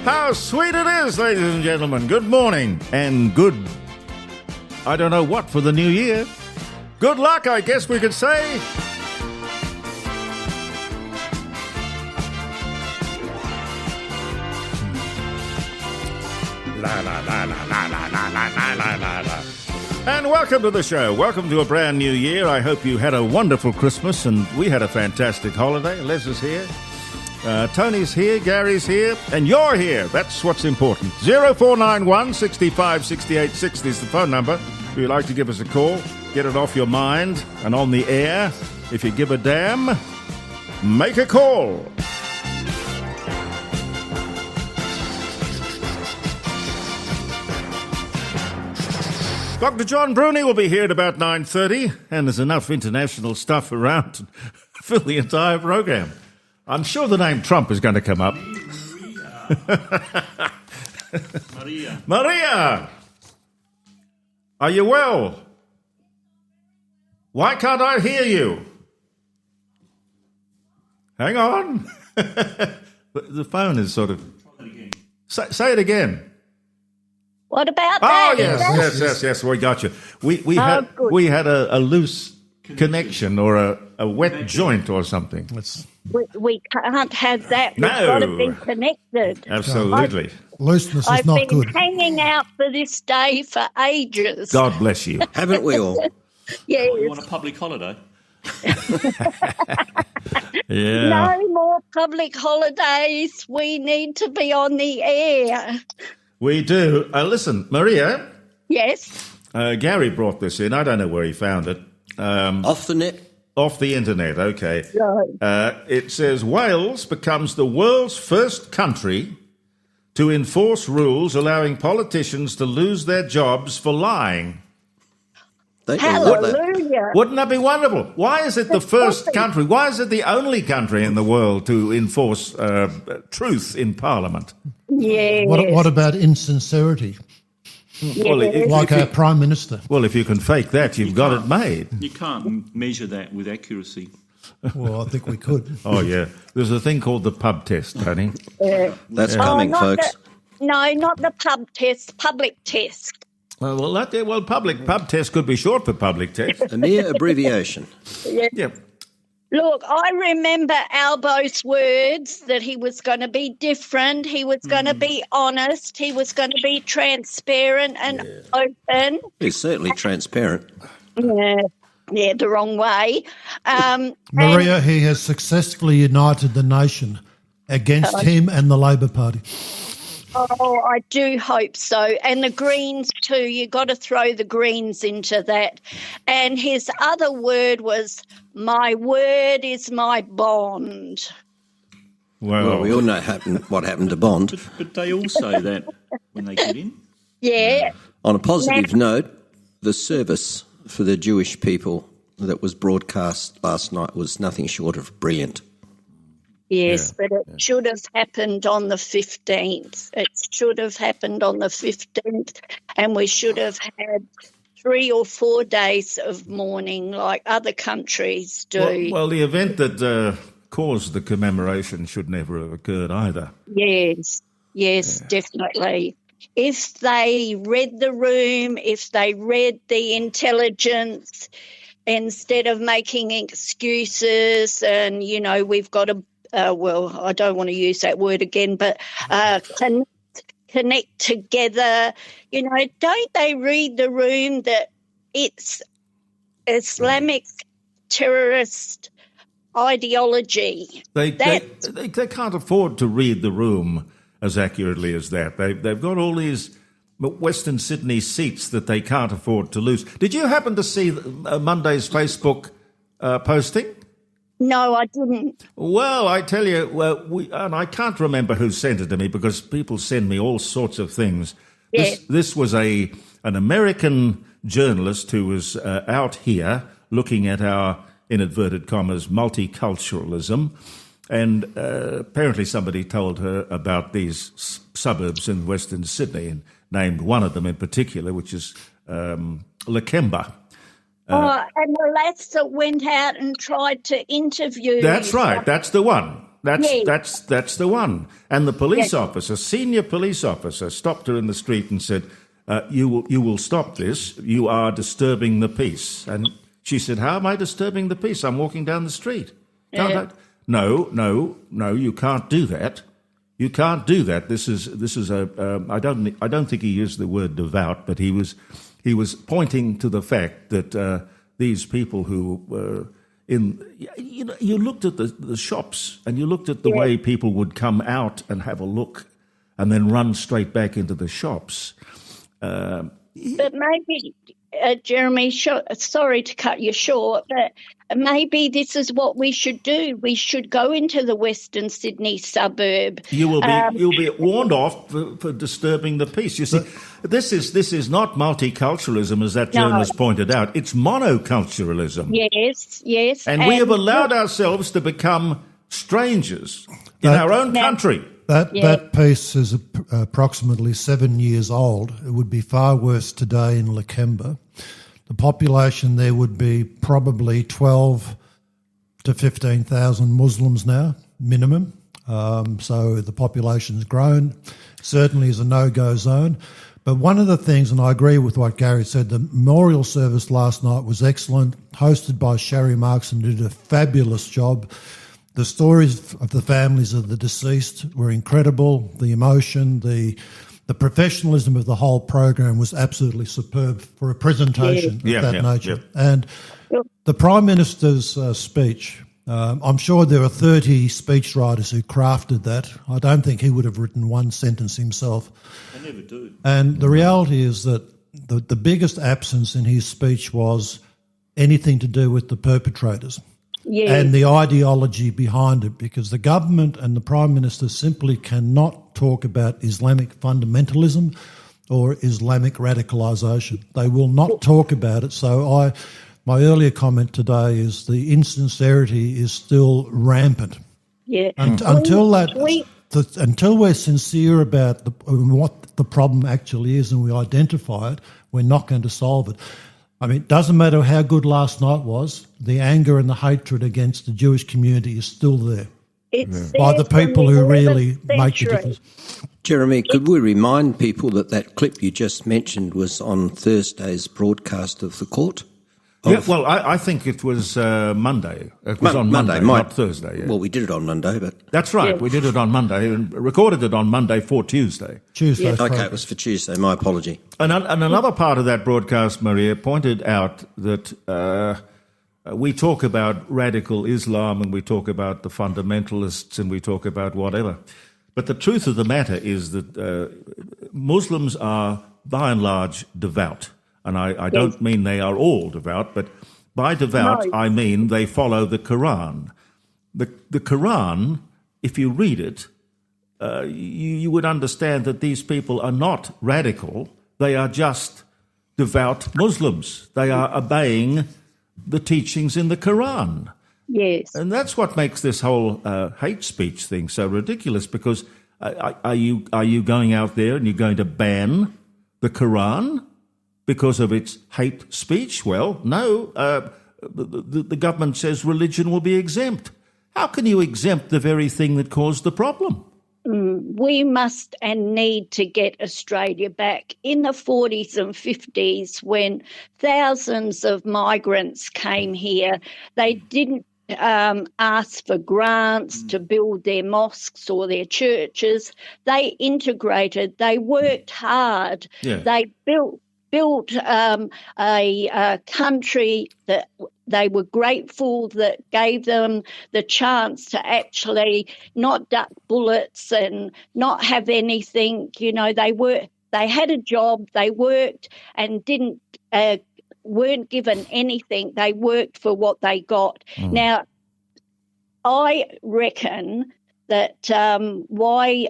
How sweet it is, ladies and gentlemen. Good morning and good, I don't know what for the new year. Good luck, I guess we could say. La la la la la la la la la la la. And welcome to the show. Welcome to a brand new year. I hope you had a wonderful Christmas and we had a fantastic holiday. Les is here. Tony's here, Gary's here, and you're here. That's what's important. 0491 65 68 60 is the phone number. If you'd like to give us a call, get it off your mind and on the air. If you give a damn, make a call. Dr. John Bruni will be here at about 9:30, and there's enough international stuff around to fill the entire program. I'm sure the name Trump is going to come up. Maria! Are you well? Why can't I hear you? Hang on. The phone is sort of... Say it again. What about that? Oh, yes, we got you. We had a loose connection or a wet joint or something. We can't have that. We've No. got to be connected. Absolutely. Looseness is I've not been good. hanging out for this day for ages. God bless you. Haven't we all? Yes. You want a public holiday? Yeah. No more public holidays. We need to be on the air. We do. Listen, Maria, Yes. Gary brought this in. I don't know where he found it. Off the net? Off the internet, okay. Right. It says Wales becomes the world's first country to enforce rules allowing politicians to lose their jobs for lying. They can love that. Hallelujah. Wouldn't that be wonderful? Why is it the first country? Why is it the only country in the world to enforce truth in Parliament? Yes. What about insincerity? Well, Like our Prime Minister. well, if you can fake that, you've got it made. You can't measure that with accuracy. Well, I think we could. Oh, yeah. There's a thing called the pub test, Tony. That's coming, not folks. not the pub test, public test. Public pub test could be short for public test. A mere abbreviation. Yeah. Look, I remember Albo's words that he was going to be different, he was going to be honest, he was going to be transparent and open. He's certainly transparent. Yeah, the wrong way. Maria, he has successfully united the nation against him and the Labor Party. Oh, I do hope so. And the Greens too. You got to throw the Greens into that. And his other word was, "My word is my bond." Well, we all know what happened to Bond. But they all say that when they get in. Yeah. On a positive note, the service for the Jewish people that was broadcast last night was nothing short of brilliant. Yes, but it should have happened on the 15th. It should have happened on the 15th, and we should have had 3 or 4 days of mourning like other countries do. Well, the event that caused the commemoration should never have occurred either. Yes, definitely. If they read the room, if they read the intelligence, instead of making excuses and, we've got to I don't want to use that word again, but connect together. Don't they read the room that it's Islamic terrorist ideology? They can't afford to read the room as accurately as that. They've got all these Western Sydney seats that they can't afford to lose. Did you happen to see Monday's Facebook posting? No, I didn't. Well, I tell you, and I can't remember who sent it to me because people send me all sorts of things. Yes. This was an American journalist who was out here looking at our, in inverted commas, multiculturalism. And apparently somebody told her about these suburbs in Western Sydney and named one of them in particular, which is Lakemba. And the lads that went out and tried to interview. That's right. That's the one. That's the one. And the police officer, senior police officer, stopped her in the street and said, you will stop this. You are disturbing the peace. And she said, how am I disturbing the peace? I'm walking down the street. No, you can't do that. You can't do that. This is I don't think he used the word devout, but he was pointing to the fact that these people who were you looked at the shops and you looked at the way people would come out and have a look and then run straight back into the shops. But maybe, Jeremy, sorry to cut you short, but maybe this is what we should do. We should go into the Western Sydney suburb. You'll be warned off for disturbing the peace. You see, this is not multiculturalism, as that journalist pointed out. It's monoculturalism. Yes. And we have allowed ourselves to become strangers in our own country. That piece is approximately 7 years old. It would be far worse today in Lakemba. The population there would be probably 12 to 15,000 Muslims now, minimum. So the population's grown. Certainly is a no-go zone. But one of the things, and I agree with what Gary said, the memorial service last night was excellent, hosted by Sherry Markson, who did a fabulous job. The stories of the families of the deceased were incredible. The emotion, the professionalism of the whole program was absolutely superb for a presentation of that nature. And the Prime Minister's speech, I'm sure there are 30 speechwriters who crafted that. I don't think he would have written one sentence himself. I never do. And the reality is that the biggest absence in his speech was anything to do with the perpetrators. And the ideology behind it, because the government and the Prime Minister simply cannot talk about Islamic fundamentalism or Islamic radicalisation. They will not talk about it. So my earlier comment today is the insincerity is still rampant. Until we're sincere about what the problem actually is and we identify it, we're not going to solve it. I mean, it doesn't matter how good last night was, the anger and the hatred against the Jewish community is still there. By the people who really make the difference. Jeremy, could we remind people that clip you just mentioned was on Thursday's broadcast of the court? I think it was Monday. It was on Monday, not Thursday. Well, we did it on Monday, but... That's right, we did it on Monday and recorded it on Monday for Tuesday. Okay, it was for Tuesday, my apology. And another part of that broadcast, Maria, pointed out that we talk about radical Islam and we talk about the fundamentalists and we talk about whatever. But the truth of the matter is that Muslims are, by and large, devout. And I don't mean they are all devout, but by devout I mean they follow the Quran. The Quran, if you read it, you would understand that these people are not radical. They are just devout Muslims. They are obeying the teachings in the Quran. Yes. And that's what makes this whole hate speech thing so ridiculous, because are you going out there and you're going to ban the Quran because of its hate speech? Well, no. The government says religion will be exempt. How can you exempt the very thing that caused the problem? We must and need to get Australia back. In the 40s and 50s, when thousands of migrants came here, they didn't ask for grants to build their mosques or their churches. They integrated. They worked hard. They built a country that they were grateful that gave them the chance to actually not duck bullets and not have anything. You know, they had a job, they worked and weren't given anything. They worked for what they got. Now, I reckon that why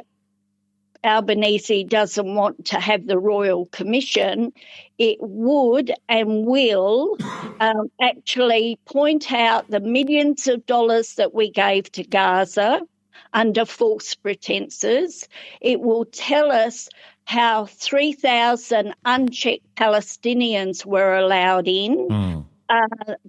Albanese doesn't want to have the Royal Commission, it would and will actually point out the millions of dollars that we gave to Gaza under false pretenses. It will tell us how 3,000 unchecked Palestinians were allowed in.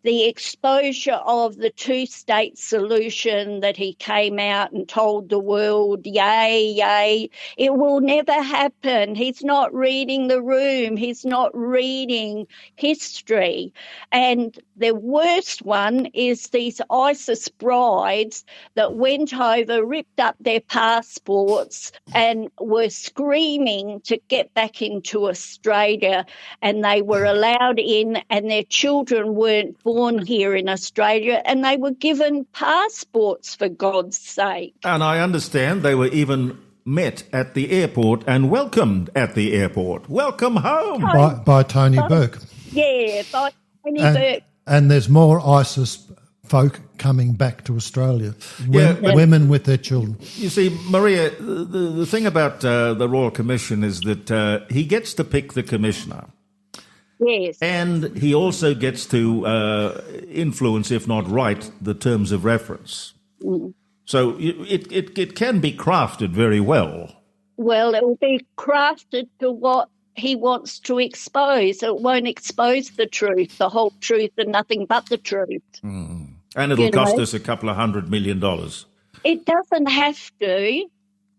the exposure of the two-state solution that he came out and told the world, yay, yay, it will never happen. He's not reading the room. He's not reading history. And the worst one is these ISIS brides that went over, ripped up their passports and were screaming to get back into Australia, and they were allowed in, and their children weren't born here in Australia, and they were given passports, for God's sake. And I understand they were even met at the airport and welcomed at the airport. Welcome home. By Tony Burke. Yeah, by Tony Burke. And there's more ISIS folk coming back to Australia, women with their children. You see, Maria, the thing about the Royal Commission is that he gets to pick the commissioner. Yes. And he also gets to influence, if not write, the terms of reference. Mm. So it can be crafted very well. Well, it will be crafted to what he wants to expose. It won't expose the truth, the whole truth, and nothing but the truth. Mm. And it'll cost us a couple of $100 million. It doesn't have to.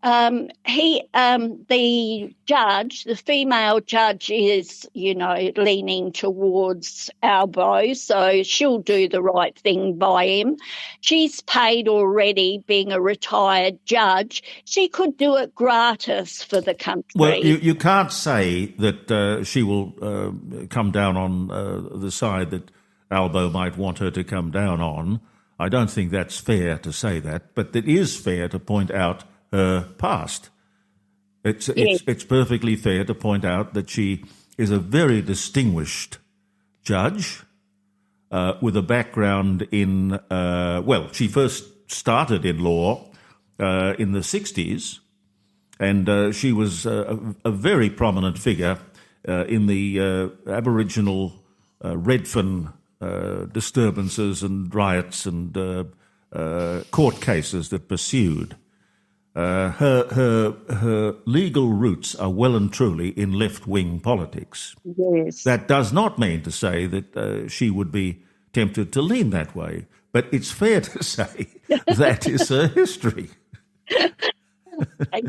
The judge, the female judge, is, leaning towards Albo, so she'll do the right thing by him. She's paid already, being a retired judge. She could do it gratis for the country. Well, you can't say that she will come down on the side that Albo might want her to come down on. I don't think that's fair to say that, but it is fair to point out her past. It's perfectly fair to point out that she is a very distinguished judge with a background in, she first started in law in the 60s, and she was a very prominent figure in the Aboriginal Redfern disturbances and riots and court cases that pursued. Her legal roots are well and truly in left-wing politics. Yes. That does not mean to say that she would be tempted to lean that way, but it's fair to say that is her history. Look, I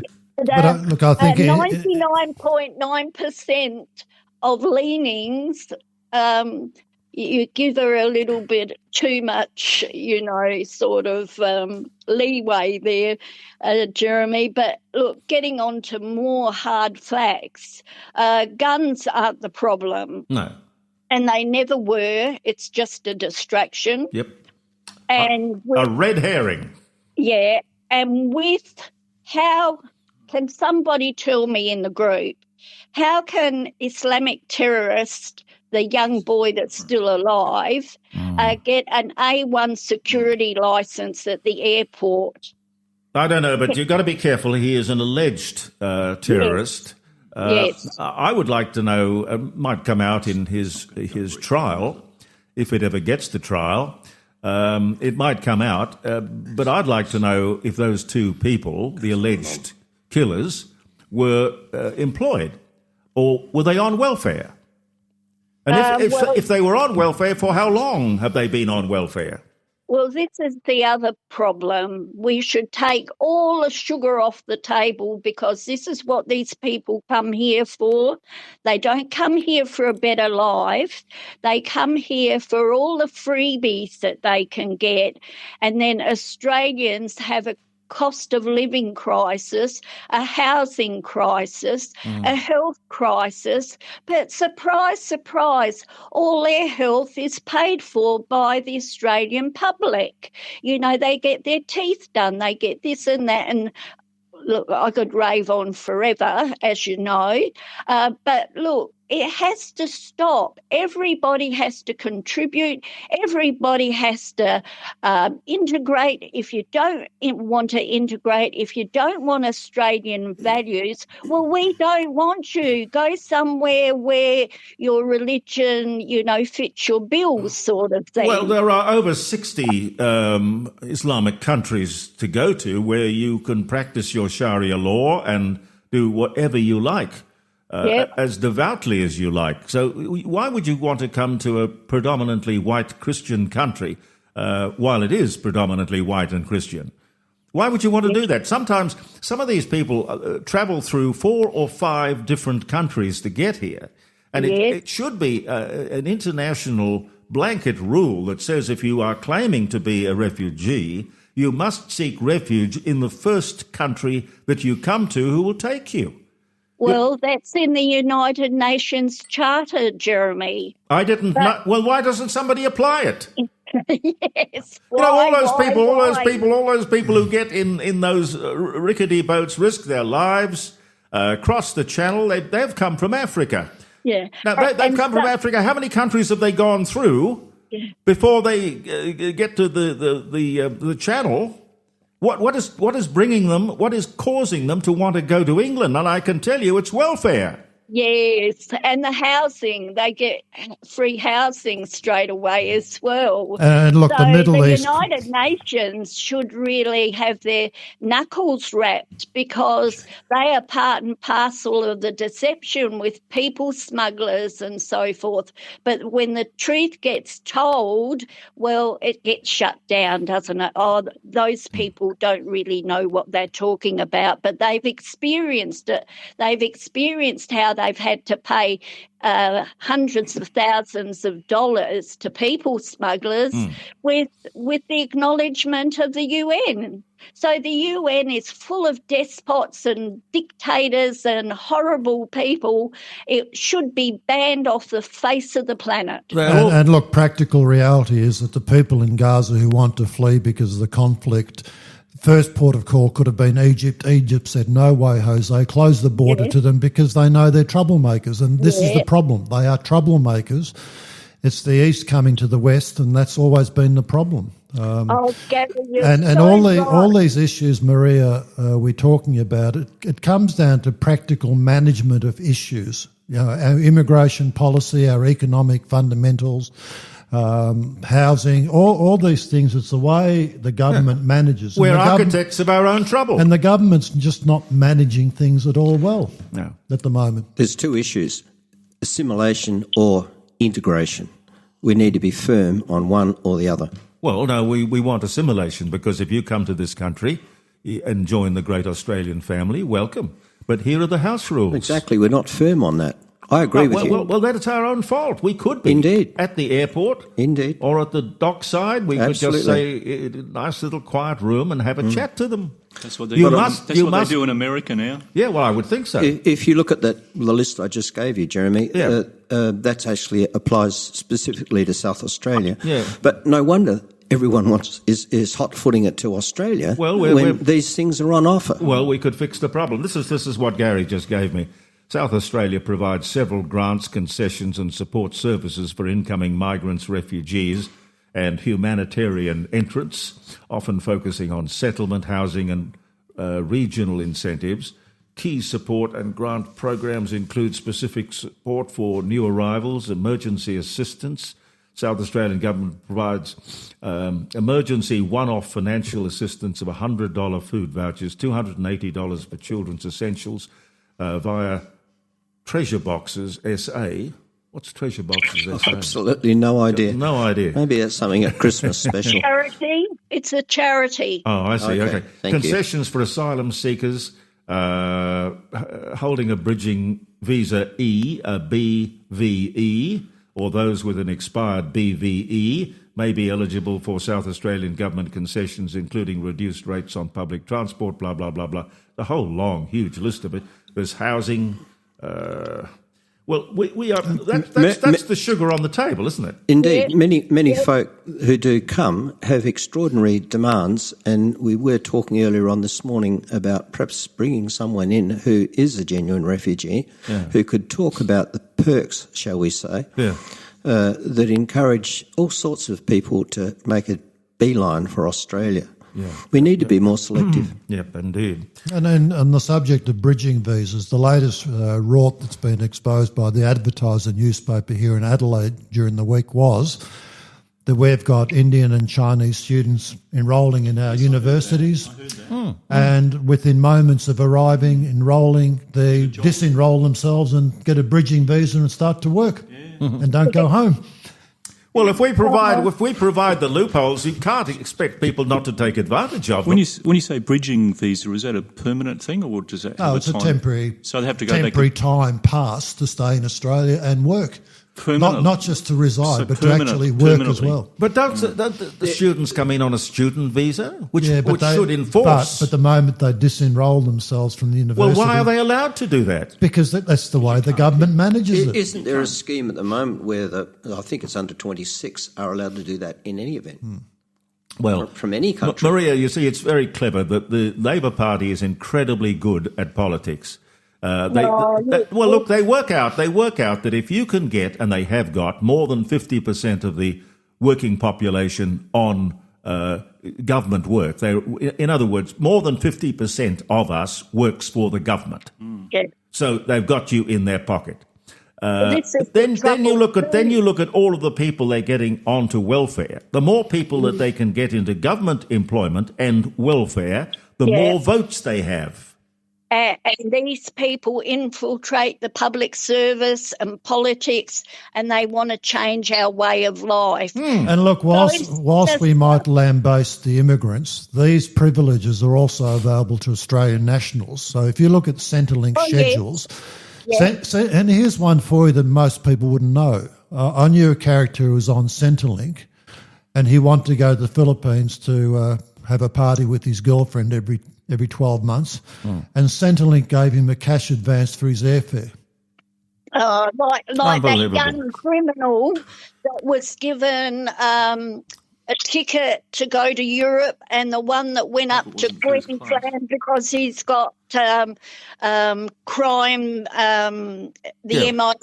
think 99.9% of leanings, you give her a little bit too much, sort of leeway there, Jeremy. But look, getting on to more hard facts, guns aren't the problem. No. And they never were. It's just a distraction. Yep. And a red herring. Yeah. And how can somebody tell me in the group, how can Islamic terrorists, the young boy that's still alive, get an A1 security license at the airport? I don't know, but you've got to be careful. He is an alleged terrorist. Yes. I would like to know, might come out in his trial, if it ever gets to trial. It might come out, but I'd like to know if those two people, the alleged killers, were employed, or were they on welfare? And if they were on welfare, for how long have they been on welfare? Well, this is the other problem. We should take all the sugar off the table, because this is what these people come here for. They don't come here for a better life. They come here for all the freebies that they can get. And then Australians have a cost of living crisis, a housing crisis, a health crisis. But surprise, surprise, all their health is paid for by the Australian public. They get their teeth done, they get this and that. And look, I could rave on forever, as you know. But look, it has to stop. Everybody has to contribute. Everybody has to integrate. If you don't want to integrate, if you don't want Australian values, well, we don't want you. Go somewhere where your religion, fits your bills, sort of thing. Well, there are over 60 Islamic countries to go to where you can practice your Sharia law and do whatever you like. as devoutly as you like. So why would you want to come to a predominantly white Christian country while it is predominantly white and Christian? Why would you want to do that? Sometimes some of these people travel through 4 or 5 different countries to get here. And it should be an international blanket rule that says if you are claiming to be a refugee, you must seek refuge in the first country that you come to who will take you. Well, that's in the United Nations Charter, Jeremy. I didn't know. Well, why doesn't somebody apply it? Yes. All those people who get in those rickety boats, risk their lives, cross the channel. They've come from Africa. Yeah. Now they've come from Africa. How many countries have they gone through before they get to the channel? What is bringing them? What is causing them to want to go to England? And I can tell you, it's welfare. Yes, and the housing, they get free housing straight away as well. And look, so the Middle East... United Nations should really have their knuckles wrapped because they are part and parcel of the deception with people smugglers and so forth. But when the truth gets told, well, it gets shut down, doesn't it? Oh, those people don't really know what they're talking about, but they've experienced it. They've experienced how they've had to pay hundreds of thousands of dollars to people smugglers with the acknowledgement of the UN. So the UN is full of despots and dictators and horrible people. It should be banned off the face of the planet. And look, practical reality is that the people in Gaza who want to flee because of the conflict, first port of call could have been Egypt. Egypt said, no way, Jose, close the border to them because they know they're troublemakers. And this is the problem. They are troublemakers. It's the East coming to the West, and that's always been the problem. Gary, and all these issues, Maria, we're talking about, it comes down to practical management of issues. You know, our immigration policy, our economic fundamentals, housing, all these things. It's the way the government manages. We're architects of our own trouble. And the government's just not managing things at all well at the moment. There's 2 issues, assimilation or integration. We need to be firm on one or the other. Well, no, we want assimilation because if you come to this country and join the great Australian family, welcome. But here are the house rules. Exactly. We're not firm on that. I agree with you. Well, that's our own fault. We could be. Indeed. At the airport. Indeed. Or at the dockside. We could just say, nice little quiet room and have a chat to them. That's what they do in America now. Yeah, well, I would think so. If you look at the list I just gave you, Jeremy, that actually applies specifically to South Australia. Yeah. But no wonder everyone is hot-footing it to Australia when these things are on offer. Well, we could fix the problem. This is what Gary just gave me. South Australia provides several grants, concessions and support services for incoming migrants, refugees and humanitarian entrants, often focusing on settlement, housing and regional incentives. Key support and grant programs include specific support for new arrivals, emergency assistance. South Australian government provides emergency one-off financial assistance of $100 food vouchers, $280 for children's essentials via Treasure Boxes SA. What's Treasure Boxes SA? Absolutely no idea. No idea. Maybe that's something at Christmas special. Charity. It's a charity. Oh, I see. Okay. Concessions you. For asylum seekers holding a bridging visa E, a BVE, or those with an expired BVE may be eligible for South Australian government concessions, including reduced rates on public transport, blah, blah, blah, blah. The whole long, huge list of it. There's housing. We are. That's the sugar on the table, isn't it? Indeed, many folk who do come have extraordinary demands, and we were talking earlier on this morning about perhaps bringing someone in who is a genuine refugee, who could talk about the perks, shall we say, that encourage all sorts of people to make a beeline for Australia. Yeah. We need to be more selective. Yep, indeed. And then on the subject of bridging visas, the latest rort that's been exposed by the Advertiser newspaper here in Adelaide during the week was that we've got Indian and Chinese students enrolling in our universities. I heard that. And within moments of arriving, enrolling, they disenroll themselves and get a bridging visa and start to work and don't go home. Well, if we provide the loopholes, you can't expect people not to take advantage of them. When you say bridging visa, is that a permanent thing, or does that? No, it's a temporary. So they have to go temporary time pass to stay in Australia and work. Not just to reside, but to actually work as well. But don't the students come in on a student visa, which should enforce? But the moment they disenroll themselves from the university... Well, why are they allowed to do that? Because that's the way the government manages it. Isn't there a scheme at the moment where I think it's under 26 are allowed to do that in any event? Well, from any country. Maria, you see, it's very clever that the Labor Party is incredibly good at politics. They work out that if you can get, and they have got, more than 50% of the working population on government work, in other words, more than 50% of us works for the government. Yeah. So they've got you in their pocket. Then you look at all of the people they're getting onto welfare. The more people that they can get into government employment and welfare, the more votes they have. And these people infiltrate the public service and politics, and they want to change our way of life. And look, whilst we might lambaste the immigrants, these privileges are also available to Australian nationals. So if you look at Centrelink schedules, and here's one for you that most people wouldn't know. I knew a character who was on Centrelink, and he wanted to go to the Philippines to have a party with his girlfriend every 12 months, and Centrelink gave him a cash advance for his airfare. Like that young criminal that was given a ticket to go to Europe, and the one that went up to Queensland because he's got crime, MI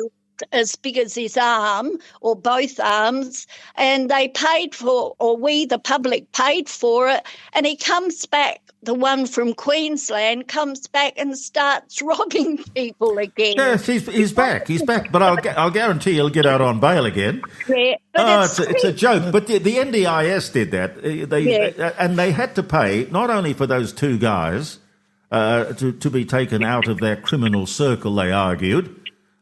as big as his arm or both arms, and they paid for, or we, the public, paid for it, and he comes back, the one from Queensland, comes back and starts robbing people again. Yes, he's back, but I'll guarantee he'll get out on bail again. Yeah, but it's a joke, but the NDIS did that, and they had to pay not only for those two guys to be taken out of their criminal circle, they argued.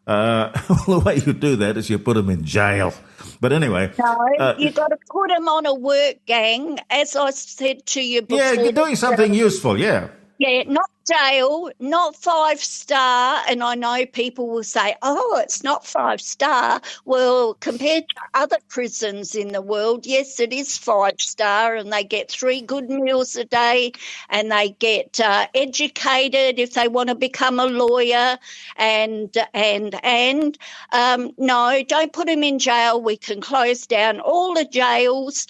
The way you do that is you put them in jail. But anyway. No, you've got to put them on a work gang, as I said to you before. Yeah, you're doing something useful, yeah. Yeah, not jail, not 5-star, and I know people will say, oh, it's not 5-star. Well, compared to other prisons in the world, yes, it is 5-star, and they get 3 good meals a day, and they get educated if they want to become a lawyer, and no, don't put them in jail. We can close down all the jails,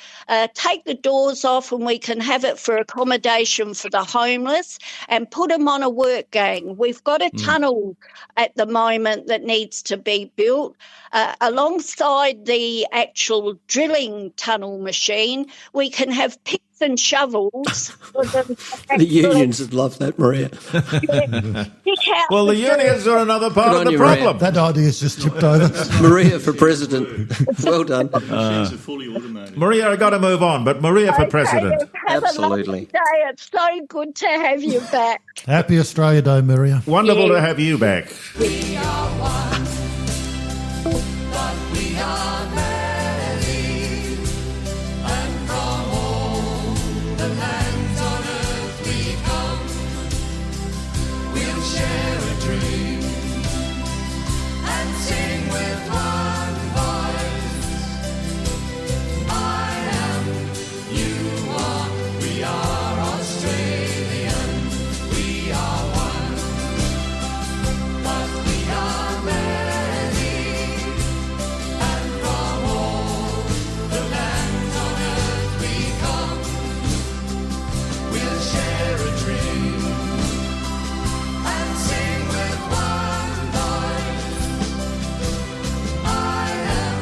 take the doors off, and we can have it for accommodation for the homeless, and put them on a work gang. We've got a tunnel at the moment that needs to be built. Alongside the actual drilling tunnel machine, we can have picks and shovels. The unions would love that, Maria. Well, the unions are another part of the problem. Maria. That idea's just tipped over. Maria for president. Well done. Machines are fully automated. Maria, I've got to move on, but Maria for president. Have Absolutely. a lovely day. It's so good to have you back. Happy Australia Day, Maria. Wonderful to have you back. We are one, but we are many, and from all the lands on earth we come. We'll share a dream and sing with one voice. I am, you are, we are Australian. We are one, but we are many, and from all the lands on earth we come. We'll share a dream and sing with one voice. I am,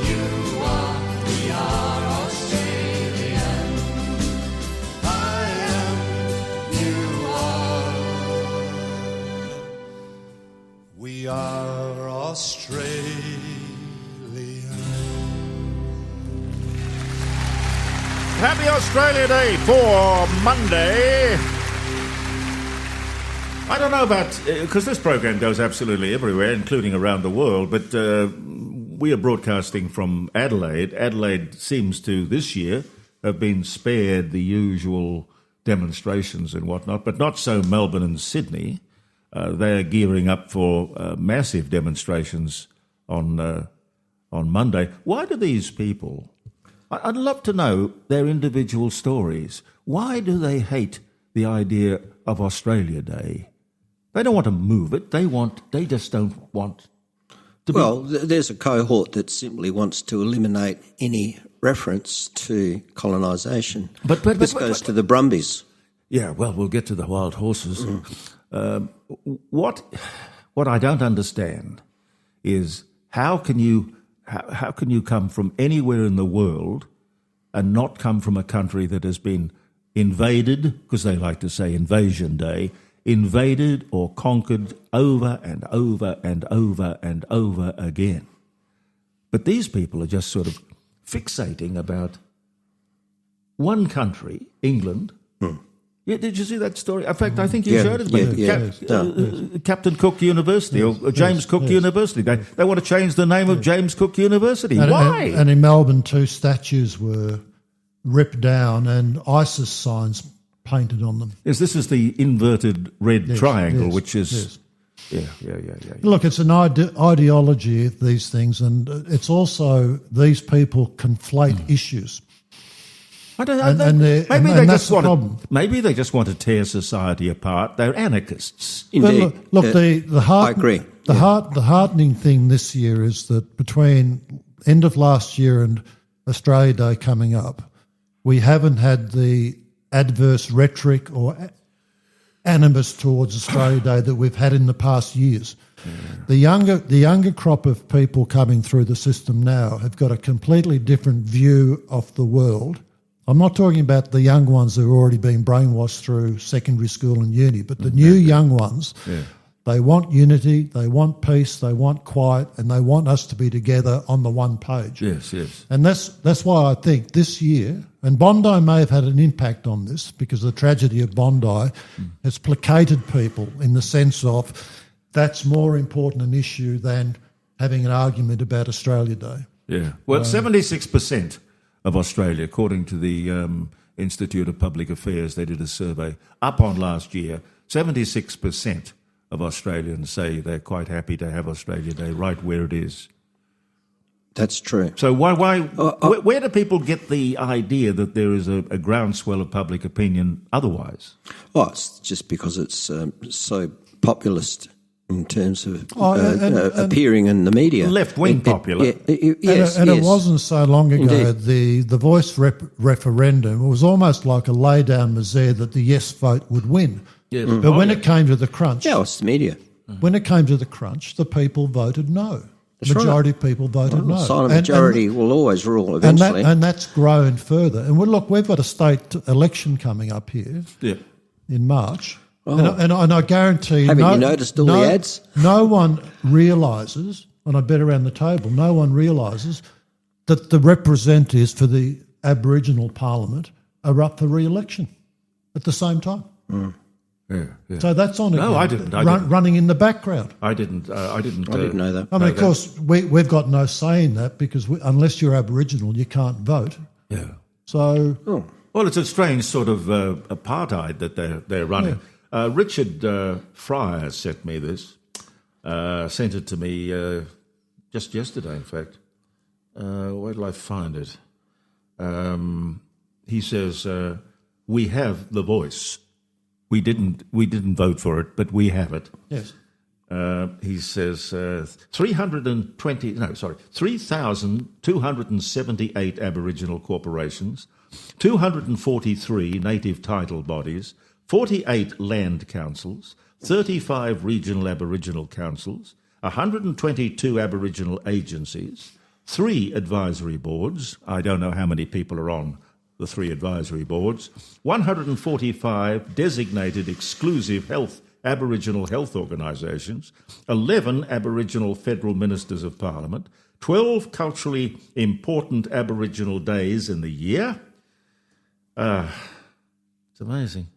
you are, we are Australian. I am, you are. We are Australian. Happy Australia Day for Monday. I don't know about, because this program goes absolutely everywhere, including around the world, but we are broadcasting from Adelaide. Adelaide seems to, this year, have been spared the usual demonstrations and whatnot, but not so Melbourne and Sydney. They're gearing up for massive demonstrations on Monday. Why do these people... I'd love to know their individual stories. Why do they hate the idea of Australia Day? They don't want to move it. They just don't want to be... Well, there's a cohort that simply wants to eliminate any reference to colonisation. But this goes to the Brumbies. Yeah, well, we'll get to the wild horses. What I don't understand is how can you come from anywhere in the world and not come from a country that has been invaded, because they like to say Invasion Day, invaded or conquered over and over and over and over again. But these people are just sort of fixating about one country, England. Yeah, did you see that story? In fact, I think you showed it. Captain Cook University or James Cook University. They want to change the name of James Cook University. Why? And in Melbourne, 2 statues were ripped down and ISIS signs painted on them. Yes, this is the inverted red triangle, which is... Yes. Yeah. Look, it's an ideology of these things, and it's also these people conflate issues. I don't know. Maybe they just want to tear society apart. They're anarchists. Indeed. Look, I agree. The heartening thing this year is that between end of last year and Australia Day coming up, we haven't had the adverse rhetoric or animus towards Australia Day that we've had in the past years. The younger crop of people coming through the system now have got a completely different view of the world. I'm not talking about the young ones who have already been brainwashed through secondary school and uni, but the new young ones, they want unity, they want peace, they want quiet, and they want us to be together on the one page. Yes. And that's why I think this year, and Bondi may have had an impact on this because the tragedy of Bondi has placated people in the sense of that's more important an issue than having an argument about Australia Day. Yeah. Well, 76% of Australia, according to the Institute of Public Affairs, they did a survey up on last year, 76% of Australians say they're quite happy to have Australia Day right where it is. That's true. So where do people get the idea that there is a groundswell of public opinion otherwise? Well, it's just because it's so populist in terms of appearing in the media. Left-wing popular. Yes. It wasn't so long ago, the Voice referendum was almost like a lay-down misère that the yes vote would win. Yes. But when it came to the crunch... Yeah, it's the media. When it came to the crunch, the people voted no. The majority of people voted no. The silent majority will always rule eventually. And that's grown further. And look, we've got a state election coming up here in March. Oh. And I guarantee... Haven't you noticed all the ads? No one realises, and I bet around the table, no one realises that the representatives for the Aboriginal Parliament are up for re-election at the same time. Yeah. So that's on. No, I didn't. Running in the background. I didn't know that. I mean, of course, we've got no say in that because unless you're Aboriginal, you can't vote. Yeah. So. Oh. Well, it's a strange sort of apartheid that they're running. Yeah. Richard Fryer sent me this. Sent it to me just yesterday, in fact. Where did I find it? He says, "We have the voice. We didn't vote for it, but we have it." Yes. He says 3,278 Aboriginal corporations, 243 native title bodies, 48 land councils, 35 regional Aboriginal councils, 122 Aboriginal agencies, 3 advisory boards. I don't know how many people are on the 3 advisory boards, 145 designated exclusive Aboriginal health organisations, 11 Aboriginal federal ministers of parliament, 12 culturally important Aboriginal days in the year, It's amazing.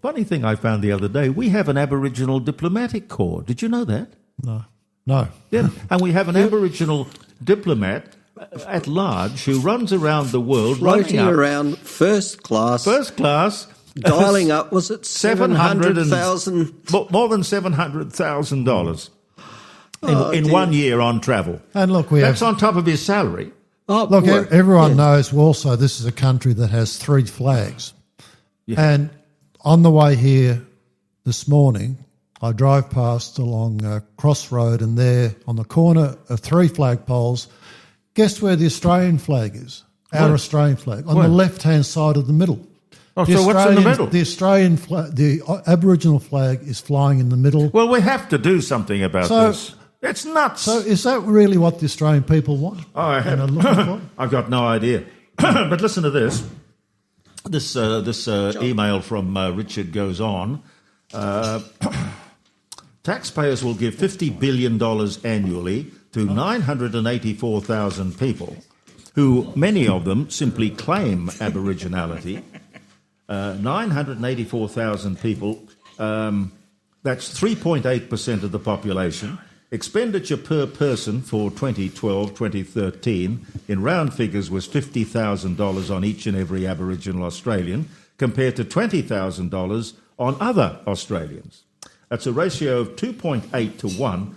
Funny thing I found the other day, we have an Aboriginal diplomatic corps. Did you know that? No. Yeah, and we have an Aboriginal diplomat at large who runs around the world, Floating around first class, dialing up, was it 700,000? More than $700,000 in 1 year on travel. And look, that's on top of his salary. Look, everyone knows also this is a country that has 3 flags. Yeah. And on the way here this morning, I drove past along a crossroad, and there on the corner of 3 flagpoles, guess where the Australian flag is? Our Australian flag, on the left-hand side of the middle. Oh, so what's in the middle? The Australian flag, the Aboriginal flag is flying in the middle. Well, we have to do something about this. It's nuts. So is that really what the Australian people want? I've got no idea. But listen to this. This email from Richard goes on. Taxpayers will give $50 billion annually to 984,000 people, who many of them simply claim Aboriginality. 984,000 people, that's 3.8% of the population. Expenditure per person for 2012-2013 in round figures was $50,000 on each and every Aboriginal Australian, compared to $20,000 on other Australians. That's a ratio of 2.8 to 1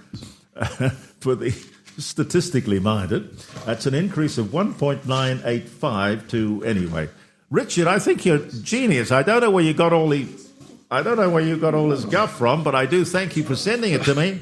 for the statistically minded. That's an increase of 1.985 to anyway. Richard, I think you're genius. I don't know where you got all this guff from, but I do thank you for sending it to me.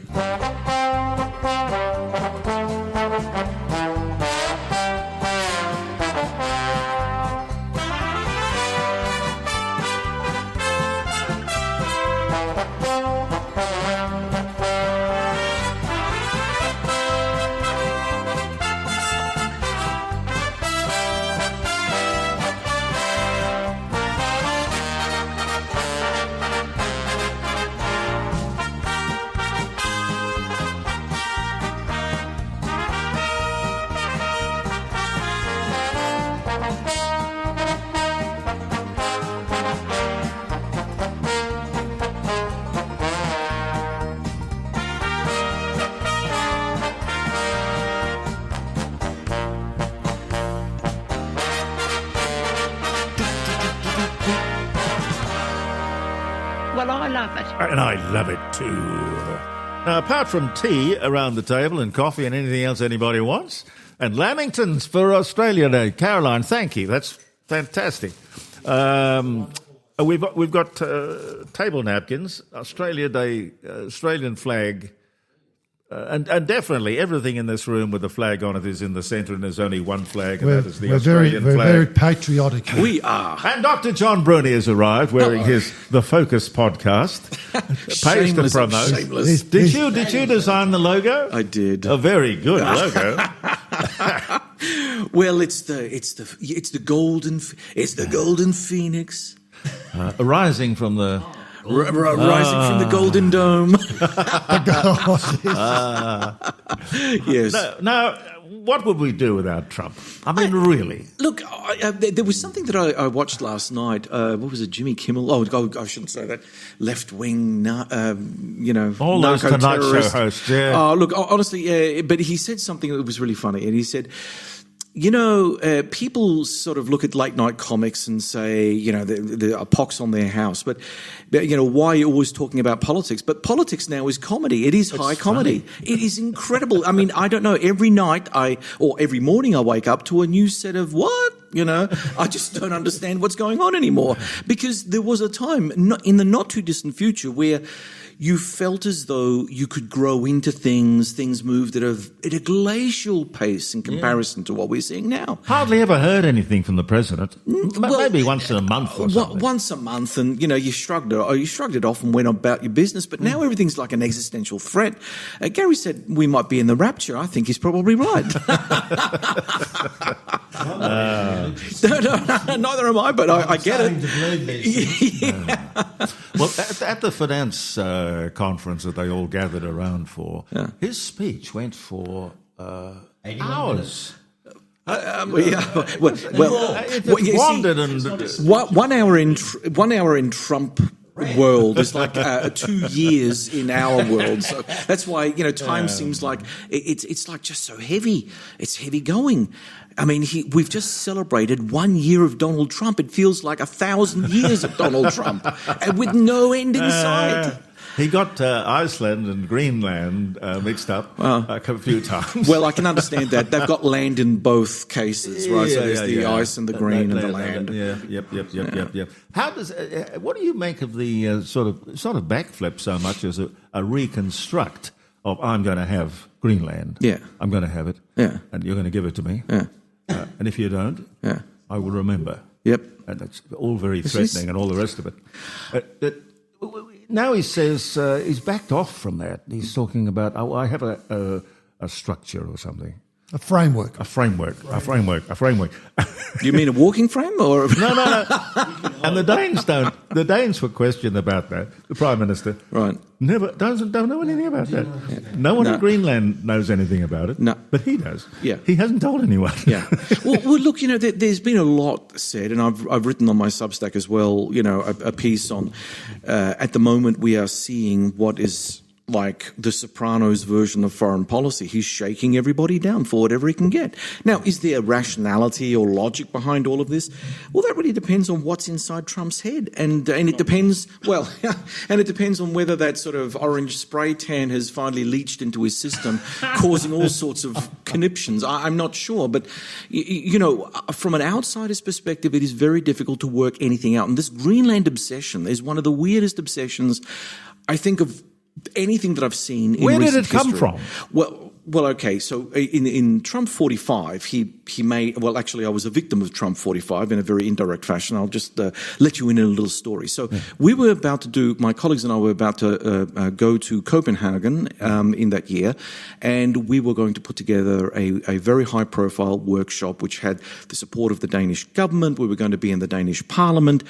Well, I love it. And I love it too. Now, apart from tea around the table and coffee and anything else anybody wants, and Lamingtons for Australia Day. Caroline, thank you. That's fantastic. We've got table napkins, Australia Day, Australian flag, and definitely everything in this room with a flag on it is in the centre, and there's only one flag, and that is the Australian flag. We're very patriotic. We are. And Dr. John Bruni has arrived wearing his The Focus podcast. Pays to promote. Shameless. Did you design the logo? I did. A very good logo. Well, it's the golden phoenix Rising from the rising from the Golden Dome. Yes. Now, what would we do without Trump? I mean, really. Look, there was something that I watched last night. What was it? Jimmy Kimmel. Oh, I shouldn't say that. Left wing, all those Tonight Show hosts. Yeah. Oh, look, honestly, yeah. But he said something that was really funny, and he said, people sort of look at late night comics and say, there are pox on their house. But, why are you always talking about politics? But politics now is comedy. It is high comedy. It is incredible. I mean, I don't know. Every night or every morning I wake up to a new set of what? I just don't understand what's going on anymore. Because there was a time in the not too distant future where you felt as though you could grow into things moved at a glacial pace in comparison to what we're seeing now. Hardly ever heard anything from the president. Maybe once in a month or something. Once a month, and you shrugged it off and went about your business. But now everything's like an existential threat. Gary said we might be in the rapture. I think he's probably right. No, neither am I. But I get it. Well, at the finance conference that they all gathered around for, his speech went for hours. It's wandered and 1 hour in 1 hour in Trump world is like 2 years in our world. So that's why time seems like it's like just so heavy. It's heavy going. I mean, we've just celebrated 1 year of Donald Trump. It feels like 1,000 years of Donald Trump, and with no end in sight. He got Iceland and Greenland mixed up a few times. Well, I can understand that. They've got land in both cases, right? Yeah, so there's the ice and the green and the land. Yep. How does? What do you make of the sort of backflip so much as a reconstruct of I'm going to have Greenland? Yeah, I'm going to have it. Yeah, and you're going to give it to me. Yeah, and if you don't, I will remember. Yep, and it's all very threatening and all the rest of it. Now he says he's backed off from that. He's talking about, I have a structure or something. A framework. A framework. You mean a walking frame or? No. And the Danes were questioned about that. The Prime Minister. Right. Don't know anything about that. Yeah. No one in Greenland knows anything about it. No. But he does. Yeah. He hasn't told anyone. Yeah. Well, look, there's been a lot said, and I've written on my Substack as well, a piece on, at the moment we are seeing what is like the Sopranos version of foreign policy. He's shaking everybody down for whatever he can get. Now, is there rationality or logic behind all of this? Well, that really depends on what's inside Trump's head. And it depends, and it depends on whether that sort of orange spray tan has finally leached into his system, causing all sorts of conniptions. I'm not sure. But, from an outsider's perspective, it is very difficult to work anything out. And this Greenland obsession is one of the weirdest obsessions, I think, of anything that I've seen in recent history. Where did it come from? Well, okay. So in Trump 45, he made. Well, actually, I was a victim of Trump 45 in a very indirect fashion. I'll just let you in a little story. So we were about to do. My colleagues and I were about to go to Copenhagen in that year, and we were going to put together a very high-profile workshop which had the support of the Danish government. We were going to be in the Danish Parliament.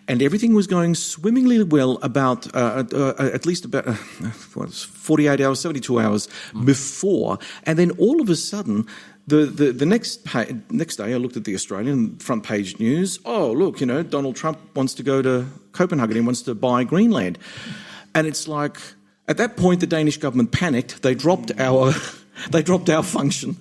And everything was going swimmingly well about at least about 48 hours, 72 hours before. And then all of a sudden, the next day, I looked at the Australian front page news. Oh, look, Donald Trump wants to go to Copenhagen. He wants to buy Greenland. And it's like, at that point, the Danish government panicked. They dropped our function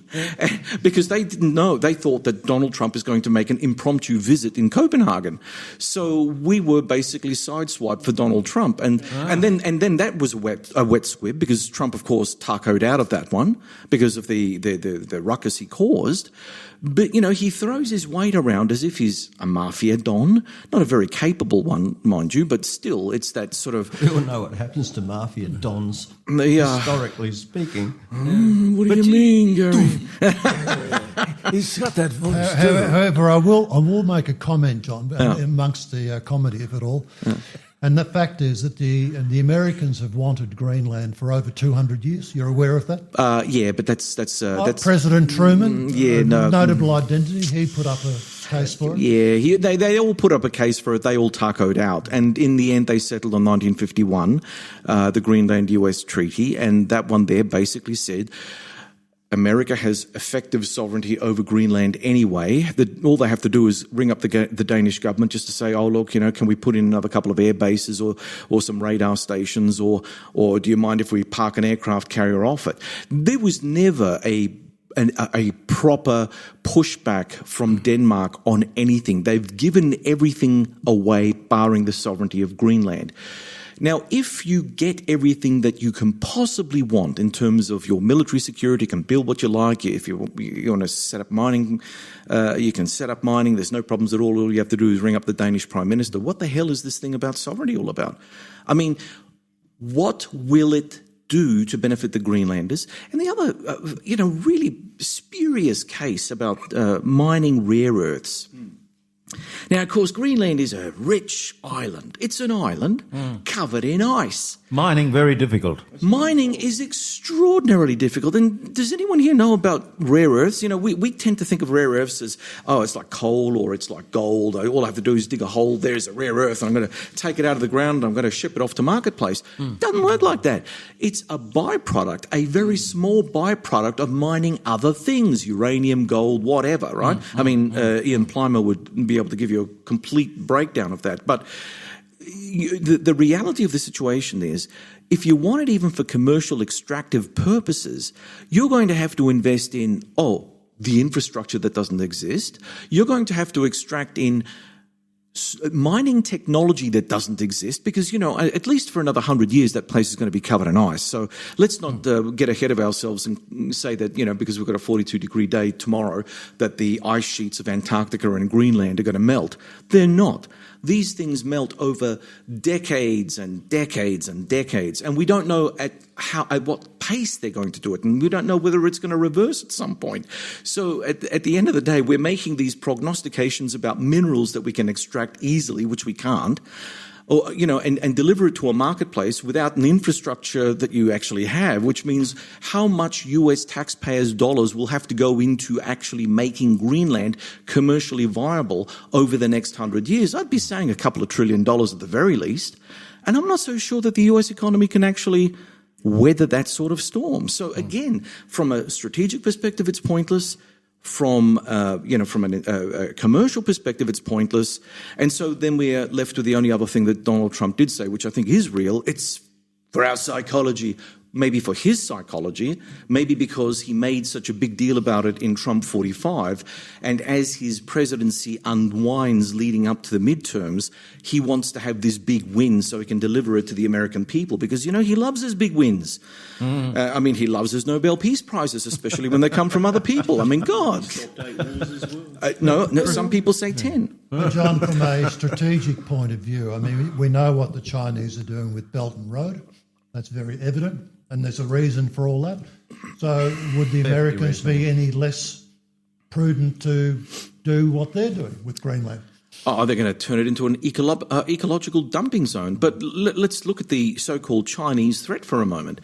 because they didn't know. They thought that Donald Trump is going to make an impromptu visit in Copenhagen. So we were basically sideswiped for Donald Trump. And then that was a wet squib because Trump, of course, tacoed out of that one because of the ruckus he caused. But, he throws his weight around as if he's a mafia don. Not a very capable one, mind you, but still, it's that sort of... We all know what happens to mafia dons, historically speaking. What do you mean, Gary? He's got that voice. However, I will make a comment, John, amongst the comedy of it all. Yeah. And the fact is that the Americans have wanted Greenland for over 200 years. You're aware of that? Yeah, but that's President Truman. Notable identity. He put up a case for it. Yeah, they all put up a case for it. They all tacoed out, and in the end, they settled on 1951, the Greenland-US Treaty, and that one there basically said, America has effective sovereignty over Greenland anyway. All they have to do is ring up the Danish government just to say, oh, look, can we put in another couple of air bases or some radar stations or do you mind if we park an aircraft carrier off it? There was never a proper pushback from Denmark on anything. They've given everything away, barring the sovereignty of Greenland. Now, if you get everything that you can possibly want in terms of your military security, you can build what you like. If you want to set up mining, you can set up mining. There's no problems at all. All you have to do is ring up the Danish Prime Minister. What the hell is this thing about sovereignty all about? I mean, what will it do to benefit the Greenlanders? And the other, really spurious case about mining rare earths. Now, of course, Greenland is a rich island. It's an island covered in ice. Mining very difficult. Mining is extraordinarily difficult. And does anyone here know about rare earths? You know, we tend to think of rare earths as, it's like coal or it's like gold. All I have to do is dig a hole. There's a rare earth. And I'm going to take it out of the ground. And I'm going to ship it off to marketplace. Doesn't work like that. It's a byproduct, a very small byproduct of mining other things, uranium, gold, whatever, right? I mean, Ian Plimer would be able to give you a complete breakdown of that. But the reality of the situation is, if you want it even for commercial extractive purposes, you're going to have to invest in, the infrastructure that doesn't exist. You're going to have to extract in mining technology that doesn't exist because, at least for another 100 years, that place is going to be covered in ice. So let's not get ahead of ourselves and say that, because we've got a 42-degree day tomorrow, that the ice sheets of Antarctica and Greenland are going to melt. They're not. These things melt over decades and decades and decades, and we don't know at what pace they're going to do it, and we don't know whether it's going to reverse at some point. So at the end of the day, we're making these prognostications about minerals that we can extract easily, which we can't, or and deliver it to a marketplace without an infrastructure that you actually have, which means how much US taxpayers' dollars will have to go into actually making Greenland commercially viable over the next 100 years. I'd be saying a couple of $1 trillion at the very least. And I'm not so sure that the US economy can actually weather that sort of storm. So again, from a strategic perspective, it's pointless. From a commercial perspective, it's pointless. And so then we are left with the only other thing that Donald Trump did say, which I think is real. It's for our psychology, maybe for his psychology, maybe because he made such a big deal about it in Trump 45. And as his presidency unwinds leading up to the midterms, he wants to have this big win so he can deliver it to the American people because, he loves his big wins. He loves his Nobel Peace Prizes, especially when they come from other people. I mean, God. No, some people say 10. But John, from a strategic point of view, we know what the Chinese are doing with Belt and Road. That's very evident, and there's a reason for all that. So would the Americans be any less prudent to do what they're doing with Greenland? They're going to turn it into an ecological dumping zone. But let's look at the so-called Chinese threat for a moment.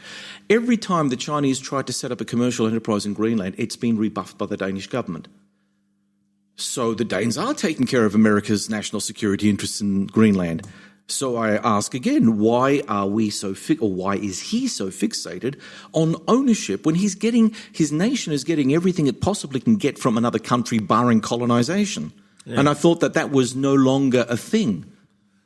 Every time the Chinese tried to set up a commercial enterprise in Greenland, it's been rebuffed by the Danish government. So the Danes are taking care of America's national security interests in Greenland. So I ask again, why are we why is he so fixated on ownership when his nation is getting everything it possibly can get from another country, barring colonization? Yeah. And I thought that was no longer a thing.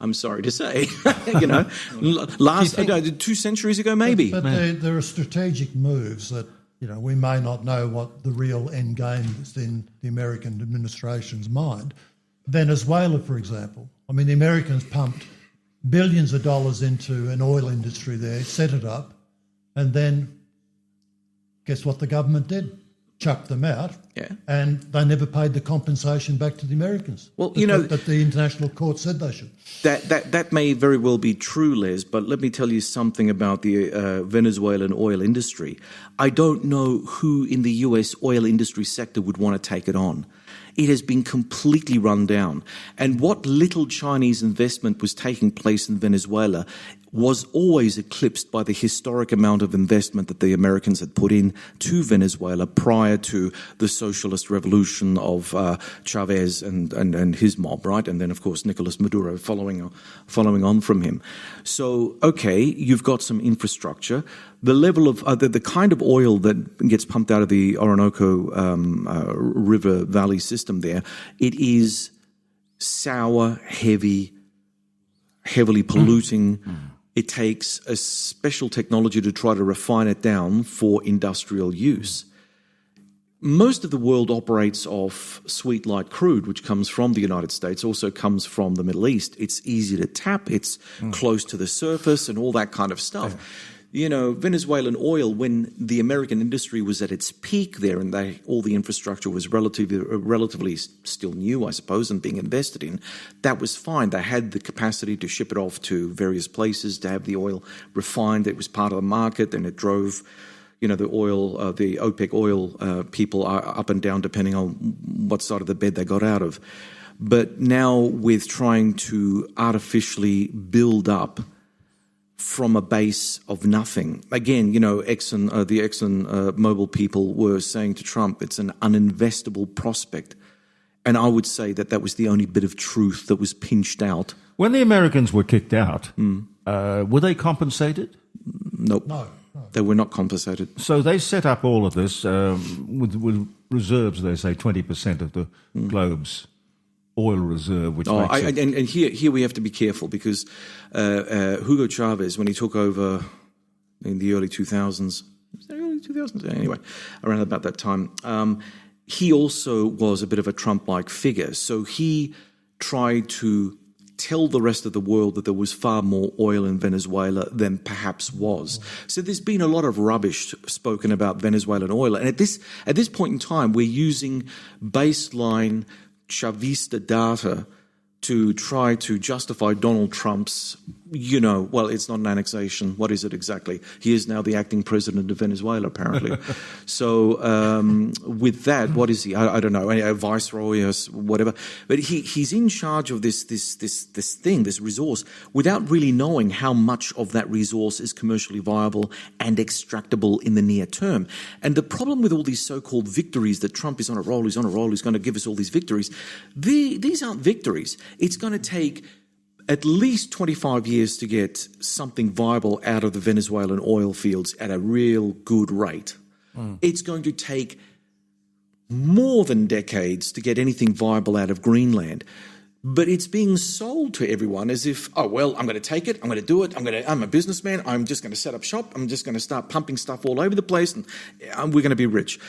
I'm sorry to say, 2 centuries ago, maybe. But there are strategic moves that, we may not know what the real end game is in the American administration's mind. Venezuela, for example. The Americans pumped billions of dollars into an oil industry there, set it up, and then guess what the government did? Chucked them out, and they never paid the compensation back to the Americans. Well, that the international court said they should. That may very well be true, Les, but let me tell you something about the Venezuelan oil industry. I don't know who in the US oil industry sector would want to take it on. It has been completely run down. And what little Chinese investment was taking place in Venezuela was always eclipsed by the historic amount of investment that the Americans had put in to Venezuela prior to the socialist revolution of Chavez and his mob, right? And then, of course, Nicolas Maduro following on from him. So, okay, you've got some infrastructure. The level of the kind of oil that gets pumped out of the Orinoco River Valley system there, it is sour, heavily polluting. It takes a special technology to try to refine it down for industrial use. Most of the world operates off sweet light crude, which comes from the United States, also comes from the Middle East. It's easy to tap, it's close to the surface and all that kind of stuff. Venezuelan oil, when the American industry was at its peak there and all the infrastructure was relatively still new, I suppose, and being invested in, that was fine. They had the capacity to ship it off to various places, to have the oil refined. It was part of the market, and it drove the oil, the OPEC oil people are up and down depending on what side of the bed they got out of. But now with trying to artificially build up from a base of nothing. Again, the Exxon Mobil people were saying to Trump, it's an uninvestable prospect. And I would say that was the only bit of truth that was pinched out. When the Americans were kicked out, were they compensated? Nope. No. They were not compensated. So they set up all of this with reserves, they say, 20% of the globe's oil reserve, which makes it... And here we have to be careful because Hugo Chavez, when he took over in the early 2000s, early 2000s? Anyway, around about that time, he also was a bit of a Trump-like figure. So he tried to tell the rest of the world that there was far more oil in Venezuela than perhaps was. So there's been a lot of rubbish spoken about Venezuelan oil. And at this point in time, we're using baseline Chavista data to try to justify Donald Trump's, well, it's not an annexation. What is it exactly? He is now the acting president of Venezuela, apparently. So with that, what is he? I don't know, a viceroy or whatever. But he's in charge of this resource, without really knowing how much of that resource is commercially viable and extractable in the near term. And the problem with all these so-called victories that Trump is on a roll, he's going to give us all these victories. These aren't victories. It's going to take at least 25 years to get something viable out of the Venezuelan oil fields at a real good rate. It's going to take more than decades to get anything viable out of Greenland. But it's being sold to everyone as if, I'm going to take it, I'm going to do it, I'm a businessman, I'm just going to set up shop, I'm just going to start pumping stuff all over the place, and we're going to be rich.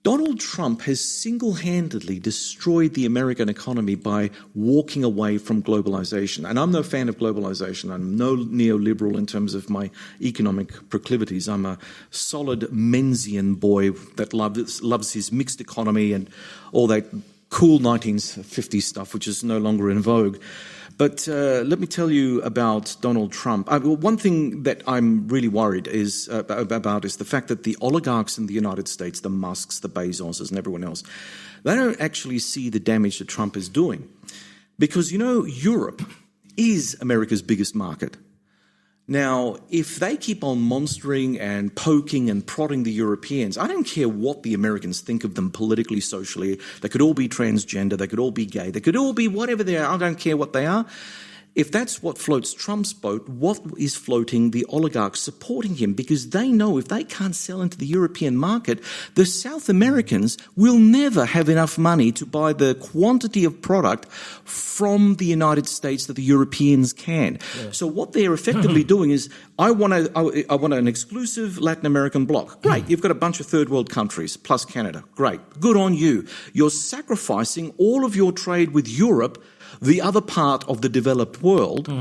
Donald Trump has single-handedly destroyed the American economy by walking away from globalization. And I'm no fan of globalization. I'm no neoliberal in terms of my economic proclivities. I'm a solid Menzian boy that loves his mixed economy and all that cool 1950s stuff, which is no longer in vogue. But let me tell you about Donald Trump. One thing that I'm really worried about is the fact that the oligarchs in the United States, the Musks, the Bezoses, and everyone else, they don't actually see the damage that Trump is doing. Because, Europe is America's biggest market. Now, if they keep on monstering and poking and prodding the Europeans, I don't care what the Americans think of them politically, socially. They could all be transgender. They could all be gay. They could all be whatever they are. I don't care what they are. If that's what floats Trump's boat, what is floating the oligarchs supporting him? Because they know if they can't sell into the European market, the South Americans will never have enough money to buy the quantity of product from the United States that the Europeans can. Yeah. So what they're effectively doing is, I want an exclusive Latin American bloc. Great, you've got a bunch of third world countries, plus Canada. Great, good on you. You're sacrificing all of your trade with Europe, the other part of the developed world,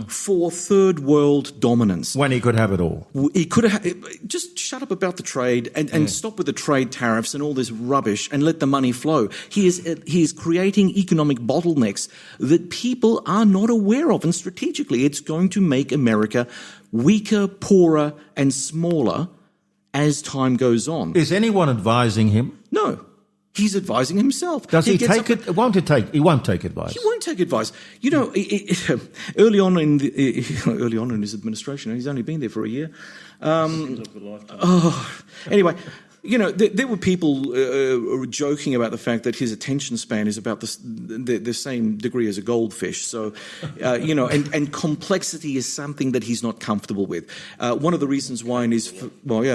for third world dominance. When he could have it all. He could have just shut up about the trade and stop with the trade tariffs and all this rubbish and let the money flow. He is creating economic bottlenecks that people are not aware of, and strategically it's going to make America weaker, poorer and smaller as time goes on. Is anyone advising him? No. He's advising himself. Does he take it? He won't take advice. He won't take advice. Early on in his administration, he's only been there for a year. Anyway, there were people joking about the fact that his attention span is about the same degree as a goldfish. So, and complexity is something that he's not comfortable with. One of the reasons why one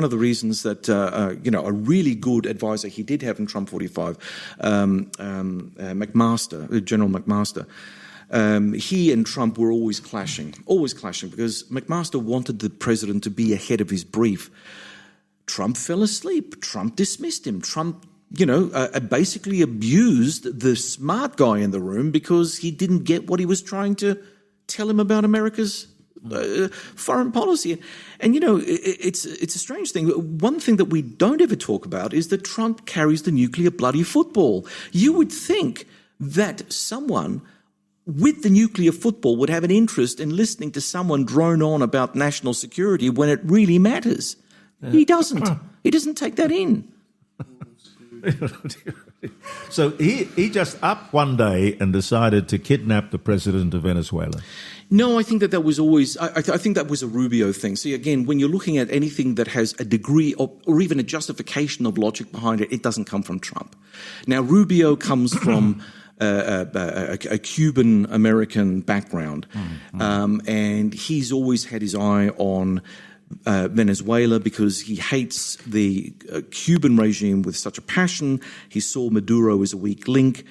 of the reasons that a really good advisor he did have in Trump 45, General McMaster. He and Trump were always clashing because McMaster wanted the president to be ahead of his brief. Trump fell asleep. Trump dismissed him. Trump, basically abused the smart guy in the room because he didn't get what he was trying to tell him about America's foreign policy. And, it's a strange thing. One thing that we don't ever talk about is that Trump carries the nuclear bloody football. You would think that someone with the nuclear football would have an interest in listening to someone drone on about national security when it really matters. He doesn't. He doesn't take that in. So he just up one day and decided to kidnap the president of Venezuela. No, I think that was always, I think that was a Rubio thing. See, again, when you're looking at anything that has a degree of, or even a justification of logic behind it, it doesn't come from Trump. Now, Rubio comes from a Cuban-American background, and he's always had his eye on Venezuela because he hates the Cuban regime with such a passion. He saw Maduro as a weak link.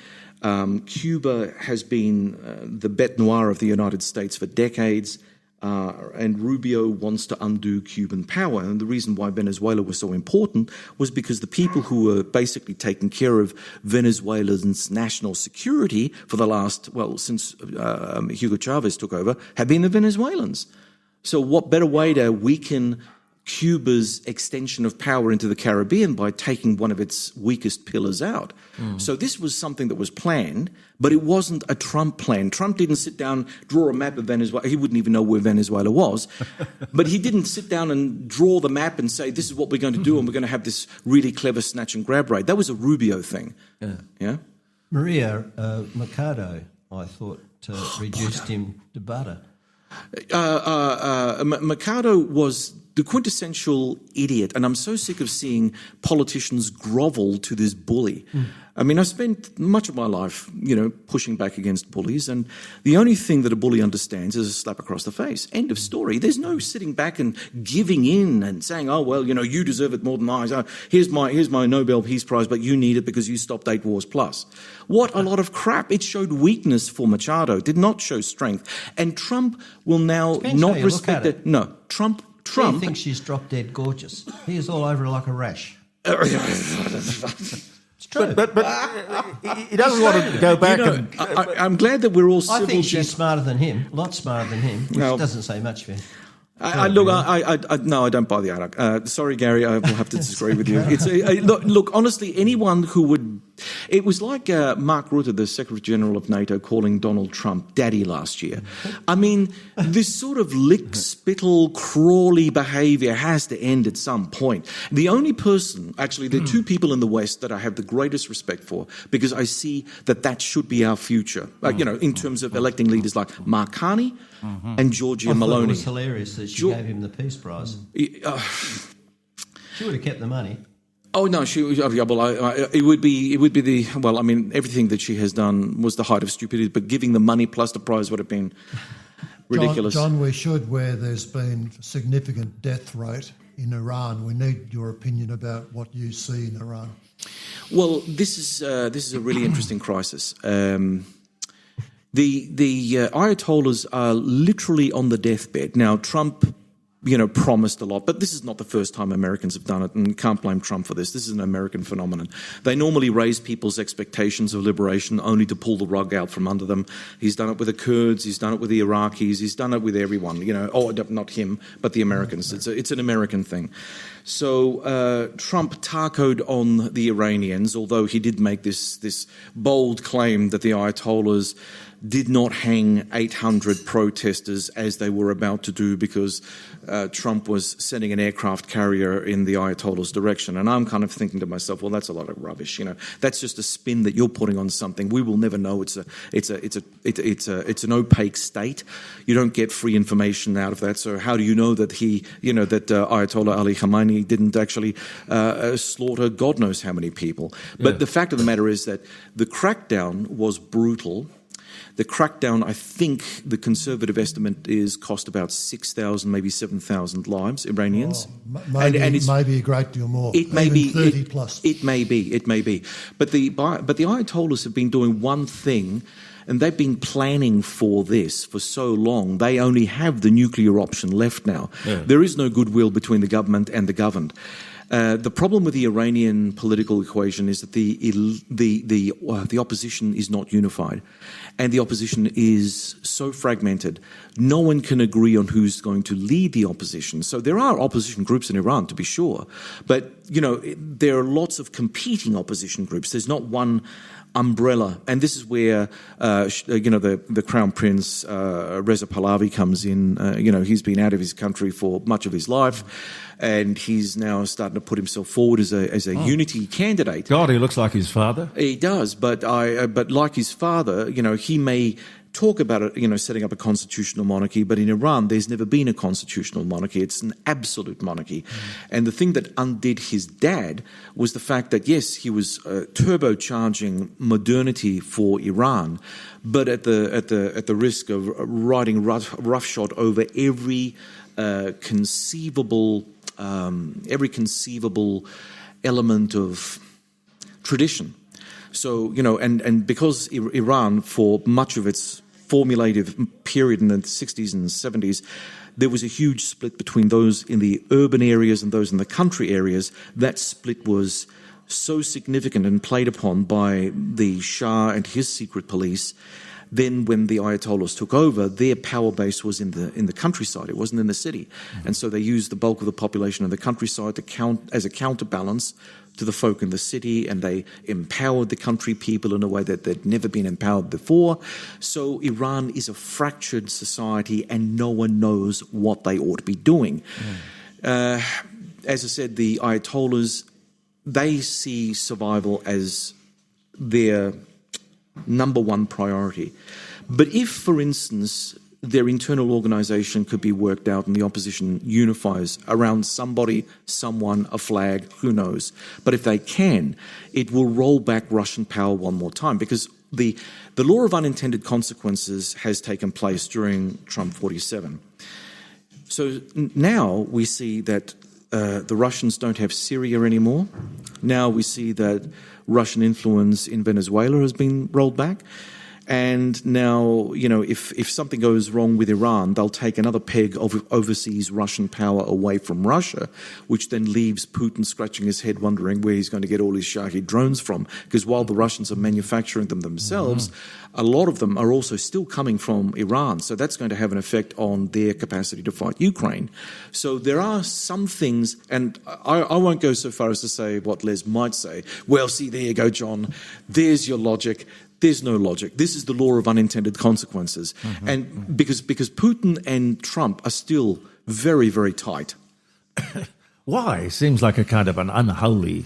Cuba has been the bête noire of the United States for decades, and Rubio wants to undo Cuban power. And the reason why Venezuela was so important was because the people who were basically taking care of Venezuela's national security for the last, since Hugo Chavez took over, have been the Venezuelans. So what better way to weaken Cuba's extension of power into the Caribbean by taking one of its weakest pillars out? So this was something that was planned, but it wasn't a Trump plan. Trump didn't sit down, draw a map of Venezuela. He wouldn't even know where Venezuela was. But he didn't sit down and draw the map and say, this is what we're going to do, and we're going to have this really clever snatch and grab raid. That was a Rubio thing. Yeah? Maria Mercado, I thought, reduced him to butter. Mercado was the quintessential idiot, and I'm so sick of seeing politicians grovel to this bully. I mean, I spent much of my life, pushing back against bullies, and the only thing that a bully understands is a slap across the face. End of story. There's no sitting back and giving in and saying, oh, well, you deserve it more than I. So here's my Nobel Peace Prize, but you need it because you stopped 8 wars plus. What a lot of crap. It showed weakness for Machado, did not show strength. And Trump will now not respect it. No, Trump. He thinks she's drop dead gorgeous. He is all over her like a rash. It's true. But he doesn't want to go back. I'm glad that we're all civil. I think she's smarter than him, a lot smarter than him, which doesn't say much for him. No, I don't buy the argument. Sorry, Gary, I will have to disagree with you. It's look, honestly, anyone who would. It was like Mark Rutte, the Secretary General of NATO, calling Donald Trump daddy last year. I mean, this sort of lick, spittle, crawly behaviour has to end at some point. The only person, actually, there are two people in the West that I have the greatest respect for because I see that should be our future, in terms of electing leaders like Mark Carney and Giorgia Meloni. It was hilarious that she gave him the Peace Prize. She would have kept the money. Oh no, it would be the everything that she has done was the height of stupidity, but giving the money plus the prize would have been ridiculous. John, we should, where there's been significant death rate in Iran. We need your opinion about what you see in Iran. Well, this is a really interesting crisis. The Ayatollahs are literally on the deathbed now. Trump, promised a lot, but this is not the first time Americans have done it, and can't blame Trump for this. This is an American phenomenon. They normally raise people's expectations of liberation only to pull the rug out from under them. He's done it with the Kurds, he's done it with the Iraqis, he's done it with everyone, not him, but the Americans. It's an American thing. So Trump tacoed on the Iranians, although he did make this bold claim that the Ayatollahs did not hang 800 protesters as they were about to do because Trump was sending an aircraft carrier in the Ayatollah's direction. And I'm kind of thinking to myself, well, that's a lot of rubbish. That's just a spin that you're putting on something. We will never know. It's an opaque state. You don't get free information out of that. So how do you know that Ayatollah Ali Khamenei didn't actually slaughter God knows how many people? But the fact of the matter is that the crackdown was brutal. The crackdown, I think the conservative estimate is cost about 6,000, maybe 7,000 lives, Iranians. Maybe a great deal more. It may be 30 plus. It may be. But the Ayatollahs have been doing one thing, and they've been planning for this for so long. They only have the nuclear option left now. Yeah. There is no goodwill between the government and the governed. The problem with the Iranian political equation is that the opposition is not unified, and the opposition is so fragmented. No one can agree on who's going to lead the opposition. So there are opposition groups in Iran, to be sure, but there are lots of competing opposition groups. There's not one umbrella. And this is where, the Crown Prince, Reza Pahlavi comes in. He's been out of his country for much of his life, and he's now starting to put himself forward as a unity candidate. God, he looks like his father. He does, but like his father, he may talk about it, setting up a constitutional monarchy, but in Iran, there's never been a constitutional monarchy. It's an absolute monarchy. And the thing that undid his dad was the fact that, yes, he was turbocharging modernity for Iran, but at the risk of riding roughshod over every conceivable element of tradition. So, and because Iran, for much of its formulative period in the 60s and 70s, there was a huge split between those in the urban areas and those in the country areas. That split was so significant and played upon by the Shah and his secret police. Then when the Ayatollahs took over, their power base was in the countryside. It wasn't in the city. And so they used the bulk of the population in the countryside as a counterbalance to the folk in the city, and they empowered the country people in a way that they'd never been empowered before. So Iran is a fractured society, and no one knows what they ought to be doing. As I said, the Ayatollahs, they see survival as their number one priority. But if, for instance, their internal organisation could be worked out and the opposition unifies around somebody, someone, a flag, who knows. But if they can, it will roll back Russian power one more time, because the law of unintended consequences has taken place during Trump 47. So now we see that the Russians don't have Syria anymore. Now we see that Russian influence in Venezuela has been rolled back. And now, if something goes wrong with Iran, they'll take another peg of overseas Russian power away from Russia, which then leaves Putin scratching his head wondering where he's going to get all his Shahid drones from. Because while the Russians are manufacturing them themselves, a lot of them are also still coming from Iran. So that's going to have an effect on their capacity to fight Ukraine. So there are some things, and I won't go so far as to say what Les might say. Well, see, there you go, John. There's your logic. There's no logic. This is the law of unintended consequences. And because Putin and Trump are still very, very tight. Why? Seems like a kind of an unholy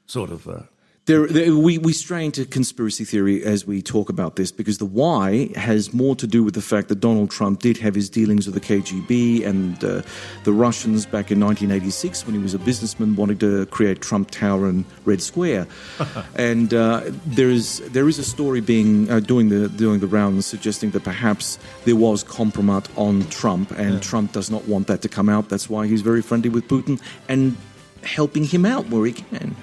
sort of... We stray into conspiracy theory as we talk about this, because the why has more to do with the fact that Donald Trump did have his dealings with the KGB and the Russians back in 1986 when he was a businessman wanting to create Trump Tower and Red Square. And there is a story doing the rounds suggesting that perhaps there was compromise on Trump, and Trump does not want that to come out. That's why he's very friendly with Putin and helping him out where he can.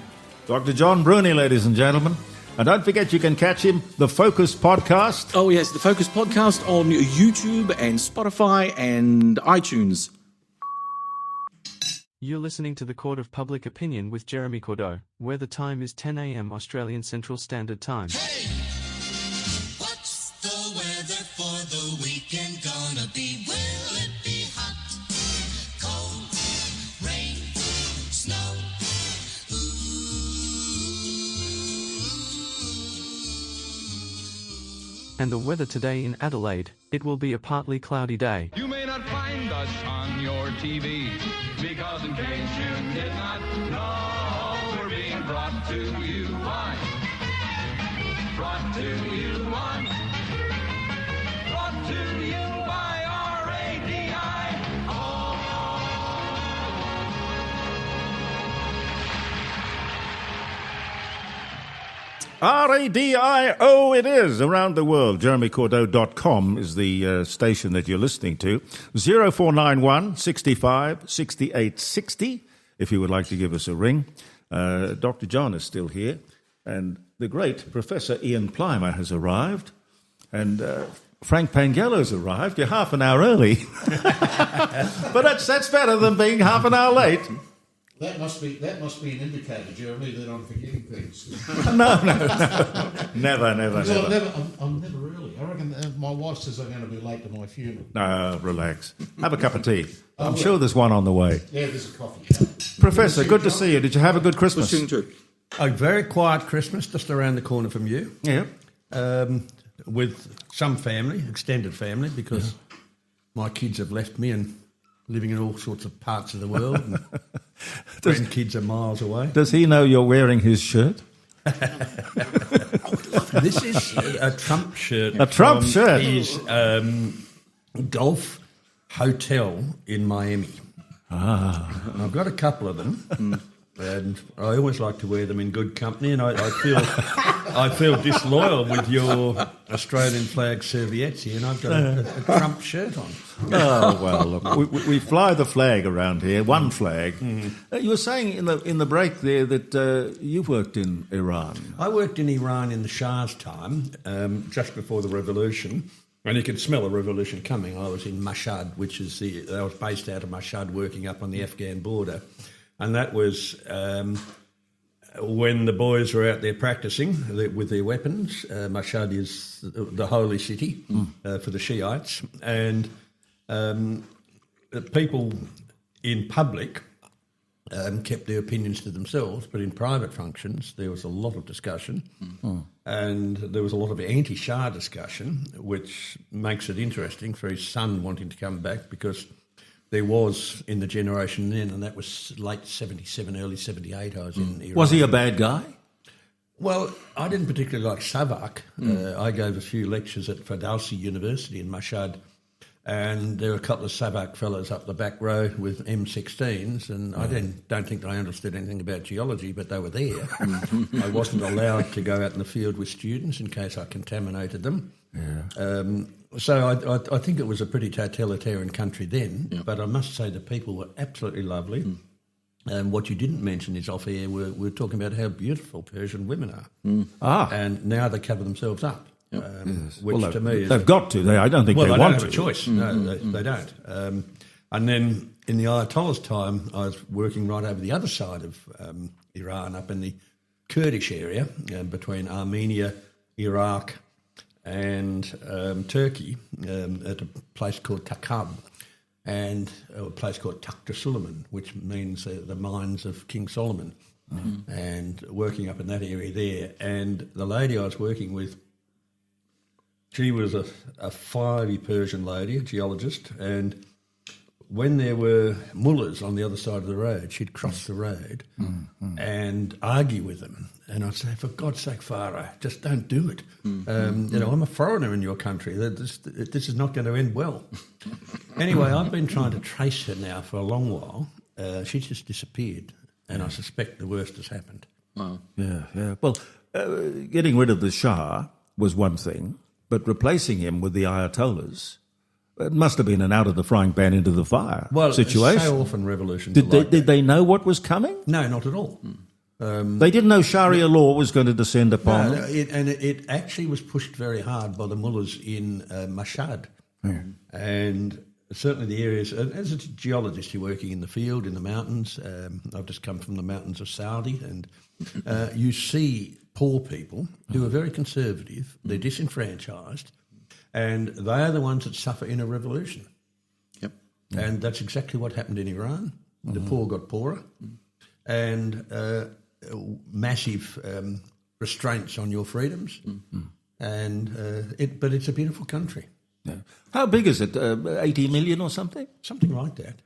Dr. John Bruni, ladies and gentlemen. And don't forget, you can catch him, the Focus Podcast. Oh, yes, the Focus Podcast on YouTube and Spotify and iTunes. You're listening to the Court of Public Opinion with Jeremy Cordeaux, where the time is 10 a.m. Australian Central Standard Time. Hey, what's the weather for the weekend gonna be? Will it be hot, cold, rain, snow? And the weather today in Adelaide, it will be a partly cloudy day. You may not find us on your TV, because in case you did not know, we're being brought to you on, brought to you on, brought to you by RADIO. RADIO it is, around the world. JeremyCordeaux.com is the station that you're listening to. 0491 65 68 60, if you would like to give us a ring. Dr. John is still here, and the great Professor Ian Plimer has arrived, and Frank Pangallo's arrived. You're half an hour early. But that's better than being half an hour late. That must be an indicator, Jeremy, that I'm forgetting things. No. Never. I'm never early. I reckon my wife says I'm going to be late to my funeral. No, relax. Have a cup of tea. I'm sure there's one on the way. Yeah, there's a coffee. Professor, good to see you. Did you have a good Christmas? A very quiet Christmas just around the corner from you. Yeah. With some family, extended family, because my kids have left me and living in all sorts of parts of the world. And grandkids are miles away. Does he know you're wearing his shirt? This is a Trump shirt. A Trump shirt? His golf hotel in Miami. I've got a couple of them. And I always like to wear them in good company, and I feel disloyal with your Australian flag serviettes here, and I've got a Trump shirt on. Oh well, look, we fly the flag around here, one flag. You were saying in the break there that you've worked in Iran. I worked in Iran in the Shah's time, just before the revolution, and you could smell a revolution coming. I was in Mashhad, I was based out of Mashhad, working up on the Afghan border. And that was when the boys were out there practicing with their weapons. Mashhad is the holy city for the Shiites. And the people in public kept their opinions to themselves, but in private functions there was a lot of discussion. And there was a lot of anti-Shah discussion, which makes it interesting for his son wanting to come back, because there was, in the generation then, and that was late 77, early 78, I was in Iran. Was he a bad guy? Well, I didn't particularly like Savak. I gave a few lectures at Ferdowsi University in Mashhad, and there were a couple of Savak fellows up the back row with M16s, and I don't think I understood anything about geology, but they were there. I wasn't allowed to go out in the field with students in case I contaminated them. So I think it was a pretty totalitarian country then, but I must say the people were absolutely lovely. And what you didn't mention is off air, we're talking about how beautiful Persian women are. And now they cover themselves up, which to me is... They've got to. I don't think they want to. Well, they don't have a choice. No, they don't. And then in the Ayatollah's time, I was working right over the other side of Iran, up in the Kurdish area, between Armenia, Iraq and Turkey, at a place called Takab, and a place called Takht Suleiman, which means the mines of King Solomon, and working up in that area there. And the lady I was working with, she was a fiery Persian lady, a geologist, and when there were mullahs on the other side of the road, she'd cross the road and argue with them. And I'd say, for God's sake, Farah, just don't do it. I'm a foreigner in your country. This is not going to end well. Anyway, I've been trying to trace her now for a long while. She's just disappeared, and I suspect the worst has happened. Wow. Yeah. Well, getting rid of the Shah was one thing, but replacing him with the Ayatollahs, it must have been an out of the frying pan into the fire situation. So often revolutions Did they know what was coming? No, not at all. They didn't know Sharia law was going to descend upon them? It actually was pushed very hard by the mullahs in Mashhad. And certainly the areas, as a geologist, you're working in the field, in the mountains. I've just come from the mountains of Saudi, and you see poor people who are very conservative, they're disenfranchised, and they are the ones that suffer in a revolution. Yep. And that's exactly what happened in Iran. The poor got poorer, and massive restraints on your freedoms. But it's a beautiful country. Yeah. How big is it? 80 million or something? Something like that.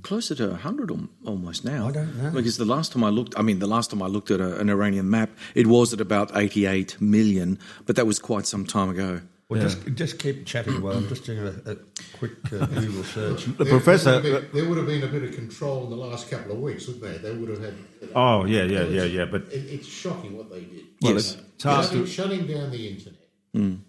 Closer to 100 almost now. I don't know. Because the last time I looked at an Iranian map, it was at about 88 million, but that was quite some time ago. Well, just keep chatting while I'm just doing a quick Google search. The professor... There would have been a bit of control in the last couple of weeks, wouldn't there? They would have had... Oh, yeah, but... It's shocking what they did. Well, it's hard shutting down the internet.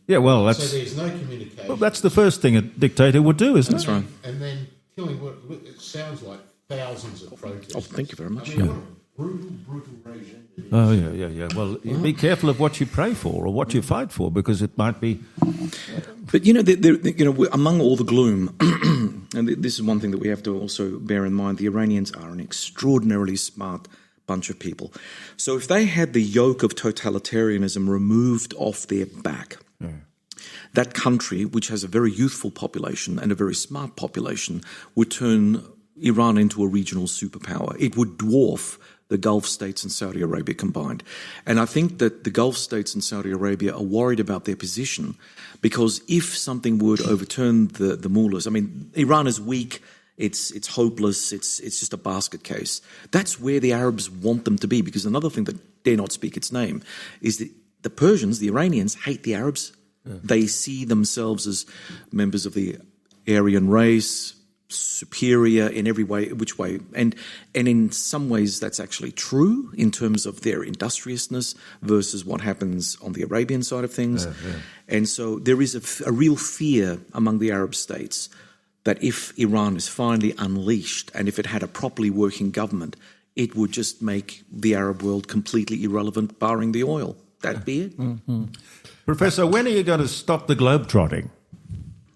Yeah, well, that's... So there's no communication. Well, that's the first thing a dictator would do, isn't it? That's right. And then killing what it sounds like thousands of protests. Oh, thank you very much. I mean, what a brutal regime it is. Oh, yeah. Well, you be careful of what you pray for or what you fight for, because it might be... But, among all the gloom, and this is one thing that we have to also bear in mind, the Iranians are an extraordinarily smart bunch of people. So if they had the yoke of totalitarianism removed off their back, that country, which has a very youthful population and a very smart population, would turn Iran into a regional superpower. It would dwarf the Gulf states and Saudi Arabia combined. And I think that the Gulf states and Saudi Arabia are worried about their position, because if something were to overturn the mullahs, I mean, Iran is weak, it's hopeless, it's just a basket case. That's where the Arabs want them to be, because another thing that dare not speak its name is that the Persians, the Iranians, hate the Arabs. Yeah. They see themselves as members of the Aryan race, superior in every way, which way. And in some ways that's actually true in terms of their industriousness versus what happens on the Arabian side of things. And so there is a real fear among the Arab states that if Iran is finally unleashed and if it had a properly working government, it would just make the Arab world completely irrelevant, barring the oil. That'd be it. Mm-hmm. Professor, when are you going to stop the globe-trotting?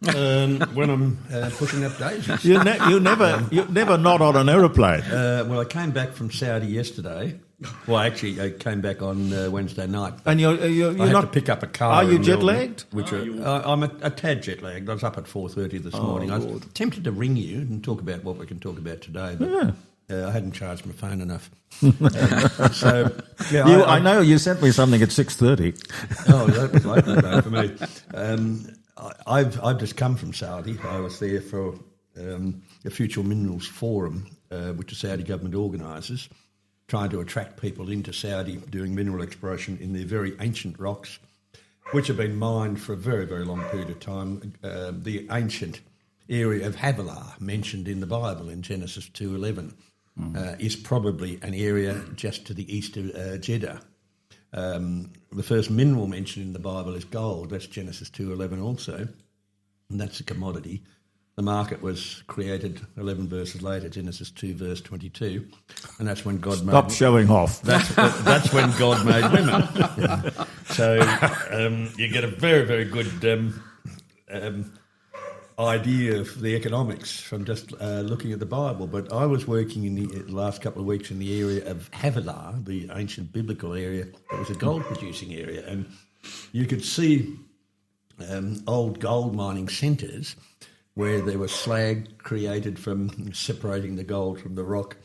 When I'm pushing up daisies. You never not on an aeroplane. Well, I came back from Saudi yesterday. Well, actually, I came back on Wednesday night. And you're I had not to pick up a car. Are you jet lagged? I'm a tad jet lagged. I was up at 4:30 this morning. I was tempted to ring you and talk about what we can talk about today, but I hadn't charged my phone enough. I know you sent me something at 6:30. Oh, that was late that day for me. I've just come from Saudi. I was there for a Future Minerals Forum, which the Saudi government organises, trying to attract people into Saudi doing mineral exploration in their very ancient rocks, which have been mined for a very, very long period of time. The ancient area of Havilah, mentioned in the Bible in Genesis 2:11, is probably an area just to the east of Jeddah. The first mineral mentioned in the Bible is gold. That's Genesis 2:11 also, and that's a commodity. The market was created 11 verses later, Genesis 2 verse 22, and that's when God Stop showing off. That's when God made women. So you get a very, very good idea of the economics from just looking at the Bible. But I was working in the last couple of weeks in the area of Havilah, the ancient biblical area. It was a gold-producing area, and you could see old gold mining centres where there was slag created from separating the gold from the rock.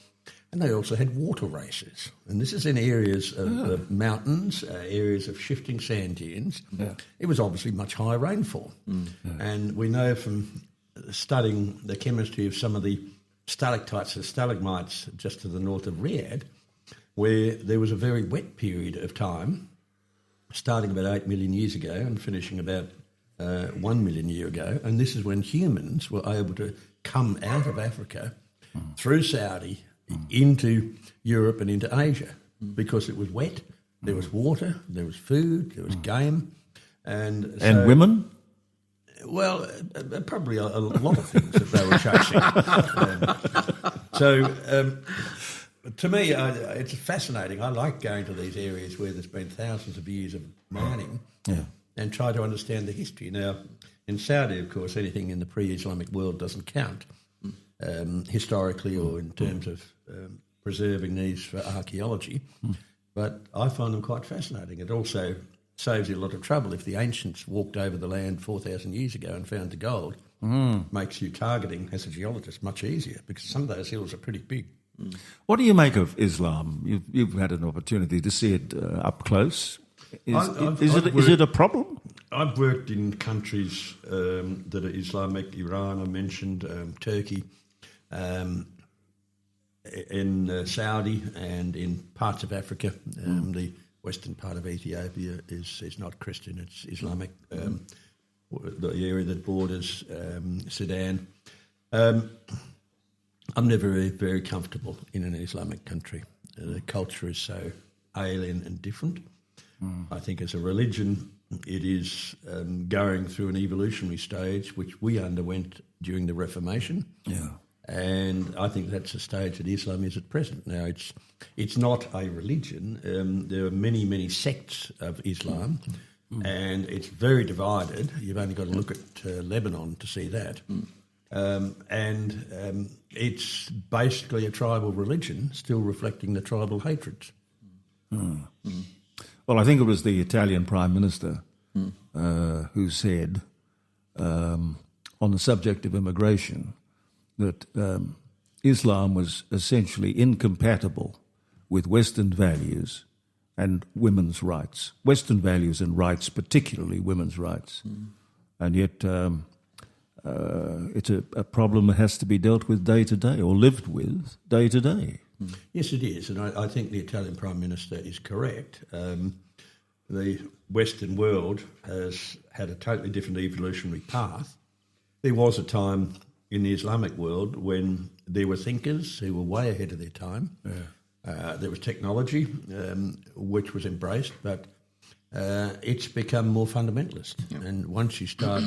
And they also had water races. And this is in areas of mountains, areas of shifting sand dunes. Yeah. It was obviously much higher rainfall. And we know from studying the chemistry of some of the stalactites and stalagmites just to the north of Riyadh, where there was a very wet period of time, starting about 8 million years ago and finishing about 1 million years ago. And this is when humans were able to come out of Africa through Saudi into Europe and into Asia, because it was wet, there was water, there was food, there was game. And women? Well, probably a lot of things that they were chasing. To me, it's fascinating. I like going to these areas where there's been thousands of years of mining and try to understand the history. Now, in Saudi, of course, anything in the pre-Islamic world doesn't count historically or in terms of preserving these for archaeology. But I find them quite fascinating. It also saves you a lot of trouble. If the ancients walked over the land 4,000 years ago and found the gold, makes you targeting as a geologist much easier, because some of those hills are pretty big. What do you make of Islam? You've had an opportunity to see it up close. Is it a problem? I've worked in countries that are Islamic. Iran, I mentioned, Turkey, in Saudi and in parts of Africa. The western part of Ethiopia is not Christian, it's Islamic. The area that borders Sudan. I'm never very, very comfortable in an Islamic country. The culture is so alien and different. I think as a religion, it is going through an evolutionary stage, which we underwent during the Reformation. And I think that's the stage that Islam is at present. Now, it's not a religion. There are many, many sects of Islam, and it's very divided. You've only got to look at Lebanon to see that. It's basically a tribal religion, still reflecting the tribal hatreds. Well, I think it was the Italian Prime Minister who said on the subject of immigration that Islam was essentially incompatible with Western values and women's rights. Western values and rights, particularly women's rights. And yet it's a problem that has to be dealt with day to day, or lived with day to day. Yes, it is, and I think the Italian Prime Minister is correct. The Western world has had a totally different evolutionary path. There was a time in the Islamic world when there were thinkers who were way ahead of their time. There was technology, which was embraced, but it's become more fundamentalist. And once you start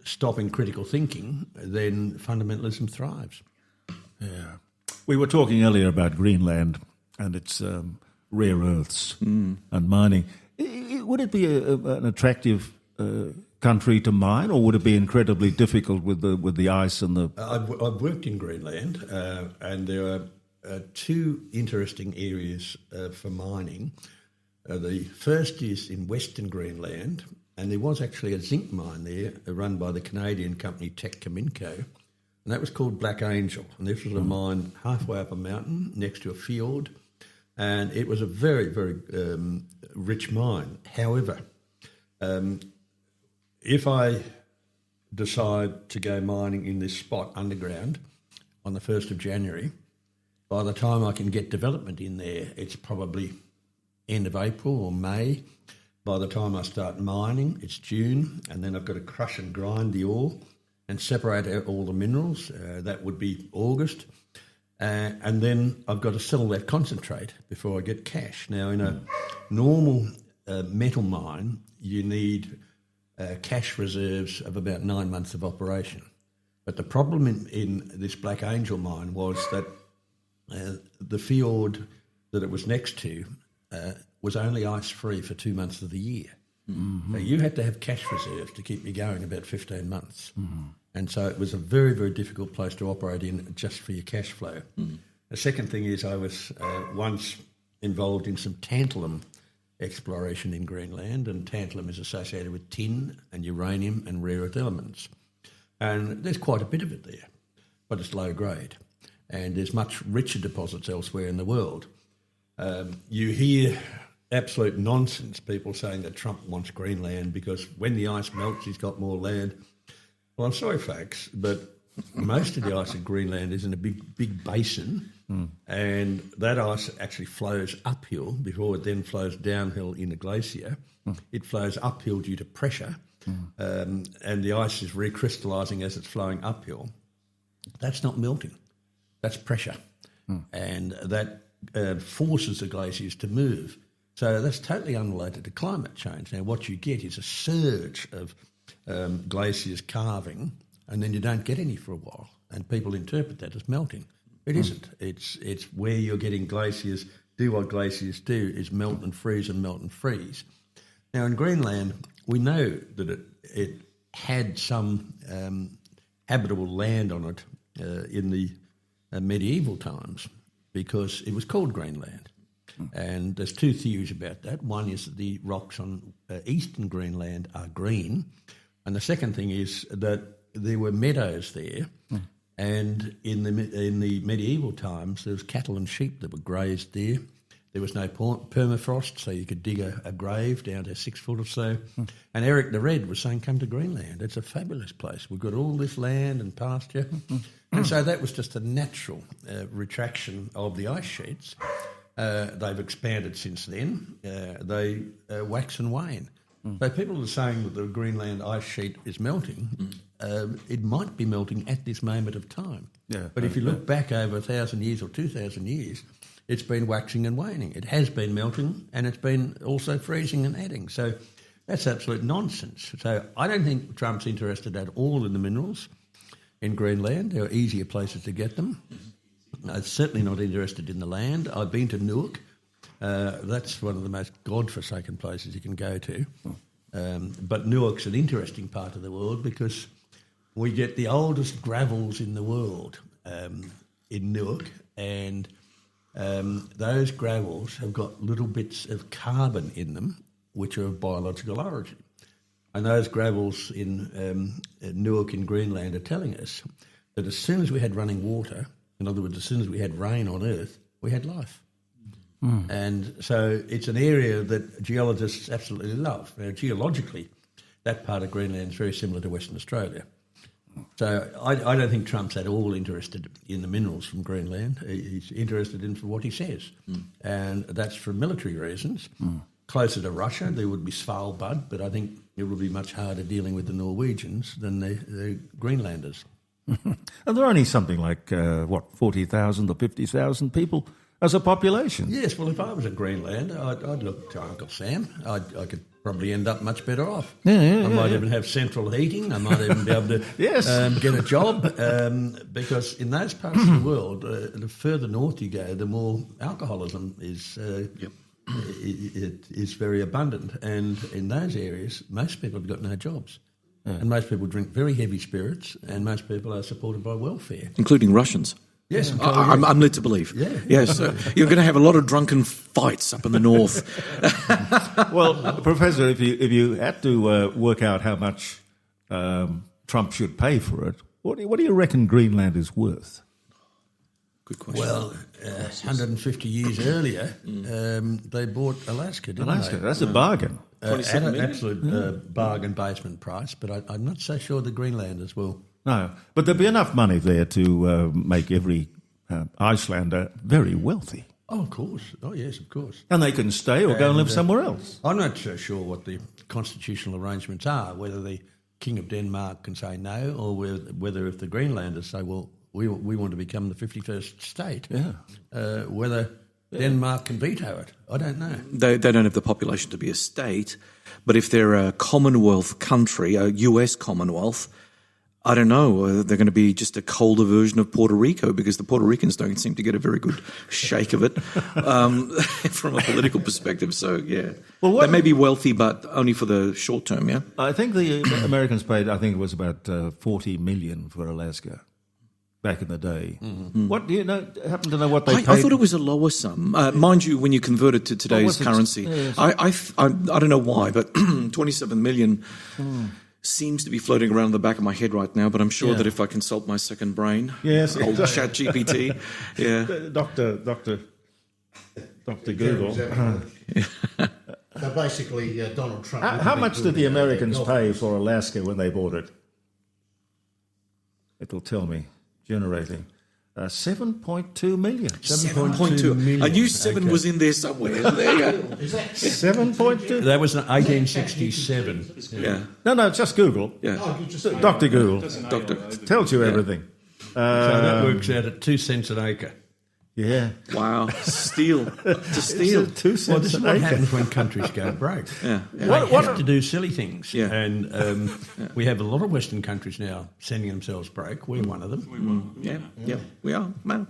stopping critical thinking, then fundamentalism thrives. Yeah. We were talking earlier about Greenland and its rare earths and mining. Would it be an attractive country to mine, or would it be incredibly difficult with the ice and the? I've worked in Greenland, and there are two interesting areas for mining. The first is in Western Greenland, and there was actually a zinc mine there run by the Canadian company Teck-Cominco, and that was called Black Angel. And this was a mine halfway up a mountain next to a fjord, and it was a very, very rich mine. However, if I decide to go mining in this spot underground on the 1st of January, by the time I can get development in there, it's probably end of April or May. By the time I start mining, it's June, and then I've got to crush and grind the ore and separate out all the minerals. That would be August. And then I've got to sell that concentrate before I get cash. Now, in a normal metal mine, you need cash reserves of about 9 months of operation. But the problem in this Black Angel mine was that the fjord that it was next to was only ice-free for 2 months of the year. So you had to have cash reserves to keep you going about 15 months. And so it was a very, very difficult place to operate in just for your cash flow. The second thing is I was once involved in some tantalum exploration in Greenland, and tantalum is associated with tin and uranium and rare earth elements. And there's quite a bit of it there, but it's low grade. And there's much richer deposits elsewhere in the world. You hear absolute nonsense, people saying that Trump wants Greenland because when the ice melts, he's got more land. Well, I'm sorry, folks, but most of the ice in Greenland is in a big basin, and that ice actually flows uphill before it then flows downhill in a glacier. It flows uphill due to pressure, and the ice is recrystallising as it's flowing uphill. That's not melting. That's pressure, and that forces the glaciers to move. So that's totally unrelated to climate change. Now, what you get is a surge of glaciers calving, and then you don't get any for a while, and people interpret that as melting. It isn't. It's where you're getting glaciers do what glaciers do, is melt and freeze and melt and freeze. Now, in Greenland, we know that it had some habitable land on it in the medieval times because it was called Greenland. And there's two theories about that. One is that the rocks on eastern Greenland are green, and the second thing is that there were meadows there, and in the medieval times there was cattle and sheep that were grazed there. There was no permafrost, so you could dig a grave down to 6 foot or so. And Eric the Red was saying, come to Greenland. It's a fabulous place. We've got all this land and pasture. And so that was just a natural retraction of the ice sheets. They've expanded since then. They wax and wane. So people are saying that the Greenland ice sheet is melting. It might be melting at this moment of time. But if you look back over 1,000 years or 2,000 years, it's been waxing and waning. It has been melting, and it's been also freezing and adding. So that's absolute nonsense. So I don't think Trump's interested at all in the minerals in Greenland. There are easier places to get them. I'm certainly not interested in the land. I've been to Newark. That's one of the most godforsaken places you can go to. But Newark's an interesting part of the world because we get the oldest gravels in the world in Newark, and those gravels have got little bits of carbon in them which are of biological origin. And those gravels in Newark in Greenland are telling us that as soon as we had running water, in other words, as soon as we had rain on Earth, we had life. And so it's an area that geologists absolutely love. Now, geologically, that part of Greenland is very similar to Western Australia. So I don't think Trump's at all interested in the minerals from Greenland. He's interested in for what he says. And that's for military reasons. Closer to Russia, there would be Svalbard, but I think it would be much harder dealing with the Norwegians than the Greenlanders. And there are only something like, 40,000 or 50,000 people as a population. Yes, well, if I was at Greenland, I'd look to Uncle Sam. I could probably end up much better off. I might even have central heating. I might even be able to get a job because in those parts of the world, the further north you go, the more alcoholism is it is very abundant. And in those areas, most people have got no jobs. And most people drink very heavy spirits, and most people are supported by welfare. Including Russians. Yes, I'm led to believe. Yeah. Yes, you're going to have a lot of drunken fights up in the north. Well, Professor, if you had to work out how much Trump should pay for it, what do you reckon Greenland is worth? Good question. Well, 150 years earlier, they bought Alaska, didn't Alaska, they? that's a bargain. At an absolute bargain basement price, but I'm not so sure the Greenlanders will. No, but there'd be enough money there to make every Icelander very wealthy. Oh, of course. Oh, yes, of course. And they can stay or go and live somewhere else. I'm not so sure what the constitutional arrangements are, whether the King of Denmark can say no, or whether if the Greenlanders say, well, we want to become the 51st state, whether Denmark can veto it. I don't know. They don't have the population to be a state, but if they're a Commonwealth country, a US Commonwealth, I don't know, they're going to be just a colder version of Puerto Rico because the Puerto Ricans don't seem to get a very good shake of it from a political perspective. So, yeah. Well, they may be wealthy, but only for the short term, yeah? I think the Americans paid, I think it was about $40 million for Alaska back in the day. What do you know? Happen to know what they paid? I thought it was a lower sum. Mind you, when you convert it to today's currency, I don't know why, but 27 million seems to be floating around in the back of my head right now, but I'm sure that if I consult my second brain, old chat GPT, Dr. Google. So basically, Donald Trump... How much did the Americans pay for Alaska when they bought it? It'll tell me. Generating 7.2 million. 7.2 million. I knew 7 was in there somewhere. There you go. 7.2? That was in 1867. Yeah. No, just Google. Yeah. Dr. Google. Doctor. Tells you everything. So that works out at 2 cents an acre. Yeah. Wow. Steal. To steal. 2 cents Well, this is an what acre. happens when countries go broke. Yeah. They have to do silly things. Yeah. And we have a lot of Western countries now sending themselves broke. We're one of them. Yeah. We are. Well,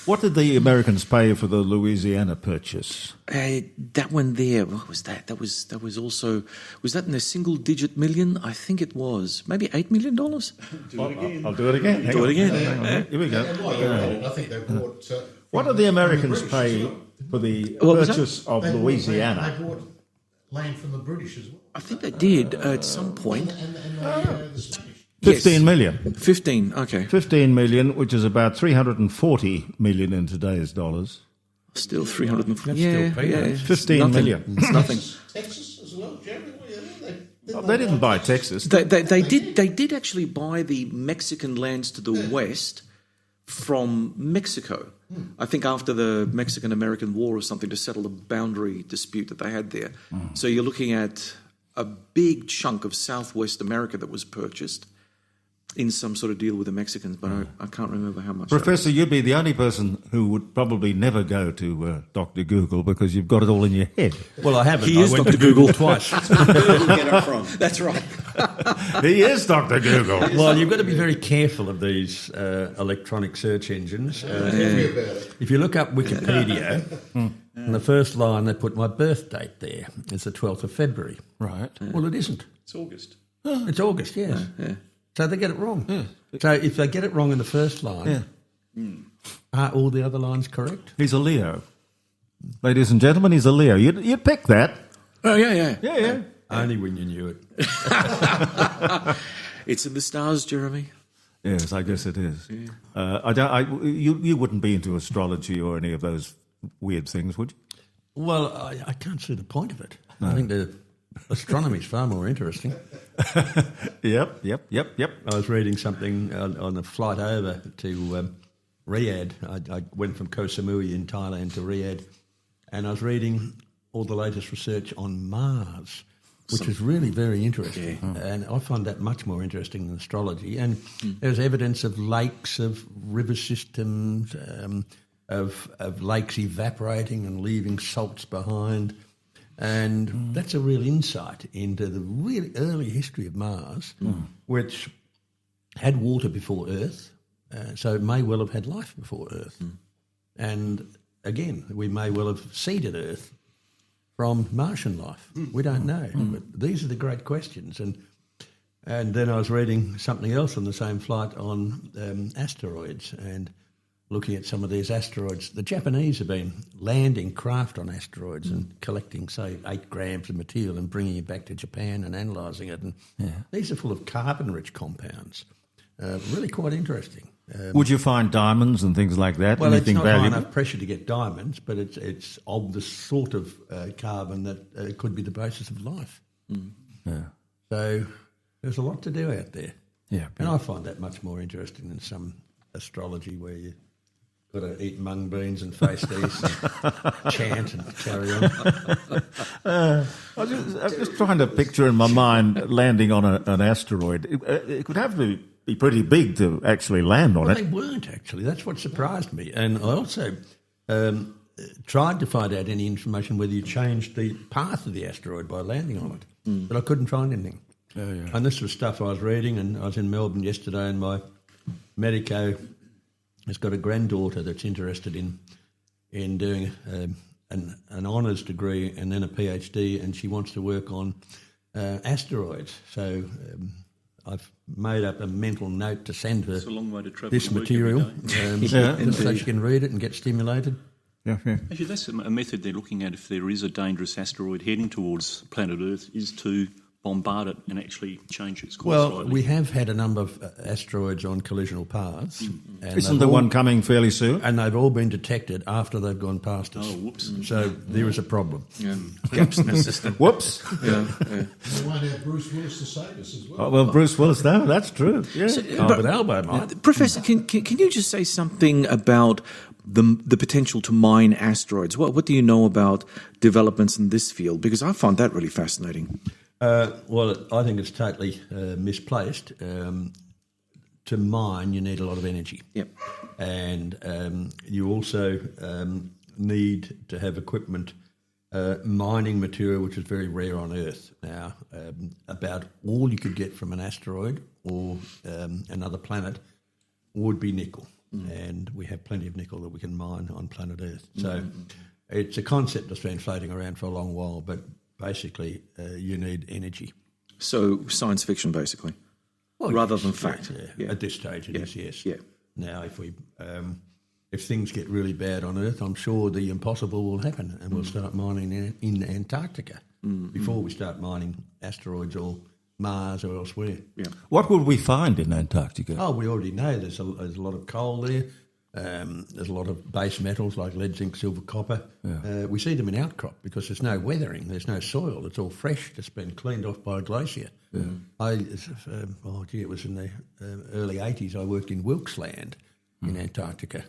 What did the Americans pay for the Louisiana purchase? that one there, what was that? That was also, was that in a single digit million? I think it was. Maybe $8 million? I'll do it again. Do it again. Here we go. I think they bought... What did the Americans pay for the purchase of Louisiana? They bought land from the British as well. I think they did at some point. And the Spanish. 15 million. 15, okay. 15 million, which is about 340 million in today's dollars. Still 340. Still 15 million. It's nothing. Texas as well, Jeremy. They didn't buy Texas. They did actually buy the Mexican lands to the west from Mexico. I think after the Mexican-American War or something to settle the boundary dispute that they had there. So you're looking at a big chunk of Southwest America that was purchased in some sort of deal with the Mexicans, but I can't remember how much. Professor, you'd be the only person who would probably never go to Dr. Google because you've got it all in your head. Well, I haven't. He is I went Dr. to Google Google. twice. Get it from. That's right. He is Dr. Google. Well, you've got to be very careful of these electronic search engines. If you look up Wikipedia, in the first line they put my birth date there. It's the 12th of February. Right. Well, it isn't. It's August. It's August, yes. Yeah. So they get it wrong. So if they get it wrong in the first line, are all the other lines correct? He's a Leo. Ladies and gentlemen, he's a Leo. You'd pick that. Oh, yeah. Only when you knew it. It's in the stars, Jeremy. Yes, I guess it is. You wouldn't be into astrology or any of those weird things, would you? Well, I can't see the point of it. No. I think the astronomy is far more interesting. Yep. I was reading something on the flight over to Riyadh. I went from Koh Samui in Thailand to Riyadh, and I was reading all the latest research on Mars, which is really very interesting. Yeah. And I find that much more interesting than astrology. And there's evidence of lakes, of river systems, of lakes evaporating and leaving salts behind. And that's a real insight into the really early history of Mars, which had water before Earth, so it may well have had life before Earth. And again, we may well have seeded Earth from Martian life. We don't know. But these are the great questions. And then I was reading something else on the same flight on asteroids and looking at some of these asteroids. The Japanese have been landing craft on asteroids and collecting, say, 8 grams of material and bringing it back to Japan and analysing it. And these are full of carbon-rich compounds. Really quite interesting. Would you find diamonds and things like that? Well, Anything it's not valuable? high enough pressure to get diamonds, but it's of the sort of carbon that could be the basis of life. Yeah. So there's a lot to do out there. Yeah, and I find that much more interesting than some astrology where you got to eat mung beans and face east and chant and carry on. I'm just trying to picture in my mind landing on an asteroid. It could have to be pretty big to actually land on it. They weren't, actually. That's what surprised me. And I also tried to find out any information whether you changed the path of the asteroid by landing on it, but I couldn't find anything. And this was stuff I was reading, and I was in Melbourne yesterday, and my medico has got a granddaughter that's interested in doing an honours degree and then a PhD, and she wants to work on asteroids. So I've made up a mental note to send her it's a long way to travel this to work material every day. so she can read it and get stimulated. Yeah. Actually, that's a method they're looking at if there is a dangerous asteroid heading towards planet Earth, is to bombard it and actually change its course slightly. We have had a number of asteroids on collisional paths. And isn't there one coming fairly soon? And they've all been detected after they've gone past us. Oh, whoops. So there is a problem. Yeah. Gaps in the system. Whoops. We won't have Bruce Willis to save us as well. Oh, well, Bruce Willis, no, that's true. Yeah. But Albo might. Professor, can you just say something about the potential to mine asteroids? What do you know about developments in this field? Because I find that really fascinating. Well, I think it's totally misplaced. To mine, you need a lot of energy. Yep. And you also need to have equipment mining material, which is very rare on Earth. Now, about all you could get from an asteroid or another planet would be nickel. And we have plenty of nickel that we can mine on planet Earth. So it's a concept that's been floating around for a long while, but basically you need energy. So science fiction, basically, rather than fact. Yeah. At this stage it is, yes. Yeah. Now, if things get really bad on Earth, I'm sure the impossible will happen, and we'll start mining in Antarctica before we start mining asteroids or Mars or elsewhere. Yeah. What would we find in Antarctica? Oh, we already know there's a lot of coal there. There's a lot of base metals like lead, zinc, silver, copper. Yeah. We see them in outcrop because there's no weathering, there's no soil. It's all fresh, just been cleaned off by a glacier. Yeah. It was in the early 80s. I worked in Wilkes Land in Antarctica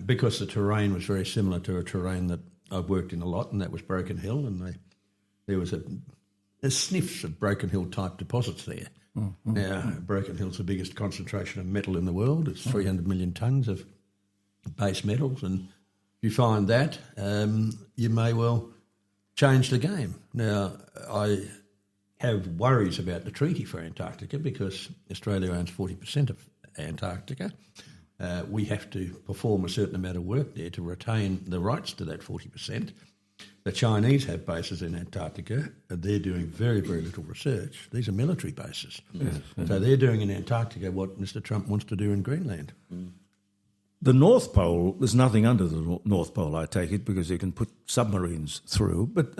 because the terrain was very similar to a terrain that I've worked in a lot, and that was Broken Hill, and there was there's sniffs of Broken Hill type deposits there. Now, Broken Hill's the biggest concentration of metal in the world. It's 300 million tonnes of base metals, and if you find that, you may well change the game. Now, I have worries about the treaty for Antarctica because Australia owns 40% of Antarctica. We have to perform a certain amount of work there to retain the rights to that 40%. The Chinese have bases in Antarctica, and they're doing very, very little research. These are military bases. So they're doing in Antarctica what Mr. Trump wants to do in Greenland. The North Pole, there's nothing under the North Pole, I take it, because you can put submarines through. But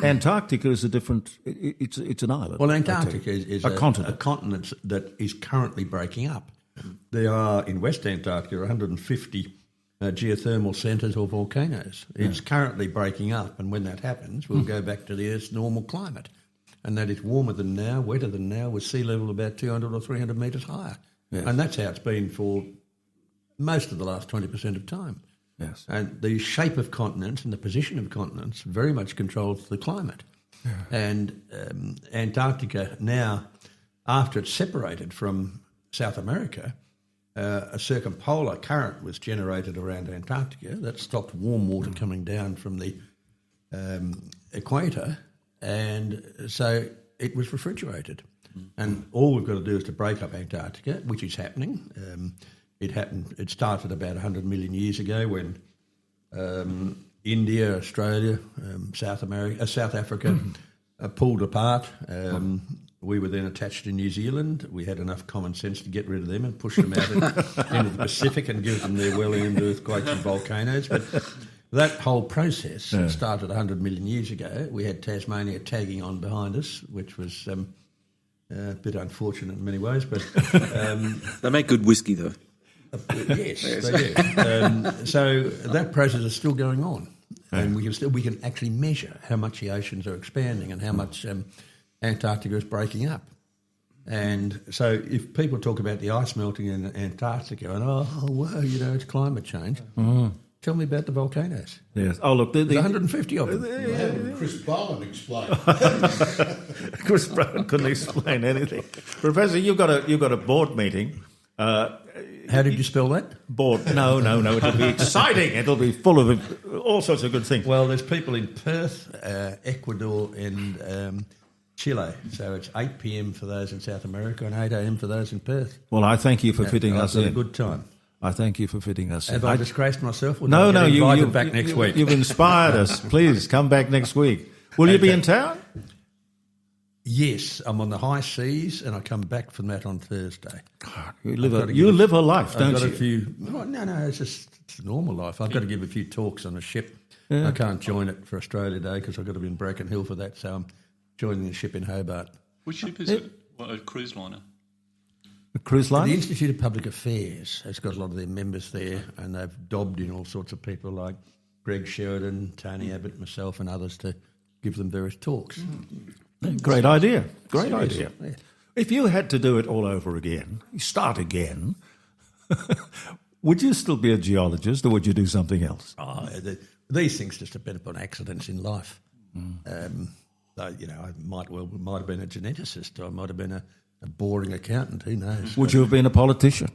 Antarctica is a different. It's an island. Well, Antarctica is a continent. A continent that is currently breaking up. There are in West Antarctica 150 geothermal centres or volcanoes. It's currently breaking up, and when that happens, we'll go back to the Earth's normal climate, and that is warmer than now, wetter than now, with sea level about 200 or 300 metres higher. Yes. And that's how it's been for most of the last 20% of time. Yes. And the shape of continents and the position of continents very much controls the climate. Yeah. And Antarctica now, after it's separated from South America, a circumpolar current was generated around Antarctica that stopped warm water coming down from the equator, and so it was refrigerated. And all we've got to do is to break up Antarctica, which is happening. It started about 100 million years ago when India, Australia, South Africa pulled apart. We were then attached to New Zealand. We had enough common sense to get rid of them and push them out into the Pacific and give them their well-earned earthquakes and volcanoes. But that whole process started 100 million years ago. We had Tasmania tagging on behind us, which was a bit unfortunate in many ways. But they make good whiskey, though. Yes, they do. So that process is still going on, and we can actually measure how much the oceans are expanding and how much Antarctica is breaking up. And so if people talk about the ice melting in Antarctica and, wow, it's climate change, tell me about the volcanoes. Yes. Oh, look, there's 150 of them. Chris Bowen explained. Chris Bowen couldn't explain anything. Professor, you've got a board meeting. How did you spell that? Board. No. It'll be exciting. It'll be full of all sorts of good things. Well, there's people in Perth, Ecuador, and Chile. So it's 8 p.m. for those in South America and 8 a.m. for those in Perth. Well, I thank you for fitting us in. It's a good time. I thank you for fitting us in. Have I disgraced myself? No, you're back next week. You've inspired us. Please come back next week. Will you be in town? Yes, I'm on the high seas, and I come back from that on Thursday. God, you live a life, don't you? No, it's a normal life. I've got to give a few talks on a ship. Yeah. I can't join it for Australia Day because I've got to be in Broken Hill for that, so I'm joining the ship in Hobart. Which ship is it? A cruise liner? A cruise liner? The Institute of Public Affairs has got a lot of their members there, and they've dobbed in all sorts of people like Greg Sheridan, Tony Abbott, myself, and others to give them various talks. Great idea. Great idea. Yeah. If you had to do it all over again, start again, would you still be a geologist or would you do something else? These things just depend upon accidents in life. I might have been a geneticist, or I might have been a boring accountant, who knows? Would you have been a politician?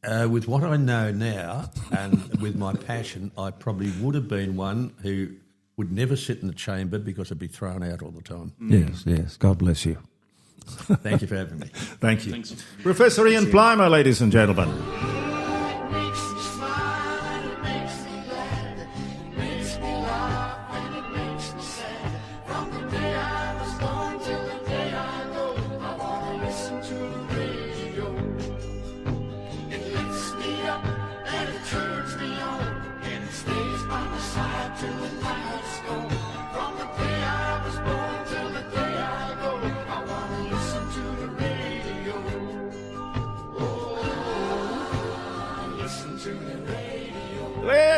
With what I know now and with my passion, I probably would have been one who would never sit in the chamber because I'd be thrown out all the time. Yes. God bless you. Thank you for having me. Thank you. Thanks. Professor Ian Plimer, ladies and gentlemen.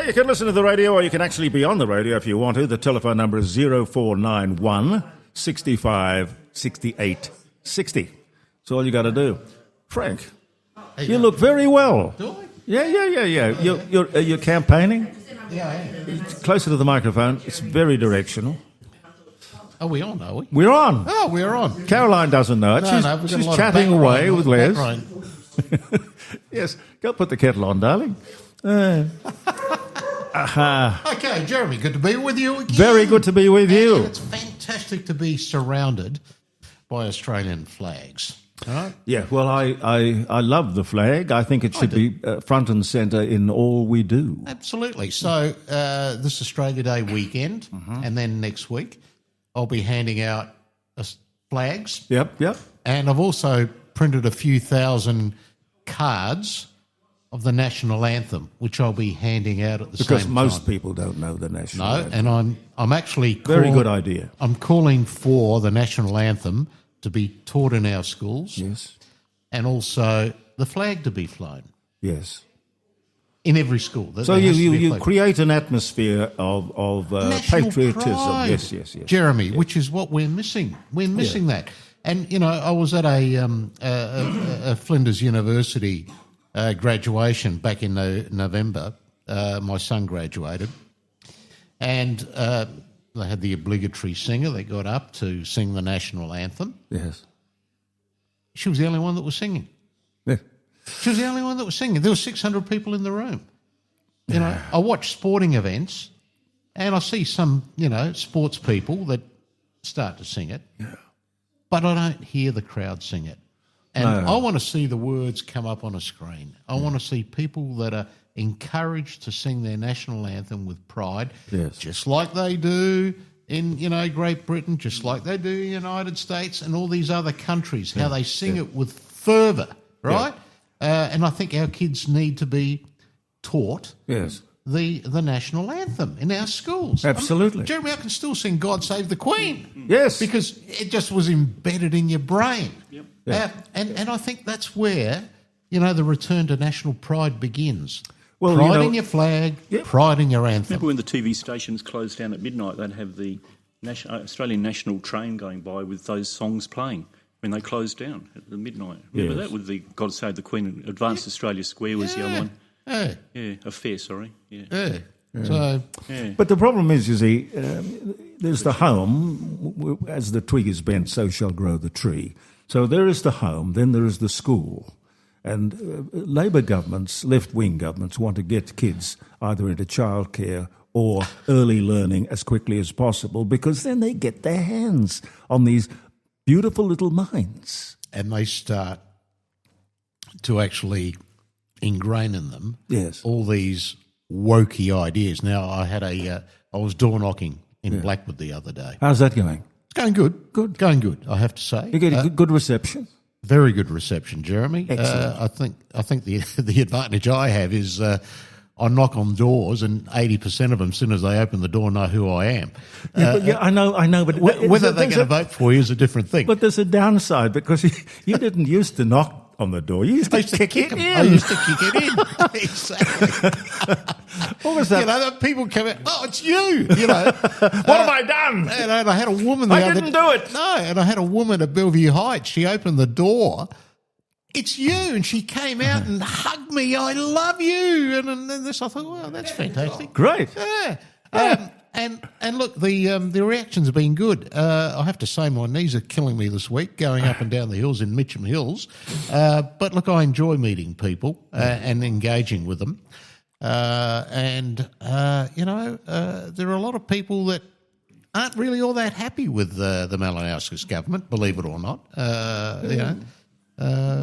You can listen to the radio, or you can actually be on the radio if you want to. The telephone number is 0491 65 68 60. That's all you got to do. Frank, you look very well. Do I? Yeah. You're campaigning? Yeah, I am. Closer to the microphone. It's very directional. Are we on, are we? We're on. Oh, we're on. Caroline doesn't know it. She's chatting away with Les. Yes, go put the kettle on, darling. Okay, Jeremy, good to be with you again. Very good to be with you. And it's fantastic to be surrounded by Australian flags. Right? Yeah, well, I love the flag. I think it should be front and centre in all we do. Absolutely. So this Australia Day weekend, and then next week, I'll be handing out flags. Yep. And I've also printed a few thousand cards of the national anthem, which I'll be handing out at the same time. Because most people don't know the national anthem. And I'm actually very good idea. I'm calling for the national anthem to be taught in our schools. Yes. And also the flag to be flown. Yes. In every school. So you create an atmosphere of patriotism. Pride, yes. Jeremy, which is what we're missing. We're missing that. And, you know, I was at a Flinders University graduation back in November. My son graduated. And they had the obligatory singer. They got up to sing the national anthem. Yes. She was the only one that was singing. Yeah. She was the only one that was singing. There were 600 people in the room. You know, I watch sporting events and I see some, you know, sports people that start to sing it. Yeah. But I don't hear the crowd sing it. And I want to see the words come up on a screen. I want to see people that are encouraged to sing their national anthem with pride, just like they do in, you know, Great Britain, just like they do in the United States and all these other countries, how they sing it with fervour, right? And I think our kids need to be taught the national anthem in our schools. Absolutely. Jeremy, I can still sing God Save the Queen. Yes. Because it just was embedded in your brain. Yep. And I think that's where, you know, the return to national pride begins. Well, pride you know, in your flag, pride in your anthem. Remember when the TV stations closed down at midnight, they'd have the Australian national train going by with those songs playing when they closed down at the midnight. Remember that with the God Save the Queen, Advanced Australia Square was the other one. Affair, sorry. But the problem is, you see, there's the home. As the twig is bent, so shall grow the tree. So there is the home, then there is the school. And Labor governments, left-wing governments, want to get kids either into childcare or early learning as quickly as possible, because then they get their hands on these beautiful little minds. And they start to actually ingrain in them all these wokey ideas. Now, I was door knocking in Blackwood the other day. How's that going? It's going good. Going good, I have to say. You get a good reception? Very good reception, Jeremy. Excellent. I think the advantage I have is I knock on doors and 80% of them, as soon as they open the door, know who I am. I know. But whether they're going to vote for you is a different thing. But there's a downside, because you didn't used to knock on the door. You used to kick it in. I used to kick it in. Exactly. What was that? You know, people come out, it's you. You know, what have I done? And I had a woman I didn't do it. No, and I had a woman at Bellevue Heights. She opened the door. It's you, and she came out and hugged me. I love you, and then this. I thought, well, that's fantastic. Great. Yeah. And look, the reactions have been good. I have to say, my knees are killing me this week, going up and down the hills in Mitcham Hills. But look, I enjoy meeting people and engaging with them. You know, there are a lot of people that aren't really all that happy with the Malinowskis government, believe it or not. You know.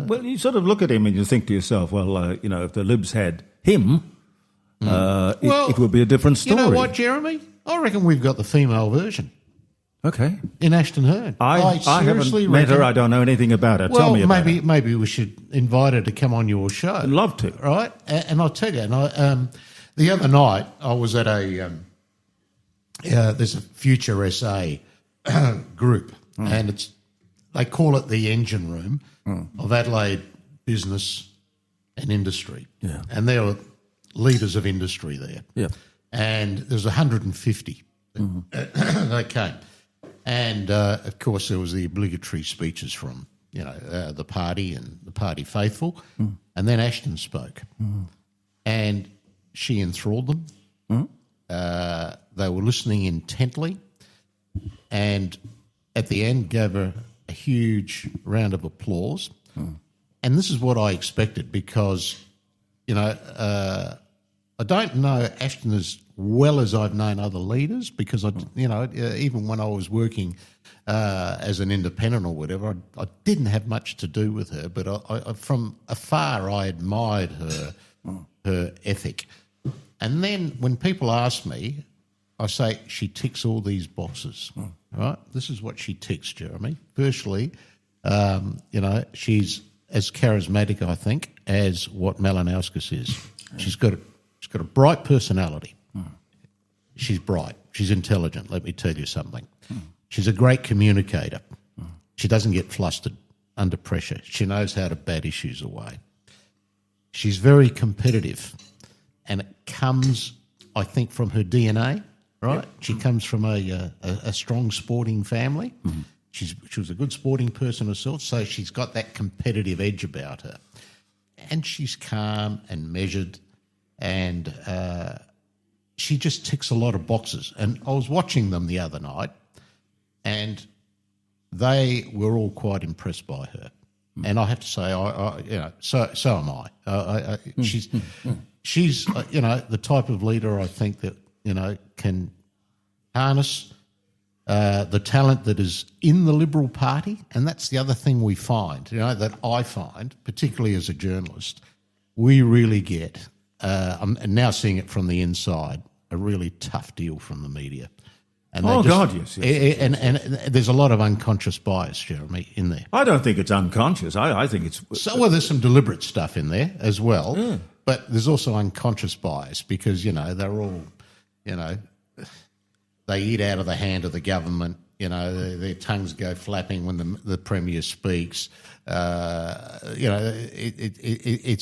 Well, you sort of look at him and you think to yourself, well, you know, if the Libs had him, it would be a different story. You know what, Jeremy? I reckon we've got the female version. Okay. In Ashton Heard. I haven't met her. I don't know anything about her. Tell me about her. Maybe we should invite her to come on your show. I'd love to. Right? And I'll tell you, the other night I was at there's a Future SA group, and they call it the engine room of Adelaide business and industry. Yeah. And there were leaders of industry there. Yeah. And there's 150 that came. And, of course, there was the obligatory speeches from, you know, the party and the party faithful. And then Ashton spoke. And she enthralled them. They were listening intently. And at the end gave her a huge round of applause. And this is what I expected, because, you know, I don't know Ashton as well as I've known other leaders, because even when I was working as an independent or whatever, I didn't have much to do with her, but I from afar I admired her ethic. And then when people ask me, I say she ticks all these boxes. Right? This is what she ticks, Jeremy. Firstly, you know, she's as charismatic, I think, as what Malinauskas is. She's got a bright personality. She's bright. She's intelligent, let me tell you something. She's a great communicator. She doesn't get flustered under pressure. She knows how to bat issues away. She's very competitive, and it comes, I think, from her DNA, right? Yep. She comes from a strong sporting family. She was a good sporting person herself, so she's got that competitive edge about her. And she's calm and measured, and she just ticks a lot of boxes. And I was watching them the other night, and they were all quite impressed by her. And I have to say, so am I. She's the type of leader I think that, can harness the talent that is in the Liberal Party. And that's the other thing we find, that I find, particularly as a journalist, we really get, I'm now seeing it from the inside, a really tough deal from the media. And yes. And there's a lot of unconscious bias, Jeremy, in there. I don't think it's unconscious. I think it's... there's some deliberate stuff in there as well, but there's also unconscious bias because, they're all, they eat out of the hand of the government, their tongues go flapping when the Premier speaks. It's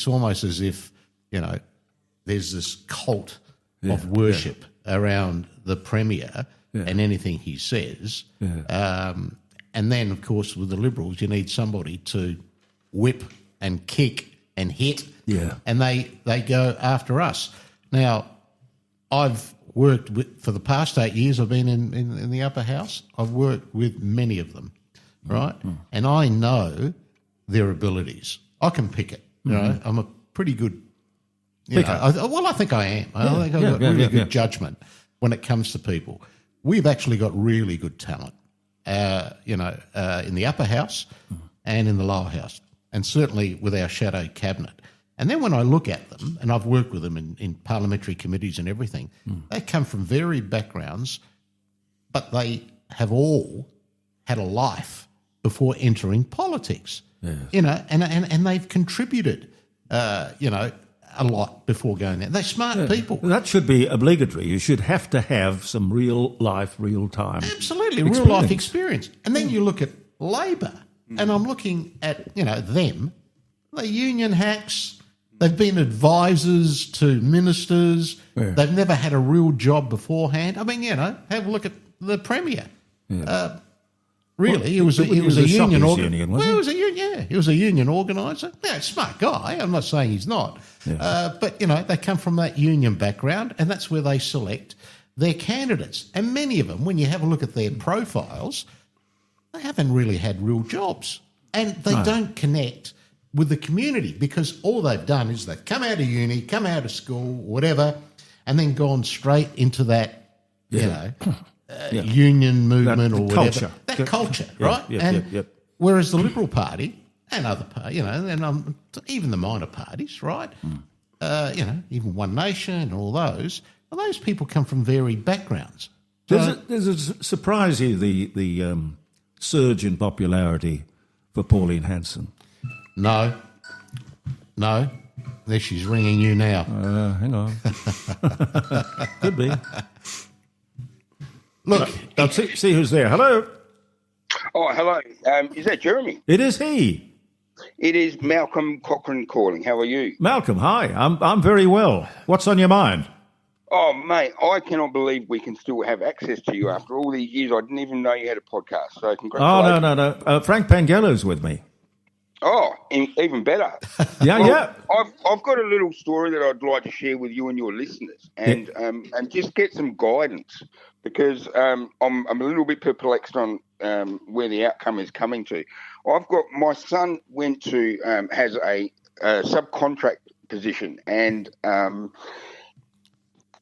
almost as if, there's this cult of worship around the Premier and anything he says. And then, of course, with the Liberals, you need somebody to whip and kick and hit, and they go after us. Now, I've worked for the past 8 years, I've been in the upper house. I've worked with many of them, right? And I know their abilities. I can pick it. I'm a pretty good... I think I am. I think I've got really good judgment when it comes to people. We've actually got really good talent, in the upper house and in the lower house, and certainly with our shadow cabinet. And then when I look at them, and I've worked with them in parliamentary committees and everything, they come from varied backgrounds, but they have all had a life before entering politics. Yes. And they've contributed, a lot before going there. They're smart people. That should be obligatory. You should have to have some real life, real time. Absolutely, real life experience. And then you look at Labor, and I'm looking at, them. They're union hacks. They've been advisors to ministers. They've never had a real job beforehand. I mean, have a look at the Premier. Really, he was a union organiser. Well, he was a union. He was a union organiser. Yeah, smart guy. I'm not saying he's not, but they come from that union background, and that's where they select their candidates. And many of them, when you have a look at their profiles, they haven't really had real jobs, and they don't connect with the community because all they've done is they've come out of uni, come out of school, whatever, and then gone straight into that, union movement or whatever. That culture, right? Whereas the Liberal Party and other parties, and even the minor parties, right? Even One Nation and all those, well, those people come from varied backgrounds. Does it surprise you the surge in popularity for Pauline Hanson? No. There she's ringing you now. Hang on. Could be. Look, let's see who's there. Hello. Oh, hello. Is that Jeremy? It is he. It is Malcolm Cochrane calling. How are you? Malcolm, hi. I'm very well. What's on your mind? Oh, mate, I cannot believe we can still have access to you after all these years. I didn't even know you had a podcast, so congratulations. Oh, no. Frank Pangallo's with me. Oh, even better. Yeah. I've got a little story that I'd like to share with you and your listeners, and just get some guidance because I'm a little bit perplexed on where the outcome is coming to. I've got my son has a subcontract position, and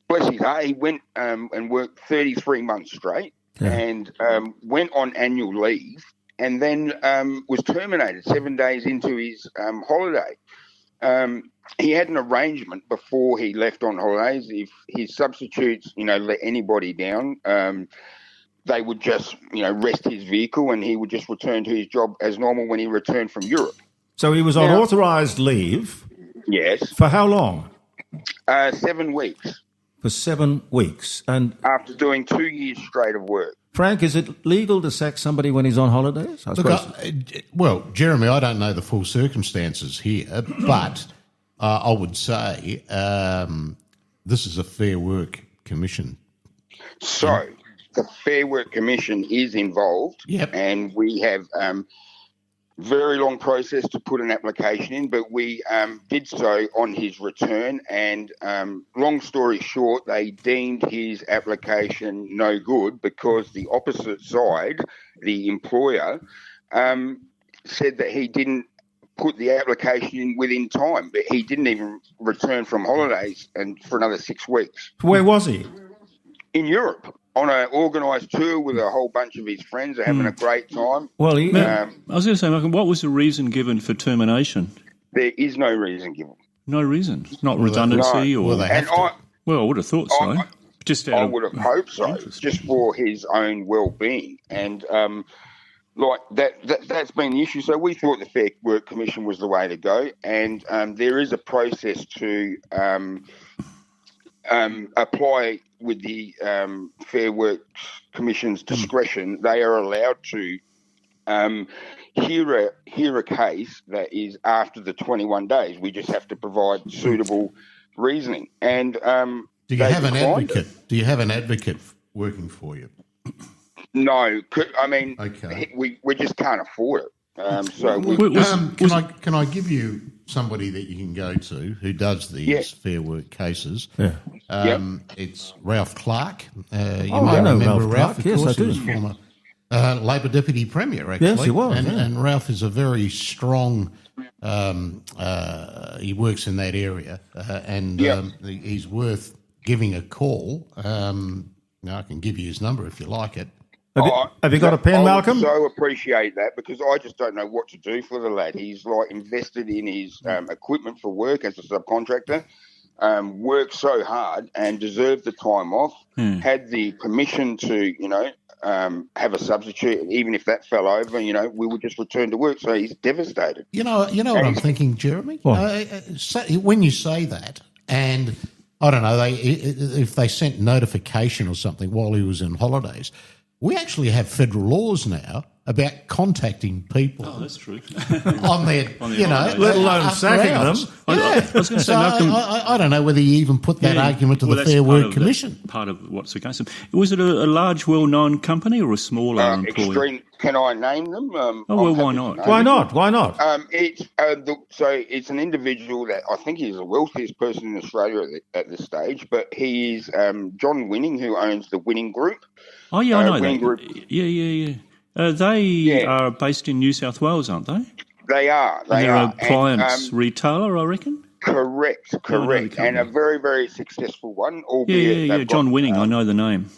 bless his heart, he went and worked 33 months straight, and went on annual leave. And then was terminated 7 days into his holiday. He had an arrangement before he left on holidays. If his substitutes, let anybody down, they would just, rest his vehicle and he would just return to his job as normal when he returned from Europe. So he was on authorised leave Yes. For how long? 7 weeks. For 7 weeks. And after doing 2 years straight of work. Frank, is it legal to sack somebody when he's on holidays? Well, Jeremy, I don't know the full circumstances here, but I would say this is a Fair Work Commission. So the Fair Work Commission is involved, and we have very long process to put an application in, but we did so on his return, and long story short, they deemed his application no good because the opposite side, the employer, said that he didn't put the application in within time, but he didn't even return from holidays and for another 6 weeks. Where was he? In Europe. On an organised tour with a whole bunch of his friends. They're having a great time. Well, I was going to say, Malcolm, what was the reason given for termination? There is no reason given. No reason? Not redundancy? No. Or I would have thought so. I would have hoped so, just for his own well-being. And that's been the issue. So we thought the Fair Work Commission was the way to go. And there is a process to apply with the Fair Work Commission's discretion. They are allowed to hear a case that is after the 21 days. We just have to provide suitable reasoning. And do you have an advocate? Do you have an advocate working for you? No, I mean, we just can't afford it. Can I give you somebody that you can go to who does these Fair Work cases? Yeah. It's Ralph Clark. You I know remember Ralph Clark. Yes, I do. He was former Labor Deputy Premier, actually. Yes, he was. And Ralph is a very strong. He works in that area, and he's worth giving a call. Now I can give you his number if you like it. Have you got a pen, Malcolm? I so appreciate that because I just don't know what to do for the lad. He's invested in his equipment for work as a subcontractor, worked so hard and deserved the time off, had the permission to, have a substitute, even if that fell over, we would just return to work. So he's devastated. You know what I'm thinking, Jeremy? When you say that, and I don't know, if they sent notification or something while he was in holidays, we actually have federal laws now about contacting people. Oh, that's true. on their, let alone sacking them. I was going to say, Malcolm, I don't know whether you even put that argument to the Fair Work Commission. Part of what's against them. Was it a large, well-known company or a smaller employer? Can I name them? Why not? Why not? Why not? It's an individual that I think he's the wealthiest person in Australia at this stage, but he is John Winning, who owns the Winning Group. Oh, yeah, I know that. Winning Group. Yeah. They are based in New South Wales, aren't they? They are. They're a appliance retailer, I reckon? Correct. And a very, very successful one. Albeit John Winning, I know the name.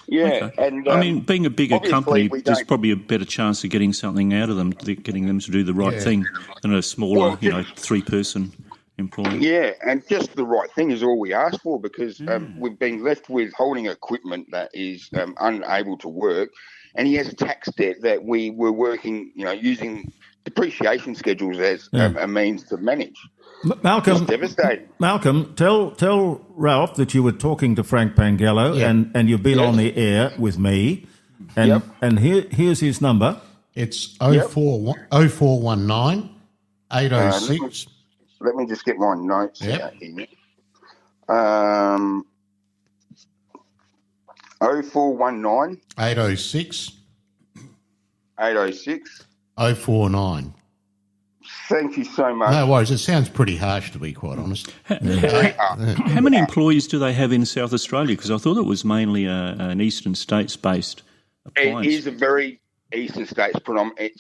Yeah. Okay. And being a bigger company, there's probably a better chance of getting something out of them, getting them to do the right thing than a smaller, 3-person employer. Yeah, and just the right thing is all we ask for because we've been left with holding equipment that is unable to work, and he has a tax debt that we were working, using depreciation schedules as a means to manage. Malcolm, it's devastating. Malcolm, tell Ralph that you were talking to Frank Pangallo and you've been on the air with me, and here's his number. It's 0419 806. Let me just get my notes out here. 0419 806 806 049. Thank you so much. No worries. It sounds pretty harsh, to be quite honest. How many employees do they have in South Australia? Because I thought it was mainly an eastern states-based appliance. It is a very eastern states predominant.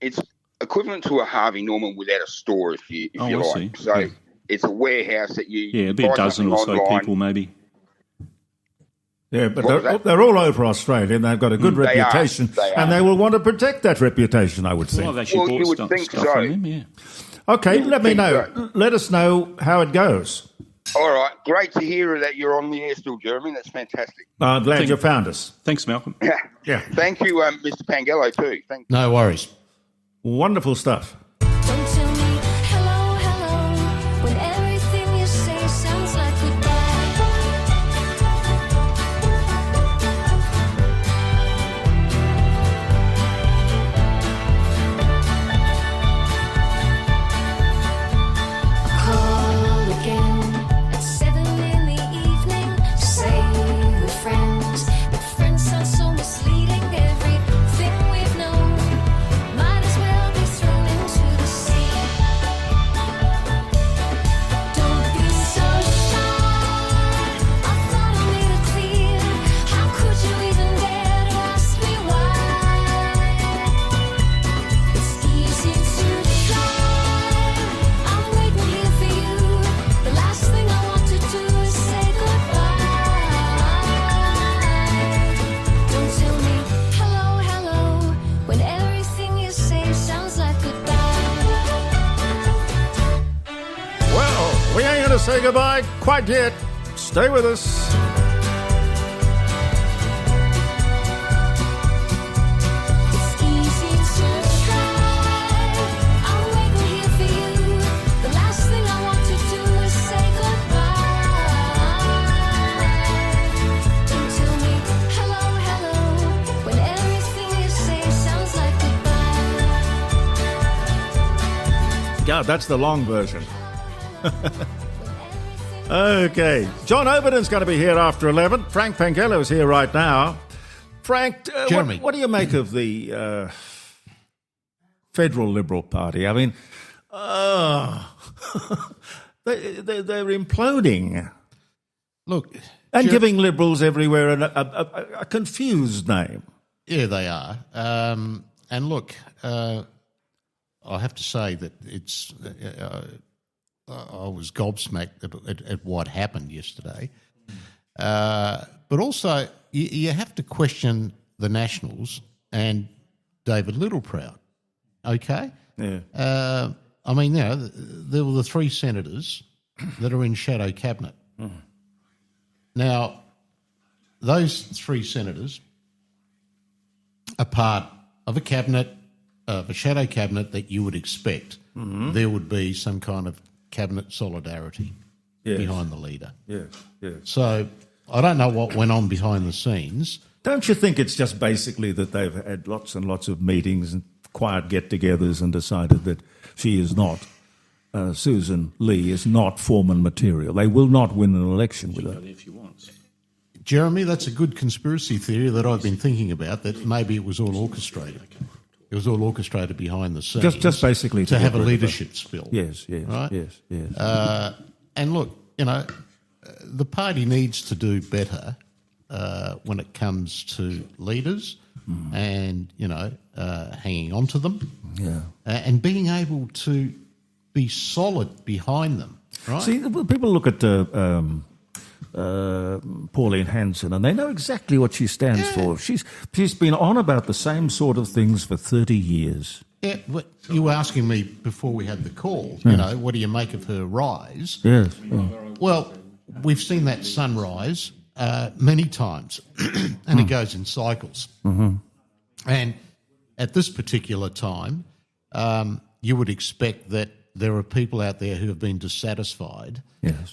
It's equivalent to a Harvey Norman without a store, if you like. See. So it's a warehouse that you be a dozen or so people maybe. Yeah, but they're all over Australia and they've got a good reputation and they will want to protect that reputation, I would think. Well, I've actually bought stuff from them, yeah. Okay, let me know. So. Let us know how it goes. All right. Great to hear that you're on the air still, Jeremy. That's fantastic. I'm glad you found us. Thanks, Malcolm. Yeah. Thank you, Mr. Pangallo, too. Thank you. No worries. Wonderful stuff. Don't tell me hello, when say goodbye quite yet. Stay with us. God, that's the long version. Okay. John Overton's going to be here after 11. Frank Pangallo is here right now. Frank, Jeremy. What do you make of the Federal Liberal Party? I mean, they're imploding. Look. And giving Liberals everywhere a confused name. Yeah, they are. And look, I have to say that it's. I was gobsmacked at what happened yesterday, but also you have to question the Nationals and David Littleproud. Okay, yeah. I mean, there were the three senators that are in shadow cabinet. Mm. Now, those three senators are part of a cabinet. Of a shadow cabinet that you would expect there would be some kind of cabinet solidarity behind the leader. Yes, yes. So I don't know what went on behind the scenes. Don't you think it's just basically that they've had lots and lots of meetings and quiet get-togethers and decided that she is not, Susan Lee is not Foreman material. They will not win an election with her. If you want. Jeremy, that's a good conspiracy theory that I've been thinking about, that maybe it was all orchestrated. It was all orchestrated behind the scenes. Just basically to have a leadership spill. Yes, yes, right? yes. And look, the party needs to do better when it comes to leaders and, hanging on to them and being able to be solid behind them, right? See, people look at Pauline Hanson, and they know exactly what she stands for. She's been on about the same sort of things for 30 years. Yeah, but you were asking me before we had the call, what do you make of her rise? Yes. Well, we've seen that sunrise many times, and it goes in cycles. Mm-hmm. And at this particular time, you would expect that there are people out there who have been dissatisfied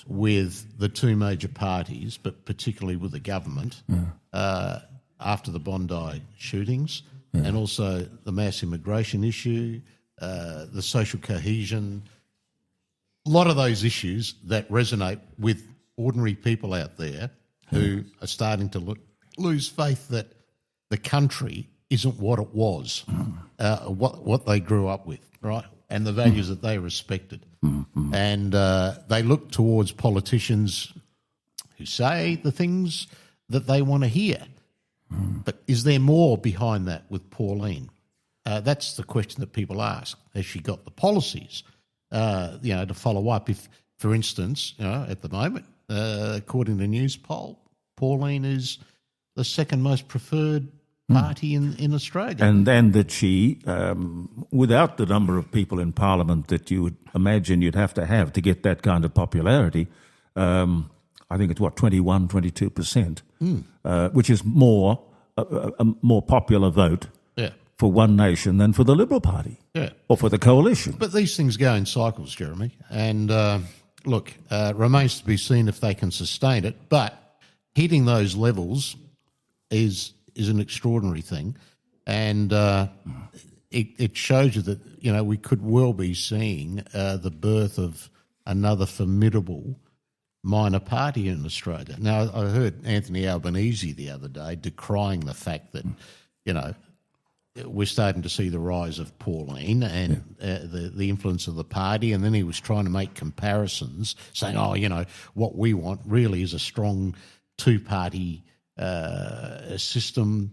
with the two major parties, but particularly with the government, after the Bondi shootings and also the mass immigration issue, the social cohesion, a lot of those issues that resonate with ordinary people out there who are starting to lose faith that the country isn't what it was, what they grew up with, right? And the values that they respected. Mm-hmm. And they look towards politicians who say the things that they want to hear. But is there more behind that with Pauline? That's the question that people ask. Has she got the policies, to follow up? If, for instance, at the moment, according to News Poll, Pauline is the second most preferred party in Australia. And then that she, without the number of people in Parliament that you would imagine you'd have to get that kind of popularity, I think it's 21, 22%, which is more a more popular vote for One Nation than for the Liberal Party or for the coalition. But these things go in cycles, Jeremy. And look, remains to be seen if they can sustain it. But hitting those levels is an extraordinary thing, and it shows you that we could well be seeing the birth of another formidable minor party in Australia. Now, I heard Anthony Albanese the other day decrying the fact that we're starting to see the rise of Pauline and the influence of the party, and then he was trying to make comparisons, saying, what we want really is a strong two-party system.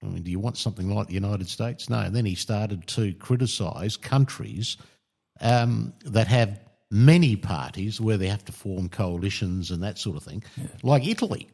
I mean, do you want something like the United States? No. And then he started to criticise countries that have many parties where they have to form coalitions and that sort of thing, like Italy.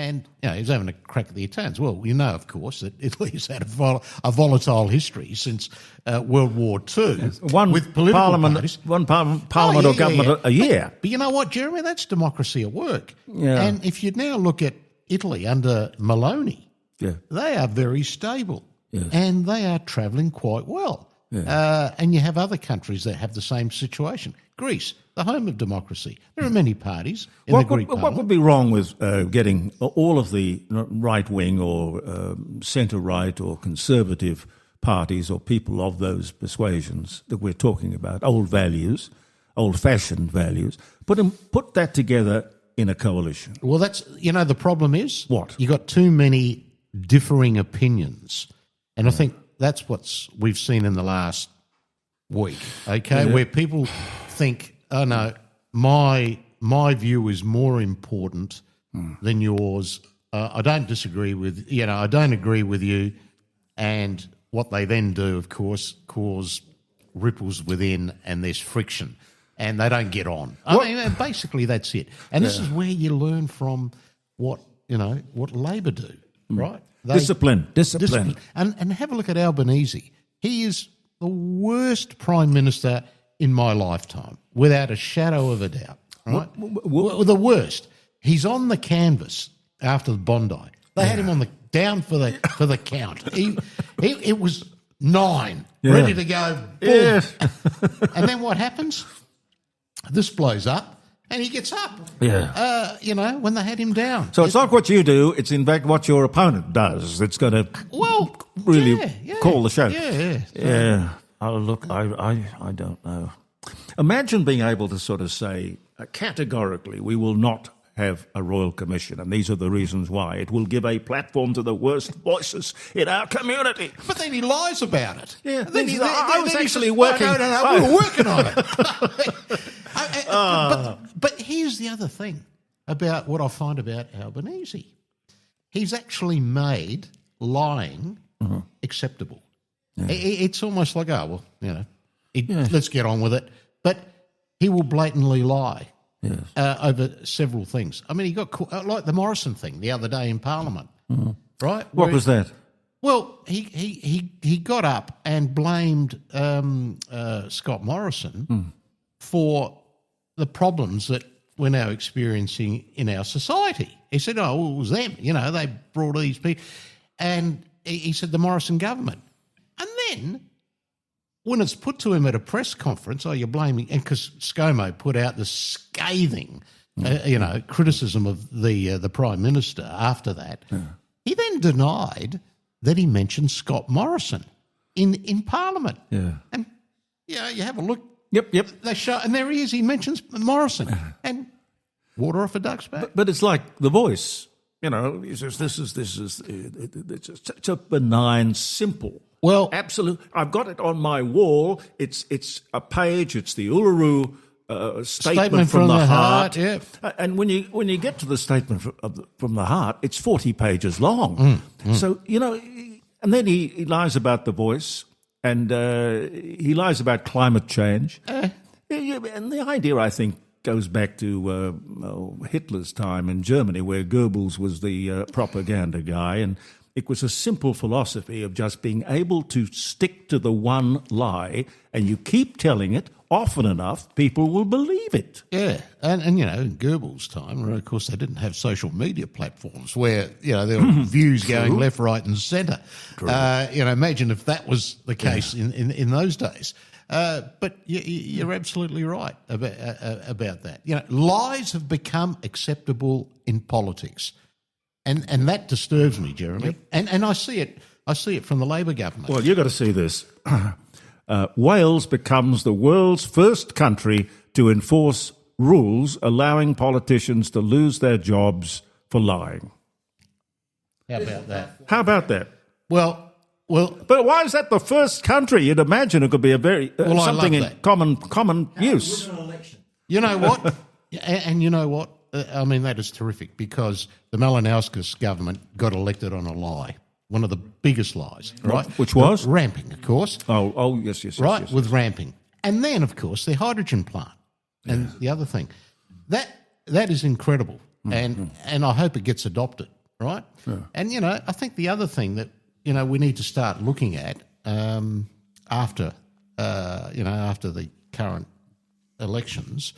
And he's having a crack at the Italians. Well, of course, that Italy's had a volatile history since World War II. One with political parliament, parties. one parliament or government a year. But you know what, Jeremy? That's democracy at work. Yeah. And if you now look at Italy under Meloni, they are very stable, and they are travelling quite well. Yeah. And you have other countries that have the same situation. Greece, the home of democracy. There are many parties in the Greek parliament. What would be wrong with getting all of the right-wing or centre-right or conservative parties or people of those persuasions that we're talking about, old values, old-fashioned values, put that together in a coalition? Well, that's, the problem is... What? You got too many differing opinions. And I think that's we've seen in the last week, okay, where people think, oh no, my view is more important than yours. I don't disagree with, I don't agree with you. And what they then do, of course, cause ripples within, and there's friction, and they don't get on. I mean, basically that's it. And this is where you learn from what Labor do, right? Discipline. And have a look at Albanese. He is the worst Prime Minister in my lifetime, without a shadow of a doubt. Right? The worst. He's on the canvas after the Bondi. They had him down for the count. It was 9, ready to go. Boom. Yeah. And then what happens? This blows up. And he gets up, when they had him down. So it's not what you do, it's in fact what your opponent does that's going to really call the show. Yeah. Oh, look, I don't know. Imagine being able to sort of say, categorically, we will not have a royal commission, and these are the reasons why. It will give a platform to the worst voices in our community. But then he lies about it. Yeah, I was actually working. No, we were working on it. But here's the other thing about what I find about Albanese. He's actually made lying acceptable. Yeah. It's almost like, let's get on with it. But he will blatantly lie over several things. I mean, he got like the Morrison thing the other day in Parliament, right? What was that? Well, he got up and blamed Scott Morrison for the problems that we're now experiencing in our society. He said, it was them, they brought these people. And he said the Morrison government. And then when it's put to him at a press conference, you're blaming, and because ScoMo put out the scathing, criticism of the Prime Minister after that, he then denied that he mentioned Scott Morrison in Parliament. Yeah. And, you have a look. Yep. They show, and there he is. He mentions Morrison, and water off a duck's back. But it's like The Voice. This is it's such a benign, simple. Well, absolute. I've got it on my wall. It's a page. It's the Uluru statement from the heart. Yeah. And when you get to the statement from the heart, it's 40 pages long. So and then he lies about The Voice. And he lies about climate change. And the idea, I think, goes back to Hitler's time in Germany, where Goebbels was the propaganda guy. And it was a simple philosophy of just being able to stick to the one lie, and you keep telling it often enough, people will believe it. Yeah, and in Goebbels' time, of course, they didn't have social media platforms where, there were views going left, right and centre. Imagine if that was the case in those days. But you're absolutely right about that. Lies have become acceptable in politics. And that disturbs me, Jeremy. Yep. And I see it from the Labor government. Well, you've got to see this. Wales becomes the world's first country to enforce rules allowing politicians to lose their jobs for lying. How about that? Well, but why is that the first country? You'd imagine it could be a very something in common use. You know what? And you know what? I mean, that is terrific, because the Malinowskis government got elected on a lie. One of the biggest lies, right? Which was? Ramping, of course. Oh, yes. Right, yes. with ramping. And then, of course, the hydrogen plant and the other thing. That is incredible. and I hope it gets adopted, right? Yeah. And, I think the other thing that, we need to start looking at after the current elections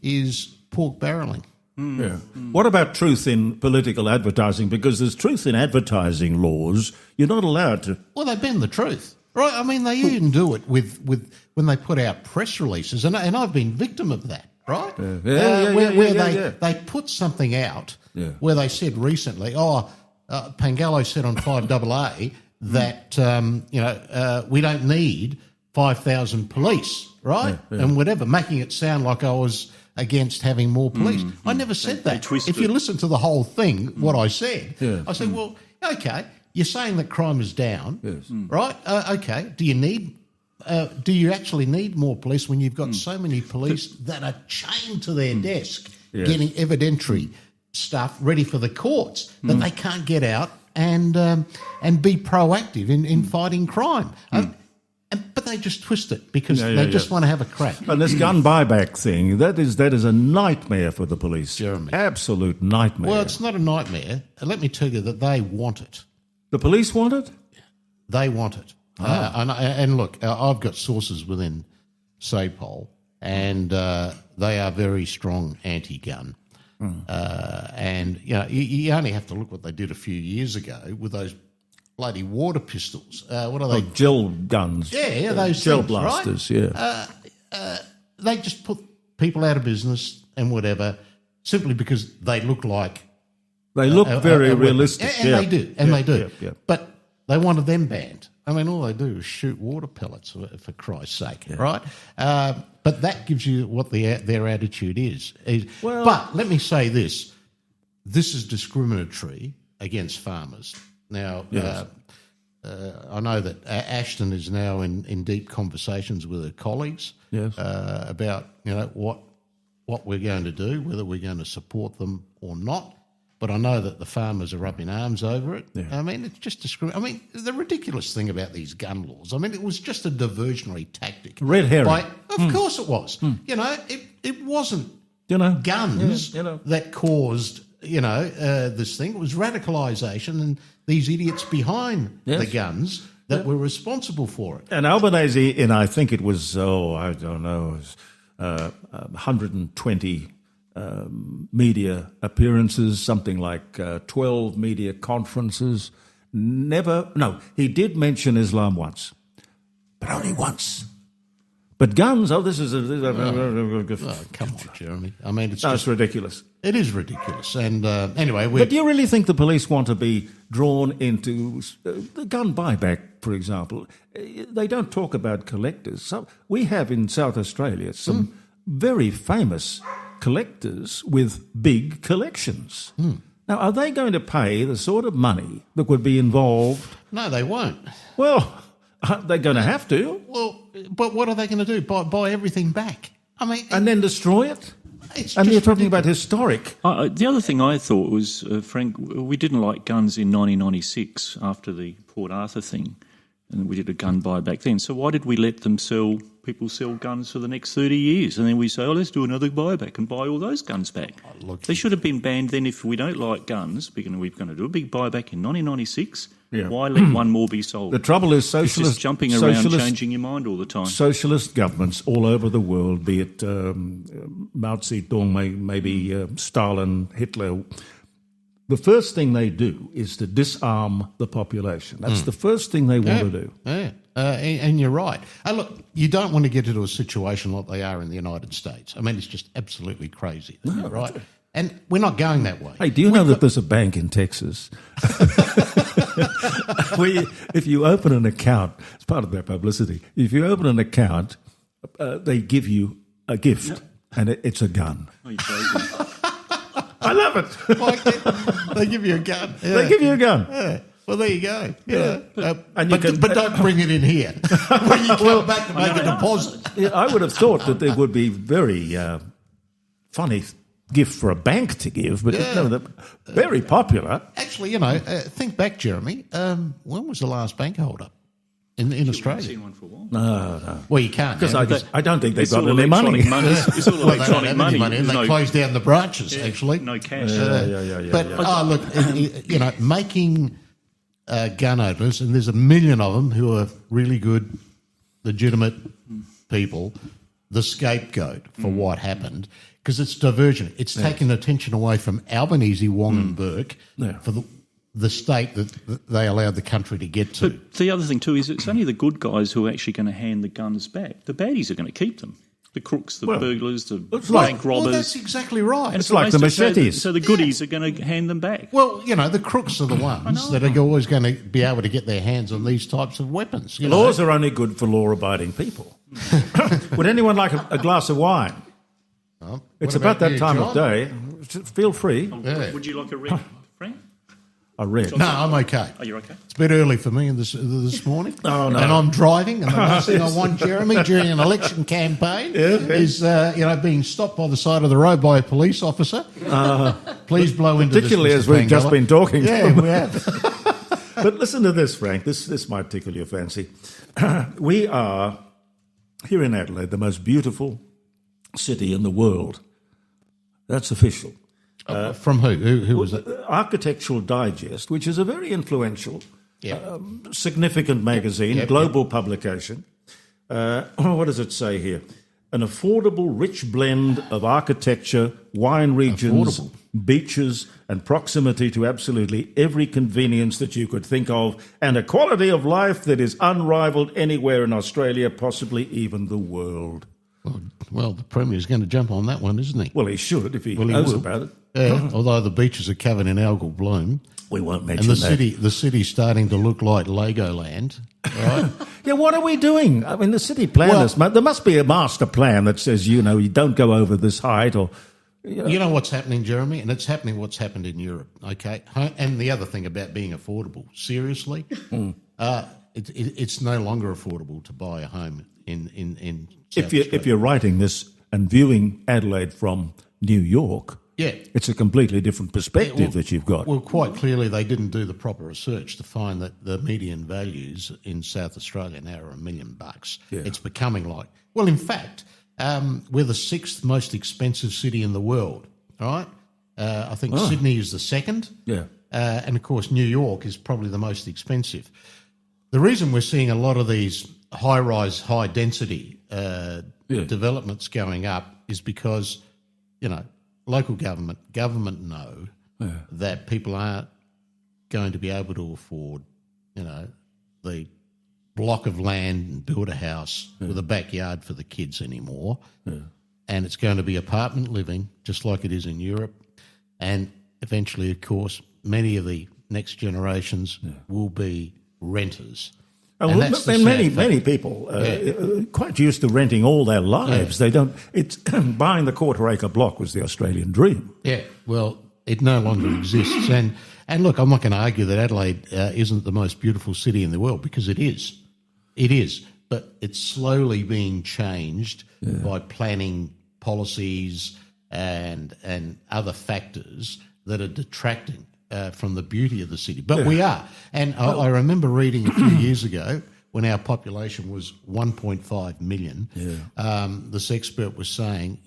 is pork barrelling. Yeah. What about truth in political advertising? Because there's truth in advertising laws. You're not allowed to. Well, they bend the truth, right? I mean, they even do it with when they put out press releases, and I've been victim of that, right? Where they put something out where they said recently, Pangallo said on 5AA that we don't need 5,000 police, right? And whatever, making it sound like I was against having more police. I never said that. If you listen to the whole thing, what I said, I said, well, okay, you're saying that crime is down, right? Okay, do you actually need more police when you've got so many police that are chained to their desk getting evidentiary stuff ready for the courts that they can't get out and be proactive in fighting crime? But they just twist it because they just want to have a crack. And this gun buyback thing, that is a nightmare for the police. Jeremy. Absolute nightmare. Well, it's not a nightmare. Let me tell you that they want it. The police want it? They want it. And look, I've got sources within SAPOL, and they are very strong anti-gun. And, you only have to look what they did a few years ago with those bloody water pistols. What are they? Gel guns. Yeah, those gel things, blasters, right? They just put people out of business and whatever simply because they look like... They look very realistic. And they do, they do. Yeah. But they wanted them banned. I mean, all they do is shoot water pellets, for Christ's sake, right? But that gives you what their attitude is. But let me say this. This is discriminatory against farmers. Now, I know that Ashton is now in deep conversations with her colleagues about what we're going to do, whether we're going to support them or not. But I know that the farmers are up in arms over it. Yeah. I mean, it's just discriminatory. I mean, the ridiculous thing about these gun laws, I mean, it was just a diversionary tactic. Red herring. Of course it was. It wasn't guns that caused, this thing. It was radicalisation and these idiots behind the guns that were responsible for it. And Albanese, I think it was, 120 media appearances, something like 12 media conferences. He did mention Islam once, but only once. But guns, this is come on, Jeremy. I mean, it's ridiculous. It is ridiculous. And anyway... But do you really think the police want to be drawn into the gun buyback, for example? They don't talk about collectors. So we have in South Australia some very famous collectors with big collections. Now, are they going to pay the sort of money that would be involved? No, they won't. Well, they're going to have to. Well, but what are they going to do? Buy everything back? I mean... And then destroy it? And you're talking about historic. The other thing I thought was, Frank, we didn't like guns in 1996 after the Port Arthur thing, and we did a gun buyback then. So why did we let people sell guns for the next 30 years? And then we say, let's do another buyback and buy all those guns back. They should have been banned then if we don't like guns. We're going to do a big buyback in 1996. Yeah. Why let one more be sold? The trouble is socialist... It's just jumping around, changing your mind all the time. Socialist governments all over the world, be it Mao Zedong, maybe Stalin, Hitler... The first thing they do is to disarm the population. That's the first thing they want to do. Yeah, and you're right. Look, you don't want to get into a situation like they are in the United States. I mean, it's just absolutely crazy, right? And we're not going that way. Hey, do you know that there's a bank in Texas where if you open an account, it's part of their publicity, if you open an account, they give you a gift, and it's a gun. Oh, you're joking. I love it. They give you a gun. Yeah. They give you a gun. Yeah. Well, there you go. Yeah. But don't bring it in here when you come back to make a deposit. Yeah, I would have thought that there would be very funny gift for a bank to give, but they're very popular. Actually, think back, Jeremy. When was the last bank hold up? in I've Australia. seen one for a while. No. Well, you can't. Because I don't think they've It's got all any money. electronic money. It's all Well, they don't electronic have money. any money, and There's they no- close down the branches, actually. No cash. But look, making gun owners, and there's a million of them who are really good, legitimate people, the scapegoat for what happened, because it's diversion. It's taking attention away from Albanese, Wong and Burke for the state that they allowed the country to get to. But the other thing too is it's only the good guys who are actually going to hand the guns back. The baddies are going to keep them. The crooks, the burglars, the bank robbers. Well, that's exactly right. And It's like the machetes. So the goodies are going to hand them back. Well, the crooks are the ones that are always going to be able to get their hands on these types of weapons. Laws are only good for law-abiding people. Would anyone like a glass of wine? Well, It's what about that you, time John? of day. Feel free. Yeah. Would you like a red, Frank? I read. No, I'm okay. Oh, you're okay? It's a bit early for me this morning. Oh, no. And I'm driving, and the last thing I want, Jeremy, during an election campaign is being stopped by the side of the road by a police officer. Please blow into this, Particularly Mr. as we've just Pangallo. been talking. Yeah, we have. But listen to this, Frank. This might tickle your fancy. We are, here in Adelaide, the most beautiful city in the world. That's official. From who? Who was it? Architectural Digest, which is a very influential, significant magazine, global publication. What does it say here? An affordable, rich blend of architecture, wine regions, beaches, and proximity to absolutely every convenience that you could think of, and a quality of life that is unrivaled anywhere in Australia, possibly even the world. Well, the Premier's going to jump on that one, isn't he? Well, he should if he Well, he knows will. about it. Yeah, although the beaches are covered in algal bloom. We won't And mention that. the city's starting to look like Legoland, right? Yeah, what are we doing? I mean, the city planners, there must be a master plan that says, you don't go over this height or... You know what's happening, Jeremy? And it's happening what's happened in Europe, okay? And the other thing about being affordable, seriously, it's no longer affordable to buy a home in South Australia. If you're writing this and viewing Adelaide from New York, it's a completely different perspective that you've got. Well, quite clearly they didn't do the proper research to find that the median values in South Australia now are $1 million. Yeah. It's becoming like... Well, in fact, we're the 6th most expensive city in the world, all right? I think Sydney is the 2nd. Yeah. And, of course, New York is probably the most expensive. The reason we're seeing a lot of these high-rise, high-density developments going up is because, local government know that people aren't going to be able to afford, the block of land and build a house with a backyard for the kids anymore. Yeah. And it's going to be apartment living, just like it is in Europe. And eventually, of course, many of the next generations will be renters. And many people quite used to renting all their lives. They don't. It's buying the quarter-acre block was the Australian dream. Yeah, well, it no longer exists. And look, I'm not going to argue that Adelaide isn't the most beautiful city in the world, because it is. It is, but it's slowly being changed by planning policies and other factors that are detracting from the beauty of the city. But we are. And I remember reading a few years ago when our population was 1.5 million, this expert was saying,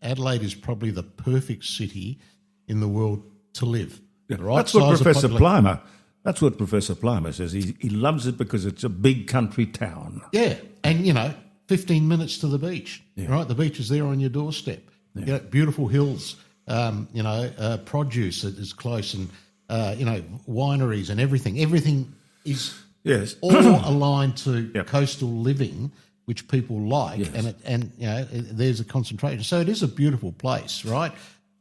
Adelaide is probably the perfect city in the world to live. Yeah. That's what Professor Plimer says. He loves it because it's a big country town. Yeah, and 15 minutes to the beach. Right, the beach is there on your doorstep. Yeah. Beautiful hills. Produce that is close, and wineries and everything. Everything is all aligned to coastal living, which people like, and there's a concentration. So it is a beautiful place, right?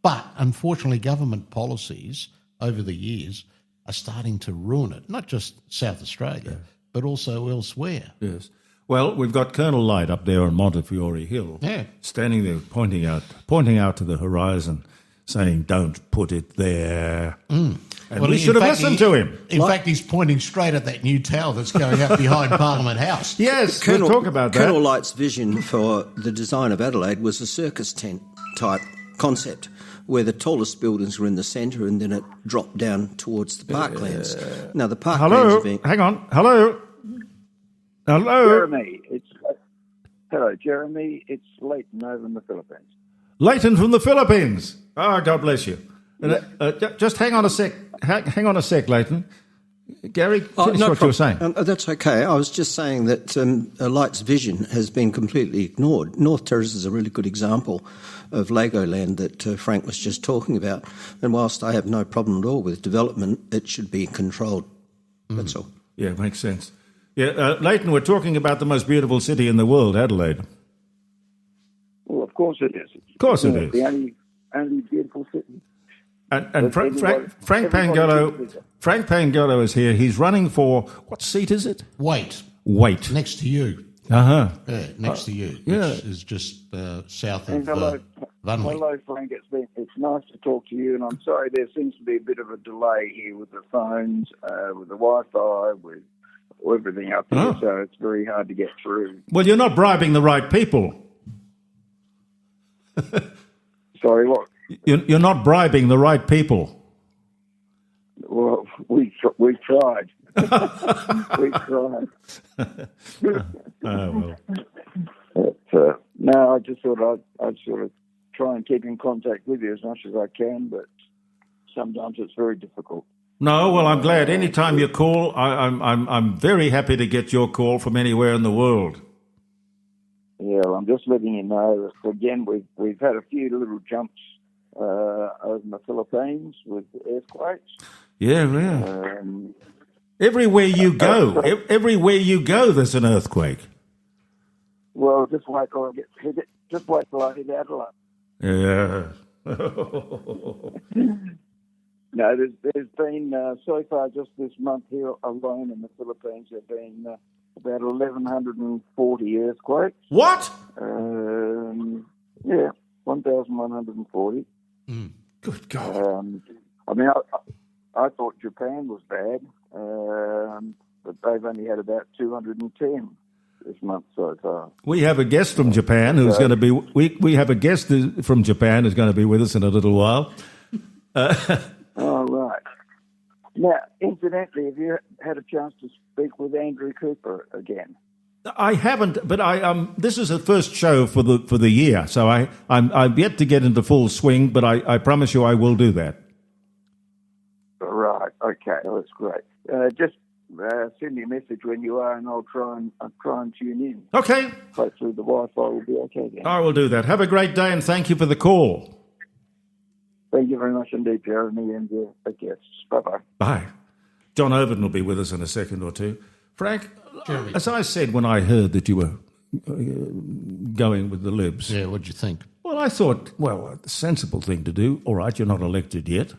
But unfortunately, government policies over the years are starting to ruin it, not just South Australia, but also elsewhere. Yes. Well, we've got Colonel Light up there on Montefiore Hill, standing there pointing out to the horizon, saying, "Don't put it there." And we should have listened to him. In fact, he's pointing straight at that new tower that's going up behind Parliament House. Yes, we'll talk about that. Colonel Light's vision for the design of Adelaide was a circus tent type concept, where the tallest buildings were in the centre and then it dropped down towards the parklands. Now, the parklands Hello, are being... hang on. Hello. Hello. Jeremy. Hello, Jeremy. It's Leighton over in the Philippines. Leighton from the Philippines. Oh, God bless you. Just hang on a sec. Hang on a sec, Leighton. Gary, finish what you were saying. That's okay. I was just saying that Light's vision has been completely ignored. North Terrace is a really good example of Legoland that Frank was just talking about. And whilst I have no problem at all with development, it should be controlled. That's all. Yeah, makes sense. Yeah, Leighton, we're talking about the most beautiful city in the world, Adelaide. Well, of course it is. Of course it is. The only beautiful city. And Frank Pangallo is here. He's running for, what seat is it? Wait. Next to you. Uh-huh. Yeah, next to you, which is just south of Hello, Vunley. Frank. It's nice to talk to you, and I'm sorry there seems to be a bit of a delay here with the phones, with the Wi-Fi, with everything up here, so it's very hard to get through. Well, you're not bribing the right people. Sorry, what? You're not bribing the right people. Well, we tried. We tried. Well. But, no, I just thought I'd sort of try and keep in contact with you as much as I can, but sometimes it's very difficult. No, well, I'm glad. Anytime you call, I'm very happy to get your call from anywhere in the world. Yeah, well, I'm just letting you know that, again, we've had a few little jumps over in the Philippines with earthquakes. Yeah. Everywhere you go, there's an earthquake. Well, just wait till I get hit it. Just wait till I hit Adelaide. Yeah. No, there's been so far just this month here alone in the Philippines there have been about 1,140 earthquakes. What? Yeah, 1,140. Good God. I mean, I thought Japan was bad, but they've only had about 210 this month so far. We have a guest from Japan who's going to be. We have a guest from Japan who's going to be with us in a little while. Oh, right. Now, incidentally, have you had a chance to speak with Andrew Cooper again? I haven't, but this is the first show for the year, so I'm yet to get into full swing. But I promise you, I will do that. Right. Okay. Well, that's great. Just send me a message when you are, and I'll try and tune in. Okay. Hopefully, the Wi-Fi will be okay then. I will do that. Have a great day, and thank you for the call. Thank you very much indeed, Jeremy, and your guests. Bye-bye. Bye. John Overton will be with us in a second or two. Frank, Jeremy. As I said when I heard that you were going with the Libs. Yeah, what did you think? Well, I thought, the sensible thing to do, all right, you're not elected yet,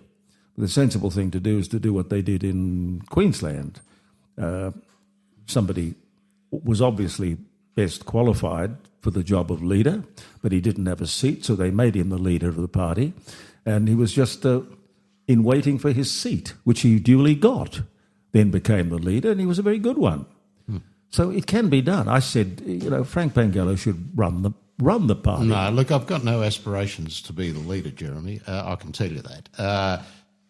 but the sensible thing to do is to do what they did in Queensland. Somebody was obviously best qualified for the job of leader, but he didn't have a seat, so they made him the leader of the party. And he was just in waiting for his seat, which he duly got, then became the leader, and he was a very good one. So it can be done. I said, Frank Pangallo should run the party. No, look, I've got no aspirations to be the leader, Jeremy. I can tell you that.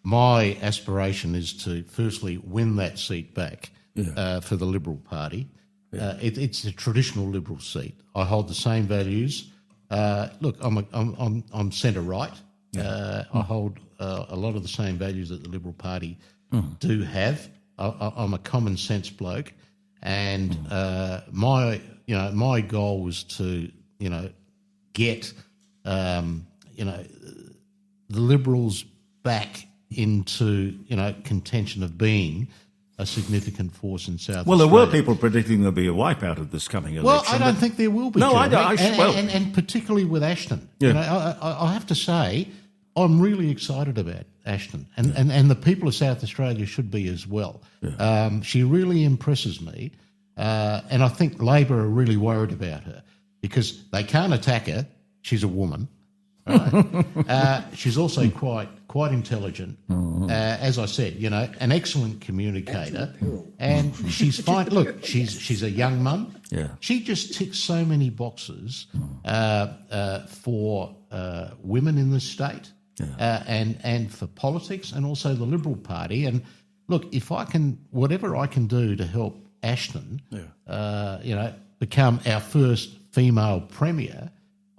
My aspiration is to firstly win that seat back for the Liberal Party. It's a traditional Liberal seat. I hold the same values. Look, I'm centre right. I hold a lot of the same values that the Liberal Party do have. I'm a common sense bloke, and my goal was to get the Liberals back into contention of being a significant force in South Australia. Well, there were people predicting there'll be a wipeout of this coming election. Well, I don't think there will be. No, Jeremy. And particularly with Ashton. Yeah. I have to say, I'm really excited about Ashton, and the people of South Australia should be as well. Yeah. She really impresses me, and I think Labor are really worried about her because they can't attack her. She's a woman. Right? She's also quite intelligent. As I said, an excellent communicator, and she's fine. Look, she's a young mum. Yeah. She just ticks so many boxes for women in the state, and for politics, and also the Liberal Party. And look, if whatever I can do to help Ashton, become our first female premier,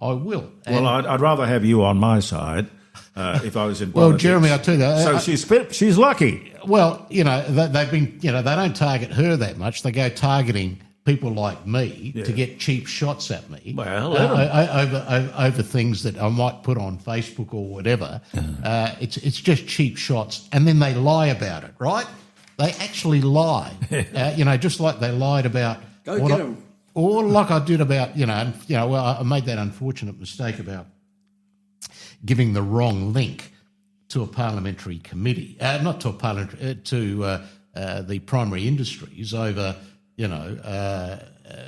I will. Well, I'd rather have you on my side if I was in politics. Well, Jeremy, I tell you, so she's lucky. Well, they've been, they don't target her that much. They go targeting people like me to get cheap shots at me. Well, over things that I might put on Facebook or whatever. It's just cheap shots, and then they lie about it, right? They actually lie, just like they lied about. Go get them. Or like I did about, I made that unfortunate mistake about giving the wrong link to a parliamentary committee, not to a parliamentary, to the primary industries over,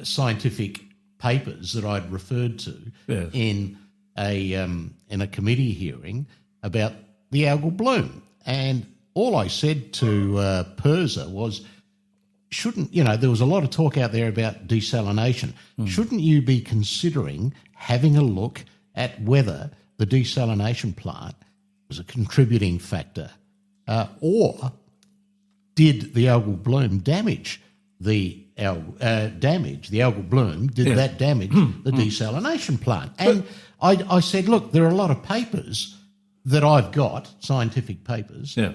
scientific papers that I'd referred to in a committee hearing about the algal bloom. And all I said to PIRSA was, there was a lot of talk out there about desalination. Shouldn't you be considering having a look at whether the desalination plant was a contributing factor, or did the algal bloom damage the algal bloom? Did that damage the desalination plant? And I said, look, there are a lot of papers that I've got, scientific papers. Yeah.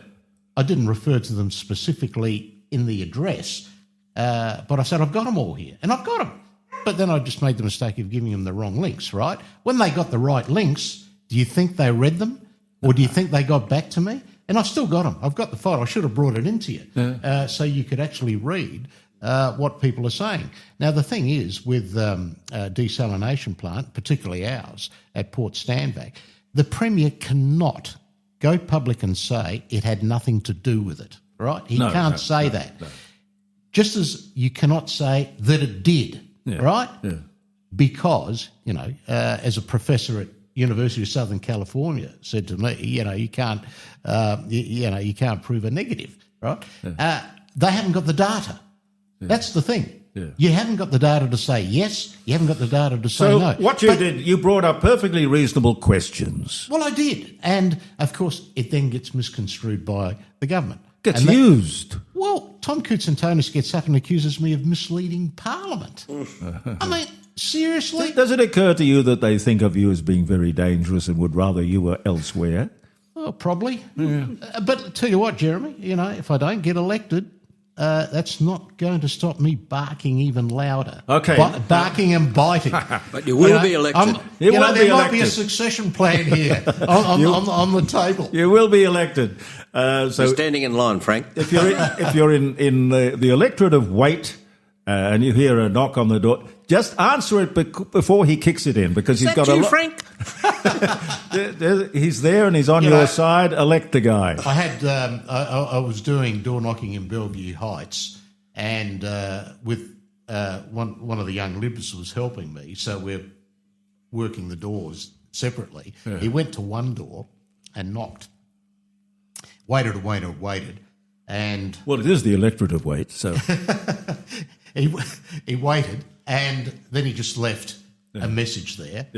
I didn't refer to them specifically in the address, but I said, I've got them all here, and I've got them. But then I just made the mistake of giving them the wrong links, right? When they got the right links, do you think they read them, or do you think they got back to me? And I've still got them. I've got the file. I should have brought it into you so you could actually read what people are saying. Now, the thing is, with desalination plant, particularly ours at Port Stanback, the Premier cannot go public and say it had nothing to do with it, right? He can't say that. No. Just as you cannot say that it did, right? Yeah. Because, as a professor at University of Southern California said to me, you can't prove a negative, right? Yeah. They haven't got the data. Yeah. That's the thing. Yeah. You haven't got the data to say yes. You haven't got the data to say no. So what you did, you brought up perfectly reasonable questions. Well, I did. And, of course, it then gets misconstrued by the government. Gets used. Well, Tom Koutsantonis gets up and accuses me of misleading Parliament. I mean, seriously? Does it occur to you that they think of you as being very dangerous and would rather you were elsewhere? Well, probably. Yeah. But tell you what, Jeremy, if I don't get elected, that's not going to stop me barking even louder. Okay. Barking and biting. But you will be elected. There might be a succession plan here on the table. You will be elected. So you're standing in line, Frank. If you're in the electorate of Waite and you hear a knock on the door, just answer it before he kicks it in, because he's got Frank? He's there and he's on your side. Elect the guy. I had I was doing door knocking in Bellevue Heights, and with one of the young Libs was helping me, so we're working the doors separately. Yeah. He went to one door and knocked. Waited, and well, it is the electorate of Waite, so he waited, and then he just left a message there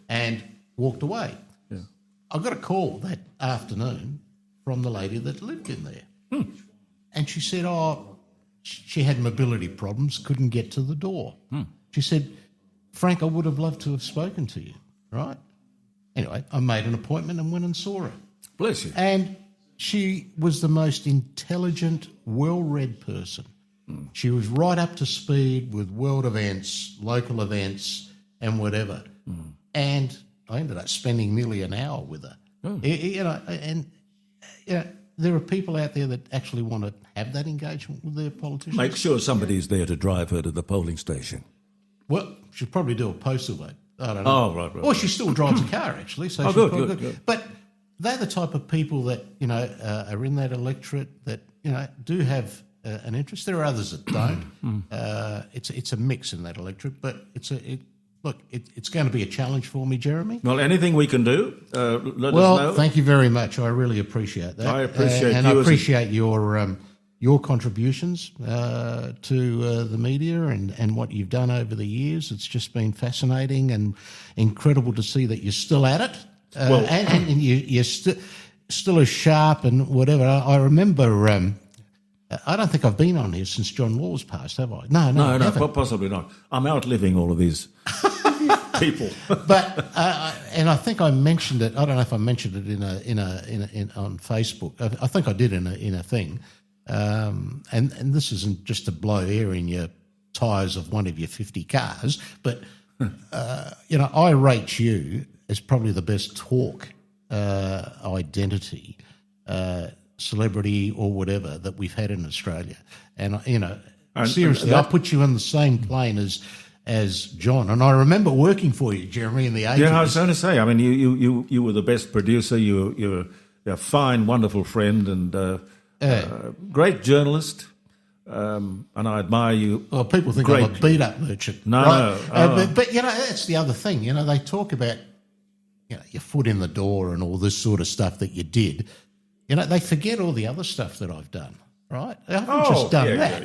and walked away. Yeah. I got a call that afternoon from the lady that lived in there, and she said, she had mobility problems, couldn't get to the door. She said, Frank, I would have loved to have spoken to you, right? Anyway, I made an appointment and went and saw her. Bless you. And she was the most intelligent, well-read person. She was right up to speed with world events, local events, and whatever. And I ended up spending nearly an hour with her. There are people out there that actually want to have that engagement with their politicians. Make sure somebody's there to drive her to the polling station. Well, she'll probably do a postal vote. I don't Oh, know. right. Or she still drives a car, actually. So she's probably good. But they're the type of people that, are in that electorate that, do have an interest. There are others that don't. It's a mix in that electorate, but it's going to be a challenge for me, Jeremy. Well, anything we can do, let us know. Well, thank you very much. I really appreciate that. I appreciate and I appreciate your contributions to the media and what you've done over the years. It's just been fascinating and incredible to see that you're still at it. And you're still as sharp and whatever. I remember I don't think I've been on here since John Law's passed, have I? No, possibly not. I'm outliving all of these people. But and I think I mentioned it. I don't know if I mentioned it in on Facebook. I think I did in a thing. And this isn't just to blow air in your tyres of one of your 50 cars, but I rate you as probably the best talk identity, celebrity or whatever that we've had in Australia. And seriously, I'll put you in the same plane as John. And I remember working for you, Jeremy, in the 80s. Yeah, I was going to say. I mean, you were the best producer. You're a fine, wonderful friend, and great journalist. And I admire you. Well, people think I'm a beat-up merchant. No, right? No. But that's the other thing. They talk about your foot in the door and all this sort of stuff that you did. They forget all the other stuff that I've done, right? I haven't just done that.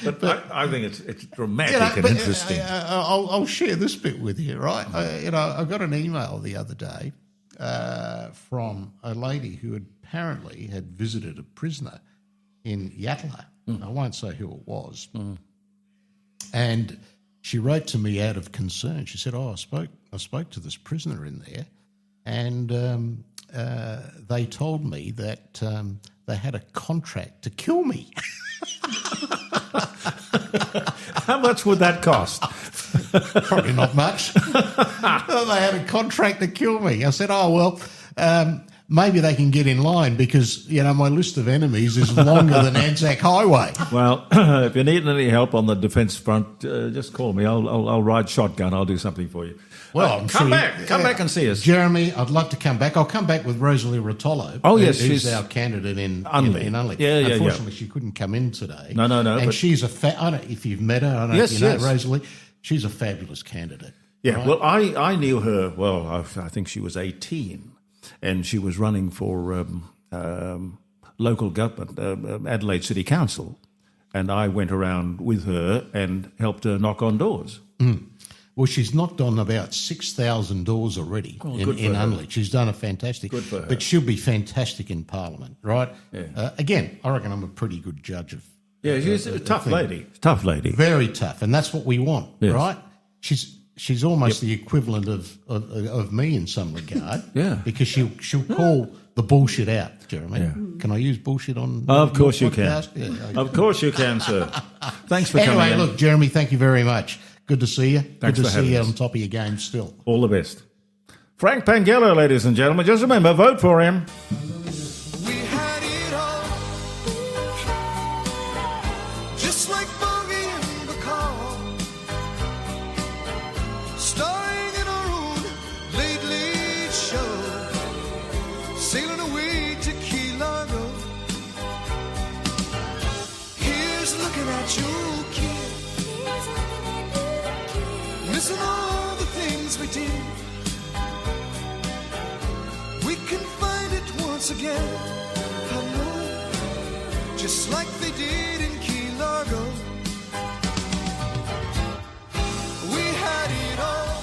Yeah. But I think it's dramatic and interesting. I'll share this bit with you, right? I got an email the other day from a lady who apparently had visited a prisoner in Yatala. I won't say who it was. And she wrote to me out of concern. She said, I spoke to this prisoner in there, and they told me that they had a contract to kill me. How much would that cost? Probably not much. They had a contract to kill me. I said, maybe they can get in line because, my list of enemies is longer than Anzac Highway. Well, if you need any help on the defence front, just call me. I'll ride shotgun. I'll do something for you. Well, come back and see us. Jeremy, I'd love to come back. I'll come back with Rosalie Rotolo. Oh, yes. Who's our candidate in Unley. Yeah. Unfortunately, she couldn't come in today. No. And she's I don't know if you've met her. I don't know if you know Rosalie. She's a fabulous candidate. Yeah, right? well, I knew her, I think she was 18, and she was running for local government, Adelaide City Council, and I went around with her and helped her knock on doors. Well, she's knocked on about 6,000 doors already in Unley. She's done a fantastic. Good for her. But she'll be fantastic in Parliament, right? Yeah. Again, I reckon I'm a pretty good judge of. Yeah, she's a tough lady. Tough lady. Very tough, and that's what we want, right? She's almost the equivalent of me in some regard. Yeah. Because she'll call the bullshit out, Jeremy. Yeah. Can I use bullshit on? Of course you can. Yeah, okay. Of course you can, sir. Thanks for coming. Anyway, look, Jeremy, thank you very much. Good to see you. Thanks Good to for having see you us. on top of your game still. All the best. Frank Pangallo, ladies and gentlemen. Just remember, vote for him. We had it all, just like Bogey and the car, starring in our own late show, sailing away to Key Largo. Here's looking at you, kid, missing all the things we did. We can find it once again, I know, just like they did in Key Largo. We had it all.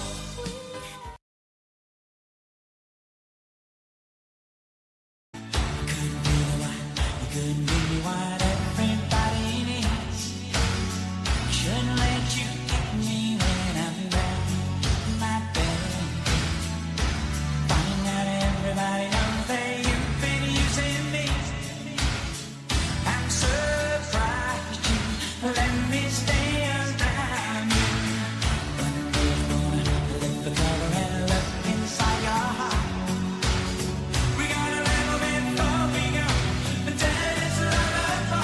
Couldn't be what everybody needs. Shouldn't let you get me when I'm down my bed. Finding out everybody knows that you've been using me. I'm surprised you let me stay around you. But I'm just gonna lift the cover and look inside your heart. We got a little bit far we go, but that is a lot of fun.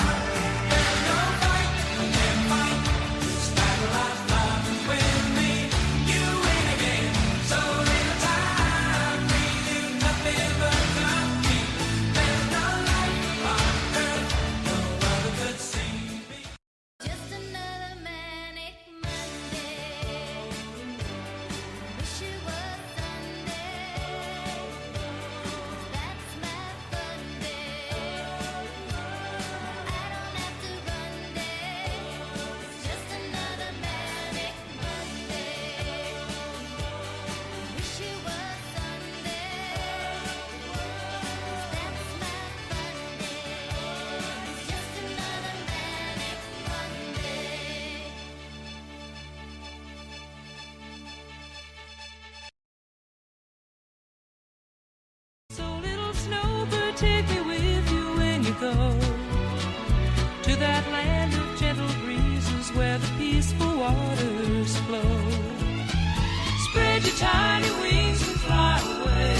tiny wings and fly away,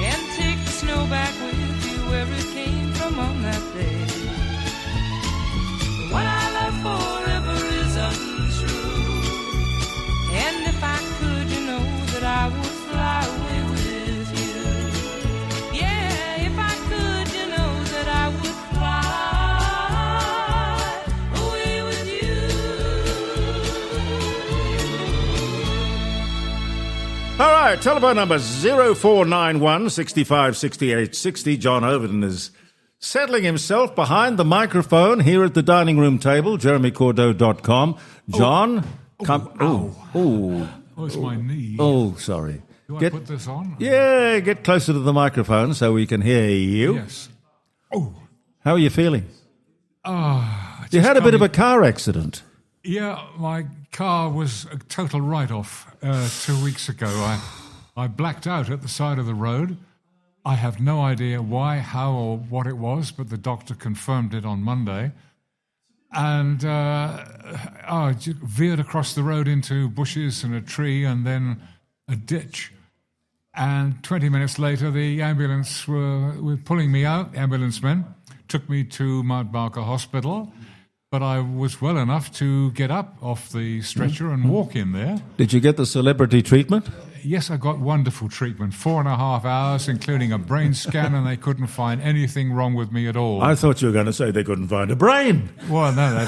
and take the snow back with you where it came from on that day. The one I love forever is untrue, and if I could, you know that I would fly away with you. Yeah, if I could, you know that I would fly away with you. All right, telephone number 0491 65 68 60. John Overton is settling himself behind the microphone here at the dining room table, jeremycordeaux.com. John, come... Oh, Oh, it's my knee. Oh, sorry. Do I put this on? Yeah, get closer to the microphone so we can hear you. Yes. Oh. How are you feeling? You had a bit of a car accident. Yeah, my car was a total write-off 2 weeks ago. I blacked out at the side of the road. I have no idea why, how, or what it was, but the doctor confirmed it on Monday. And I veered across the road into bushes and a tree and then a ditch. And 20 minutes later, the ambulance were pulling me out. Ambulance men took me to Mount Barker Hospital, but I was well enough to get up off the stretcher and walk in there. Did you get the celebrity treatment? Yes, I got wonderful treatment. 4.5 hours, including a brain scan, and they couldn't find anything wrong with me at all. I thought you were going to say they couldn't find a brain. Well, no,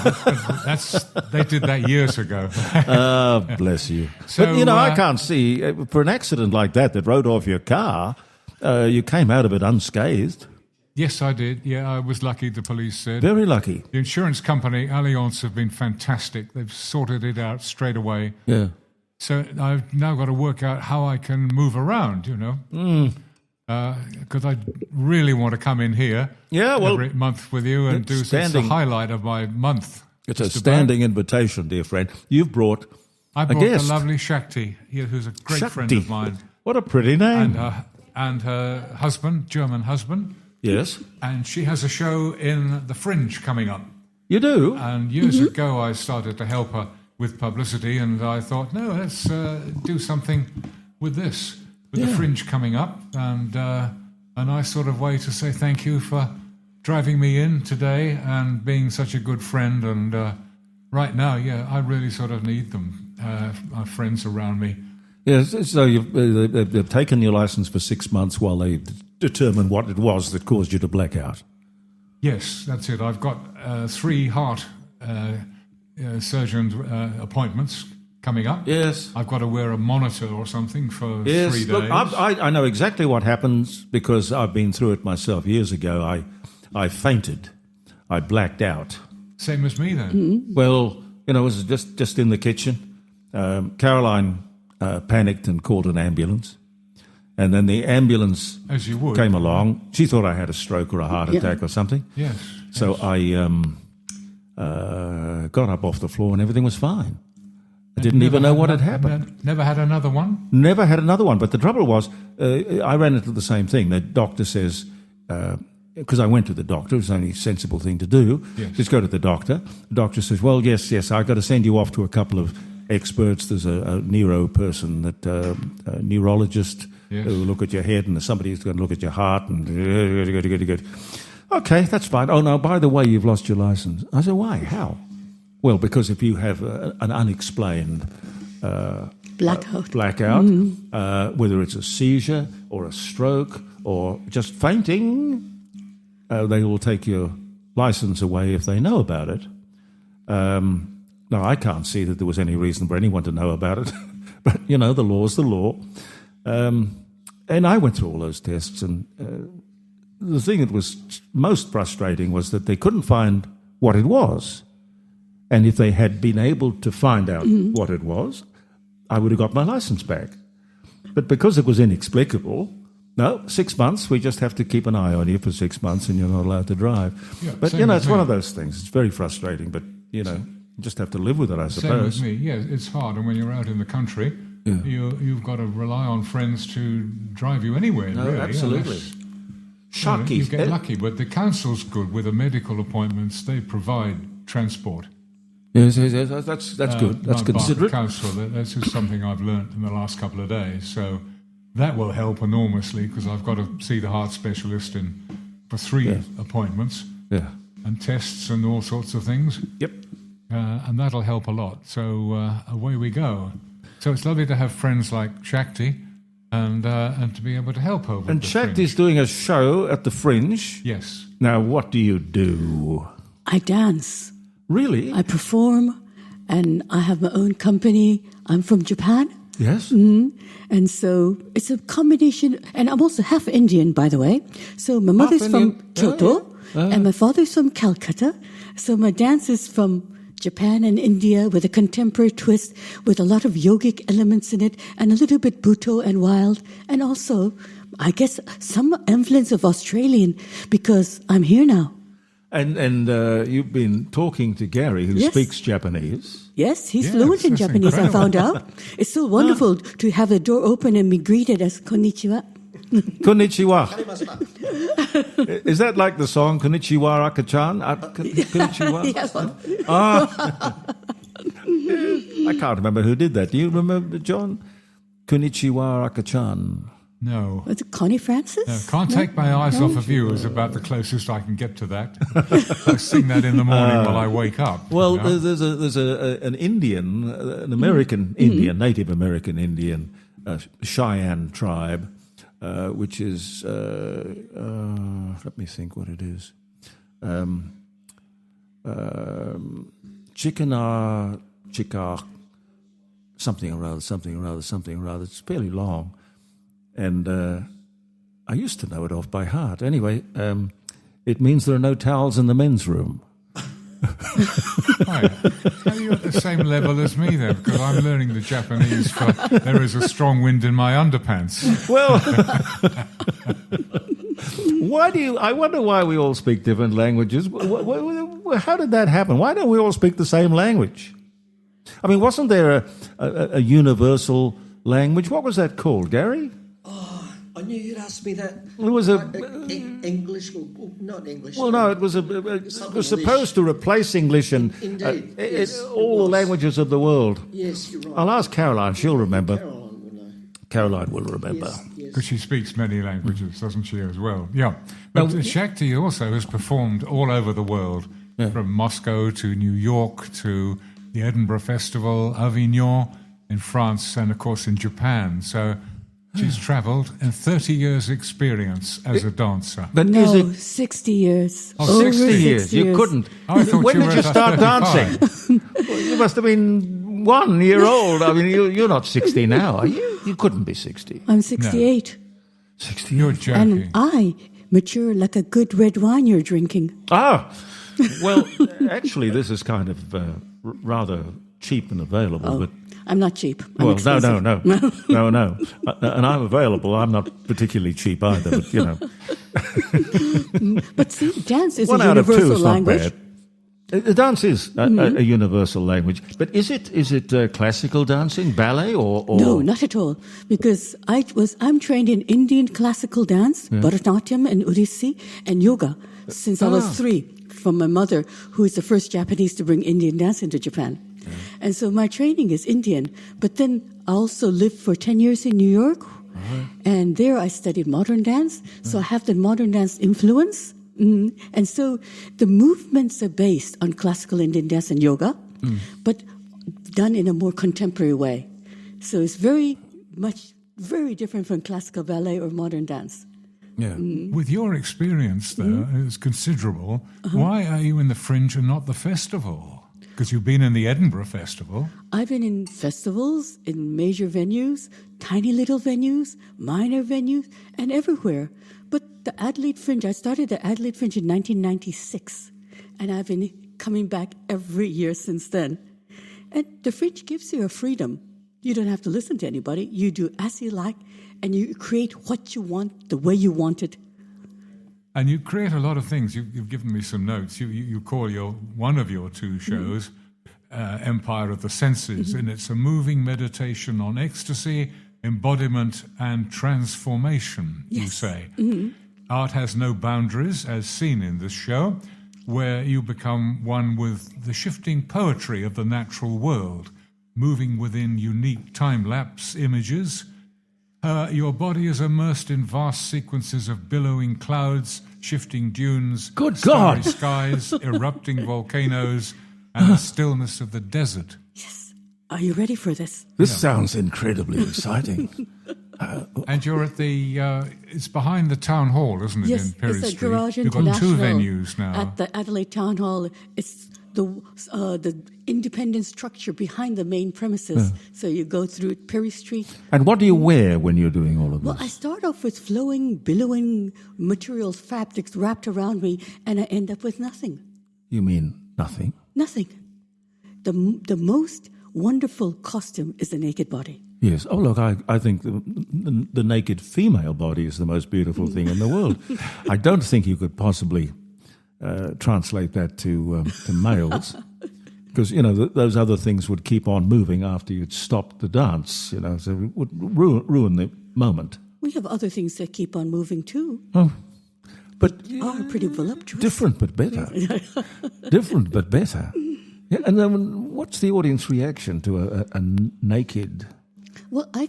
they did that years ago. Oh, bless you. So, but, I can't see, for an accident like that wrote off your car, you came out of it unscathed. Yes, I did. Yeah, I was lucky, the police said. Very lucky. The insurance company, Allianz, have been fantastic. They've sorted it out straight away. Yeah. So I've now got to work out how I can move around, because I really want to come in here every month with you and do it's a highlight of my month. It's a standing invitation, dear friend. You've brought I a brought guest. the lovely Shakti, who's a great friend of mine. What a pretty name. And her husband, German husband. Yes. And she has a show in The Fringe coming up. You do? And years ago I started to help her with publicity, and I thought, no, let's do something with this, with The Fringe coming up, and a nice sort of way to say thank you for driving me in today and being such a good friend. And right now, I really sort of need them, my friends around me. Yes, so they've taken your license for 6 months while they determine what it was that caused you to black out. Yes, that's it. I've got 3 heart surgeon appointments coming up. Yes. I've got to wear a monitor or something for 3 days. Look, I know exactly what happens because I've been through it myself years ago. I fainted. I blacked out. Same as me then. Well, it was just in the kitchen. Caroline panicked and called an ambulance. And then the ambulance as you would. Came along. She thought I had a stroke or a heart attack or something. Yes. So I got up off the floor and everything was fine. I didn't even know what had happened. Never had another one? Never had another one. But the trouble was, I ran into the same thing. The doctor says, because I went to the doctor, it was the only sensible thing to do, just go to the doctor. The doctor says, well, yes, I've got to send you off to a couple of experts. There's a neuro person, a neurologist who will look at your head, and there's somebody who's going to look at your heart. And good. Okay, that's fine. Oh, no, by the way, you've lost your license. I said, why? How? Well, because if you have an unexplained blackout, whether it's a seizure or a stroke or just fainting, they will take your license away if they know about it. No, I can't see that there was any reason for anyone to know about it. But, the law's the law. And I went through all those tests, and the thing that was most frustrating was that they couldn't find what it was. And if they had been able to find out what it was, I would have got my license back. But because it was inexplicable, no, 6 months, we just have to keep an eye on you for 6 months and you're not allowed to drive. Yeah, but, it's one of those things. It's very frustrating, but, you just have to live with it, I suppose. Same with me. Yeah, it's hard. And when you're out in the country, you've got to rely on friends to drive you anywhere, really. Absolutely. You get lucky, but the council's good with the medical appointments. They provide transport. Yes, that's good. That's considerate. Council, this is something I've learnt in the last couple of days. So that will help enormously because I've got to see the heart specialist for 3 appointments. Yeah. And tests and all sorts of things. Yep. And that'll help a lot. So away we go. So it's lovely to have friends like Shakti and to be able to help her with And the Shakti's doing a show at the Fringe. Yes. Now, what do you do? I dance. Really? I perform, and I have my own company. I'm from Japan. Yes. And so it's a combination, and I'm also half Indian, by the way. So my mother's from Kyoto, and my father's from Calcutta. So my dance is from Japan and India with a contemporary twist, with a lot of yogic elements in it, and a little bit Bhutto and wild, and also, I guess, some influence of Australian, because I'm here now. And you've been talking to Gary, who speaks Japanese. Yes, he's fluent in Japanese, incredible. I found out. It's so wonderful to have the door open and be greeted as konnichiwa. Konnichiwa. Is that like the song Konnichiwa Aka-chan? Konnichiwa? Yes. I can't remember who did that. Do you remember, John? Konnichiwa Aka-chan. No. Was it Connie Francis? No, can't take my eyes off of you is about the closest I can get to that. I sing that in the morning while I wake up. Well, you know? there's an Indian, an American Indian, Native American Indian, Cheyenne tribe, which is, let me think what it is. Chikar, something or other. It's fairly long. And I used to know it off by heart. Anyway, it means there are no towels in the men's room. Right. Are you at the same level as me then? Because I'm learning the Japanese for there is a strong wind in my underpants. Well, I wonder why we all speak different languages. How did that happen? Why don't we all speak the same language? I mean, wasn't there a universal language? What was that called, Gary? I knew you'd ask me that. It was English, not English. Well, no, it was supposed to replace English and all the languages of the world. Yes, you're right. I'll ask Caroline; she'll remember. Caroline will remember. Because she speaks many languages, doesn't she, as well? Yeah. But Shakti also has performed all over the world, from Moscow to New York to the Edinburgh Festival, Avignon in France, and, of course, in Japan. So she's travelled and 30 years' experience as a dancer. But no, is it 60 years. Oh, 60 years. You couldn't. I thought when you did were you about start 35. dancing? Well, you must have been 1 year old. I mean, you're not 60 now, are you? You couldn't be 60. I'm 68. 60. You're joking. And I mature like a good red wine you're drinking. Ah, well, actually, this is kind of rather cheap and available, but. I'm not cheap. I'm Well, expensive. no. And I'm available. I'm not particularly cheap either, but, you know. But see, dance is 1 a out of 2 universal is not language. bad. The dance is a universal language, but is it classical dancing, ballet, or? No, not at all. Because I'm trained in Indian classical dance, Bharatanatyam and Odissi, and yoga since I was 3 from my mother, who is the first Japanese to bring Indian dance into Japan. And so my training is Indian. But then I also lived for 10 years in New York, and there I studied modern dance. So I have the modern dance influence. And so the movements are based on classical Indian dance and yoga, but done in a more contemporary way. So it's very different from classical ballet or modern dance. Yeah. With your experience, though, it's considerable. Why are you in the Fringe and not the festival? Because you've been in the Edinburgh Festival. I've been in festivals, in major venues, tiny little venues, minor venues, and everywhere. But the Adelaide Fringe, I started the Adelaide Fringe in 1996, and I've been coming back every year since then. And the Fringe gives you a freedom. You don't have to listen to anybody. You do as you like, and you create what you want, the way you want it. And you create a lot of things. You've given me some notes. You call one of your 2 shows Empire of the Senses, and it's a moving meditation on ecstasy, embodiment, and transformation, you say. Art has no boundaries, as seen in this show. where you become one with the shifting poetry of the natural world, moving within unique time-lapse images. Your body is immersed in vast sequences of billowing clouds, shifting dunes, Good starry God! skies, erupting volcanoes, and the stillness of the desert. Are you ready for this? This sounds incredibly exciting. And you're at the, it's behind the town hall, isn't it, Yes, in Perry it's at Street? Garage You've got two International venues now. at the Adelaide Town Hall. It's the independent structure behind the main premises. So you go through Perry Street. And what do you wear when you're doing all of Well, this? I start off with flowing, billowing materials, fabrics wrapped around me, and I end up with nothing. You mean nothing? Nothing. The most wonderful costume is the naked body. Yes. Oh, look, I think the naked female body is the most beautiful thing in the world. I don't think you could possibly translate that to males, because, you know, those other things would keep on moving after you'd stopped the dance, you know, so it would ruin the moment. We have other things that keep on moving too. Oh, but are pretty voluptuous. different but better. Different but better. Yeah, and then what's the audience reaction to a naked? Well, I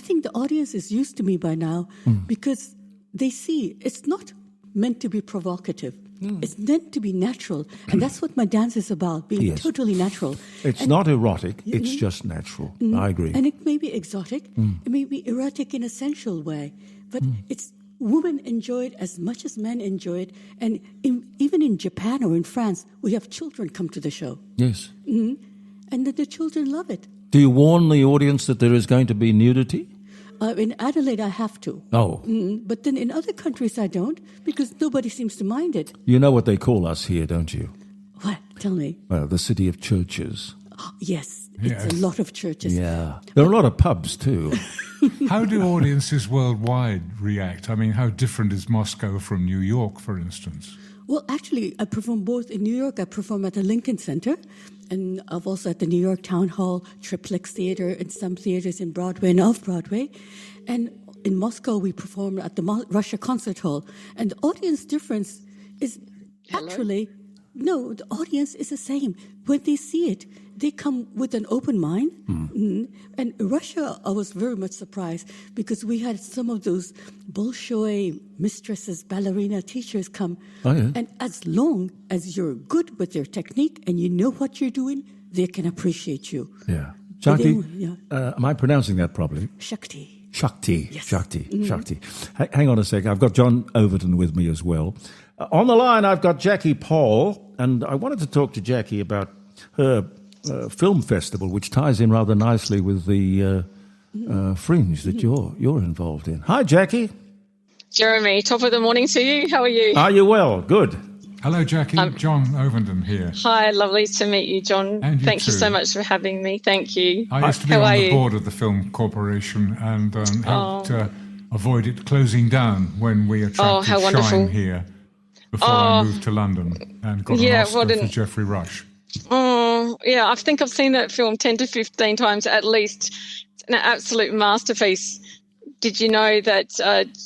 think the audience is used to me by now because they see it's not meant to be provocative. It's meant to be natural. And that's what my dance is about, being totally natural. It's not erotic, it's just natural. I agree. And it may be exotic, it may be erotic in a sensual way, but it's women enjoy it as much as men enjoy it. And even in Japan or in France, we have children come to the show. Yes. And the children love it. Do you warn the audience that there is going to be nudity? In Adelaide, I have to. Oh. But then in other countries, I don't, because nobody seems to mind it. You know what they call us here, don't you? What? Tell me. Well, the city of churches. Yes, it's a lot of churches. Yeah. There are a lot of pubs, too. How do audiences worldwide react? I mean, how different is Moscow from New York, for instance? Well, actually, I perform both in New York. I perform at the Lincoln Center, and I've also at the New York Town Hall, Triplex Theater, and some theaters in Broadway and off-Broadway. And in Moscow, we perform at the Russia Concert Hall. And the audience difference is actually, no, the audience is the same. When they see it, they come with an open mind. And Russia, I was very much surprised because we had some of those Bolshoi mistresses, ballerina teachers come. Oh, yeah. And as long as you're good with your technique and you know what you're doing, they can appreciate you. Yeah. Shakti, Yeah. am I pronouncing that properly? Shakti. Shakti. Shakti. Hang on a sec. I've got John Overton with me as well. On the line, I've got Jackie Paul, and I wanted to talk to Jackie about her film festival, which ties in rather nicely with the Fringe that you're involved in. Hi, Jackie. Jeremy, top of the morning to you. How are you? Are you well? Good. Hello, Jackie. John Overton here. Hi, lovely to meet you, John. And you Thank too. you so much for having me. Thank you. I used to be How on are the you? board of the Film Corporation and helped avoid it closing down when we attracted how wonderful. Shine here before I moved to London and got an Oscar for Geoffrey Rush. Oh, yeah, I think I've seen that film 10 to 15 times at least. It's an absolute masterpiece. Did you know that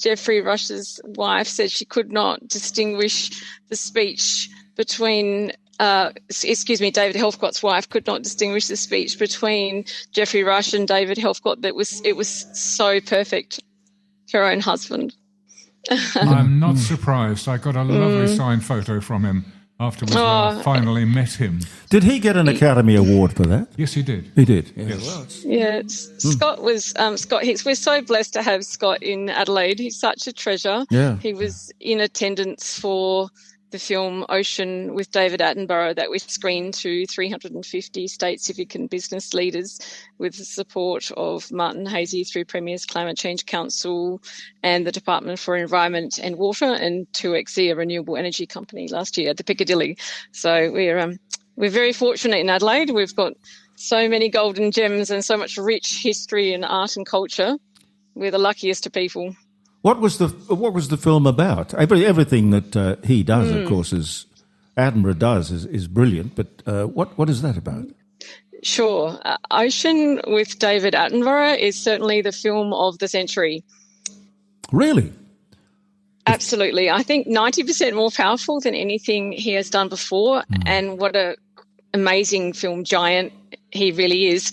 Geoffrey Rush's wife said she could not distinguish the speech between, David Helfgott's wife could not distinguish the speech between Geoffrey Rush and David Helfgott. It was so perfect, her own husband. I'm not surprised. I got a lovely signed photo from him afterwards when I finally met him. Did he get an Academy Award for that? Yes, he did. He did. Scott was Scott Hicks. We're so blessed to have Scott in Adelaide. He's such a treasure. Yeah. He was in attendance for the film Ocean with David Attenborough that we screened to 350 state civic and business leaders with the support of Martin Hazy through Premier's Climate Change Council and the Department for Environment and Water and 2XE, a renewable energy company, last year at the Piccadilly. So we're very fortunate in Adelaide. We've got so many golden gems and so much rich history and art and culture. We're the luckiest of people. What was the film about? Everything that he does, of course, Attenborough does is brilliant. But what is that about? Sure. Ocean with David Attenborough is certainly the film of the century. Really? Absolutely. I think 90% more powerful than anything he has done before. And what a amazing film giant he really is.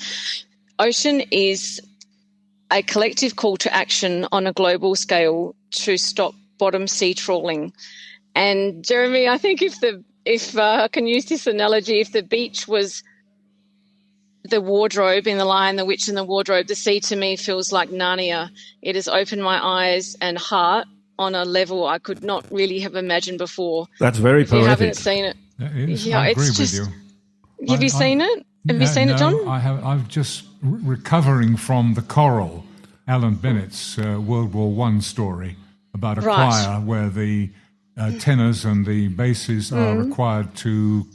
Ocean is a collective call to action on a global scale to stop bottom sea trawling. And Jeremy, I think if I can use this analogy, if the beach was the wardrobe in The Lion, the Witch and the Wardrobe, the sea to me feels like Narnia. It has opened my eyes and heart on a level I could not really have imagined before. That's very poetic. If you haven't seen it. I agree with you. Have you seen it? Have you seen it, John? I have. I'm just recovering from The Coral, Alan Bennett's World War I story about a choir where the tenors and the basses are required to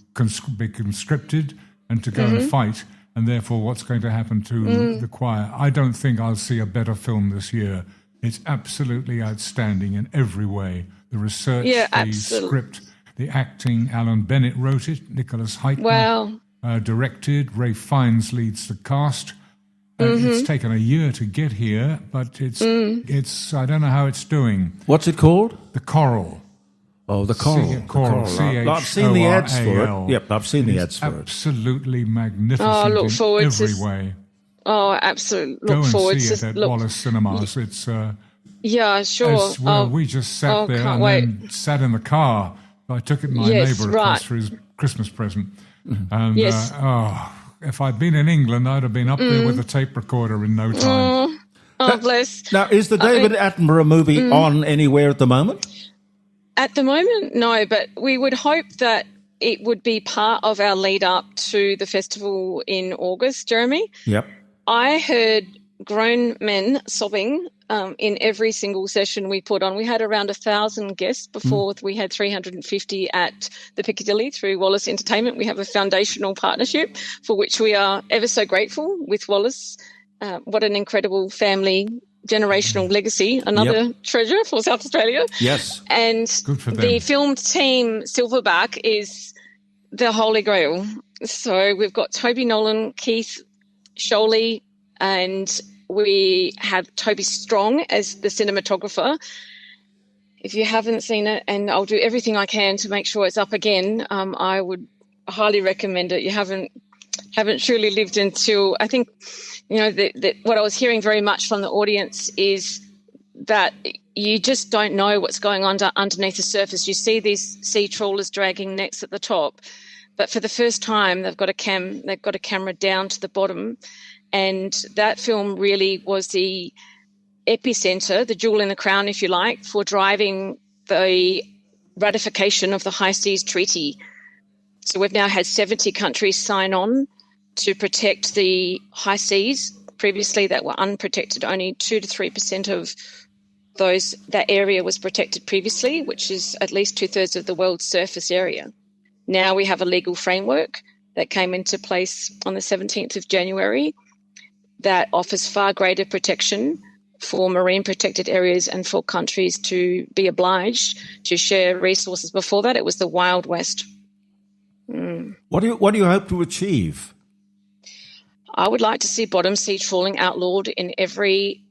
be conscripted and to go and fight, and therefore what's going to happen to the choir. I don't think I'll see a better film this year. It's absolutely outstanding in every way. The research, the script, the acting. Alan Bennett wrote it. Nicholas Heighton directed. Ray Fiennes leads the cast. It's taken a year to get here, but it's. I don't know how it's doing. What's it called? The Coral. Oh, the Coral. Coral. I've seen the ads for it. Yep, I've seen the ads for it. Absolutely magnificent look forward in every way. Oh, absolutely. Go and see it at Wallace Cinemas. It's yeah, sure. We just sat there and then sat in the car. I took it to my neighbour across for his Christmas present. And if I'd been in England, I'd have been up there with a tape recorder in no time. Bless. Now, is the David Attenborough movie on anywhere at the moment? At the moment, no, but we would hope that it would be part of our lead up to the festival in August, Jeremy. Yep. I heard grown men sobbing in every single session we put on. We had around 1,000 guests before we had 350 at the Piccadilly through Wallace Entertainment. We have a foundational partnership for which we are ever so grateful with Wallace. What an incredible family, generational legacy, another treasure for South Australia. Yes. And the film team Silverback is the holy grail. So we've got Toby Nolan, Keith Sholey, and we have Toby Strong as the cinematographer. If you haven't seen it, and I'll do everything I can to make sure it's up again, I would highly recommend it. You haven't truly lived until, I think, that what I was hearing very much from the audience is that you just don't know what's going on underneath the surface. You see these sea trawlers dragging nets at the top, but for the first time they've got a camera down to the bottom, and that film really was the epicenter, the jewel in the crown, if you like, for driving the ratification of the High Seas Treaty. So we've now had 70 countries sign on to protect the high seas. Previously, that were unprotected. Only 2 to 3% of that area was protected previously, which is at least 2/3 of the world's surface area. Now we have a legal framework that came into place on the 17th of January that offers far greater protection for marine protected areas and for countries to be obliged to share resources. Before that, it was the Wild West. What do you hope to achieve? I would like to see bottom sea trawling outlawed in every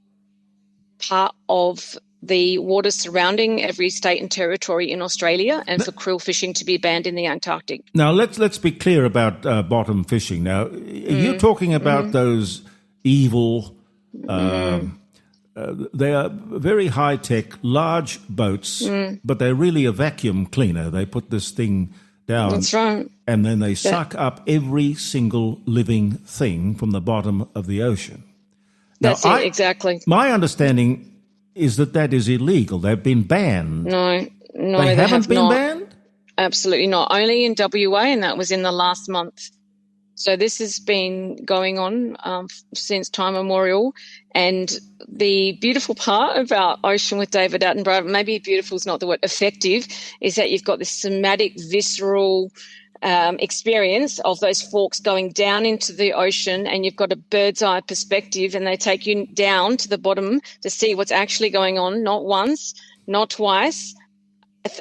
part of the waters surrounding every state and territory in Australia, and for krill fishing to be banned in the Antarctic. Now, let's be clear about bottom fishing. Now, are you talking about those evil, they are very high-tech, large boats, but they're really a vacuum cleaner. They put this thing down. That's right. And then they suck up every single living thing from the bottom of the ocean. That's it, exactly. My understanding is that is illegal. They've been banned. No, they haven't been banned? Absolutely not. Only in WA, and that was in the last month. So this has been going on since time immemorial. And the beautiful part about Ocean with David Attenborough, maybe beautiful is not the word, effective, is that you've got this somatic, visceral experience of those forks going down into the ocean, and you've got a bird's eye perspective, and they take you down to the bottom to see what's actually going on, not once, not twice,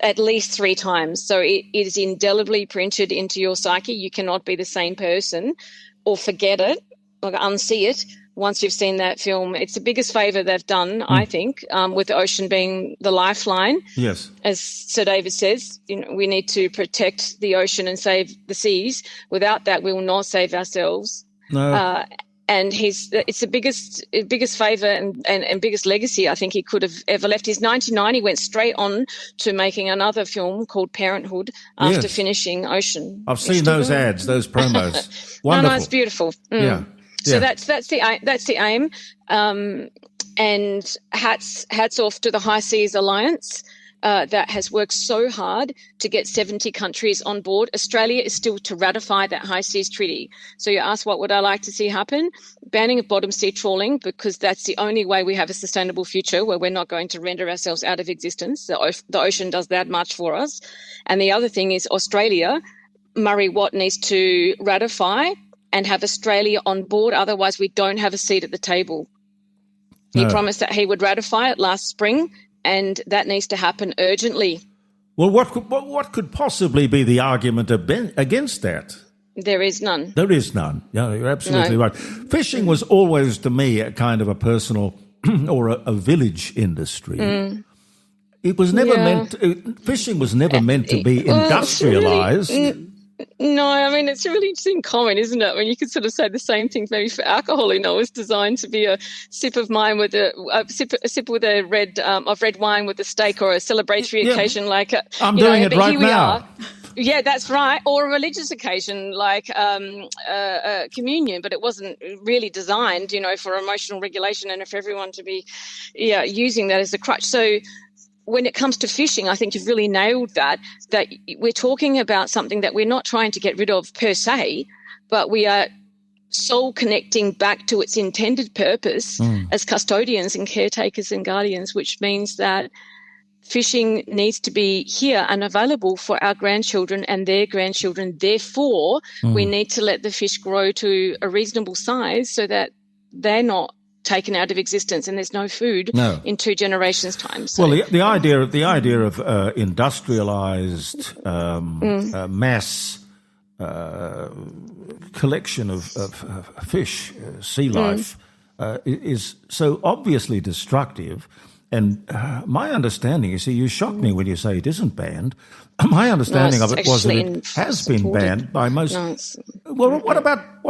at least 3 times. So it is indelibly printed into your psyche. You cannot be the same person or forget it, or unsee it once you've seen that film. It's the biggest favour they've done, I think, with the ocean being the lifeline. Yes. As Sir David says, we need to protect the ocean and save the seas. Without that, we will not save ourselves. No. And it's the biggest favour and biggest legacy I think he could have ever left. His 1990 went straight on to making another film called Parenthood after finishing Ocean. I've seen those ads, those promos. Wonderful. No, it's beautiful. Yeah. So that's the aim. And hats off to the High Seas Alliance. That has worked so hard to get 70 countries on board. Australia is still to ratify that High Seas Treaty. So you ask, what would I like to see happen? Banning of bottom sea trawling, because that's the only way we have a sustainable future where we're not going to render ourselves out of existence. The ocean does that much for us. And the other thing is Australia, Murray Watt needs to ratify and have Australia on board. Otherwise, we don't have a seat at the table. He promised that he would ratify it last spring, and that needs to happen urgently. Well, what could possibly be the argument against that? There is none. There is none. Yeah, you're absolutely right. Fishing was always, to me, a kind of a personal or a village industry. It was never fishing was never meant to be industrialized. No, I mean, it's a really interesting comment, isn't it? When you could sort of say the same thing maybe for alcohol, it was designed to be a sip of wine with a sip with a red wine with a steak, or a celebratory occasion like I'm doing it right now. Yeah, that's right. Or a religious occasion like communion, but it wasn't really designed, for emotional regulation and for everyone to be using that as a crutch. So when it comes to fishing, I think you've really nailed that we're talking about something that we're not trying to get rid of per se, but we are soul connecting back to its intended purpose as custodians and caretakers and guardians, which means that fishing needs to be here and available for our grandchildren and their grandchildren. Therefore, we need to let the fish grow to a reasonable size so that they're not taken out of existence and there's no food in 2 generations' time. So, well, the idea of industrialized mass collection of fish, sea life, is so obviously destructive. And my understanding, you shock me when you say it isn't banned. My understanding of it was that it has been banned by most. Well, what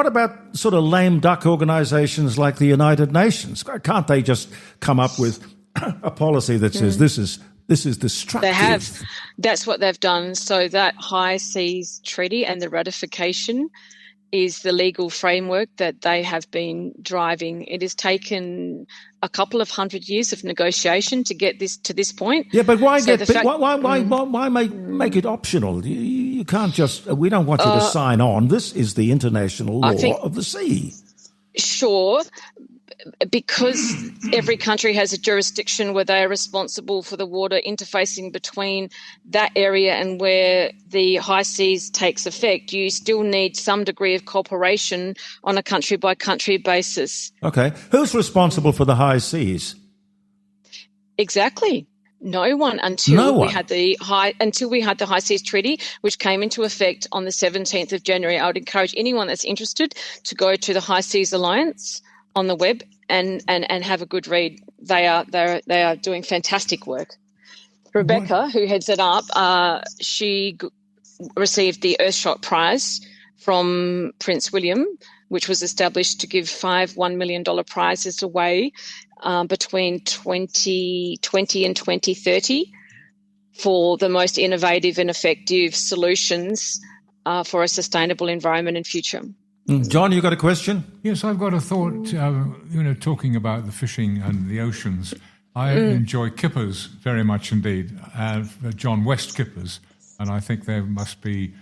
about sort of lame duck organisations like the United Nations? Can't they just come up with a policy that says this is destructive? They have. That's what they've done. So that High Seas Treaty and the ratification is the legal framework that they have been driving. It has taken a couple of 100 years of negotiation to get this to this point. Yeah, but why make it optional? You can't just. We don't want you to sign on. This is the international law of the sea. Sure. Because every country has a jurisdiction where they are responsible for the water interfacing between that area and where the high seas takes effect, you still need some degree of cooperation on a country-by-country basis. Okay. Who's responsible for the high seas? Exactly. No one until we had the High Seas Treaty, which came into effect on the 17th of January. I would encourage anyone that's interested to go to the High Seas Alliance on the web and have a good read. They are doing fantastic work. Rebecca, who heads it up, she received the Earthshot Prize from Prince William, which was established to give 5 $1 million prizes away between 2020 and 2030 for the most innovative and effective solutions for a sustainable environment and future. John, you got a question? Yes, I've got a thought. Talking about the fishing and the oceans, I enjoy kippers very much indeed, John West kippers, and I think they must be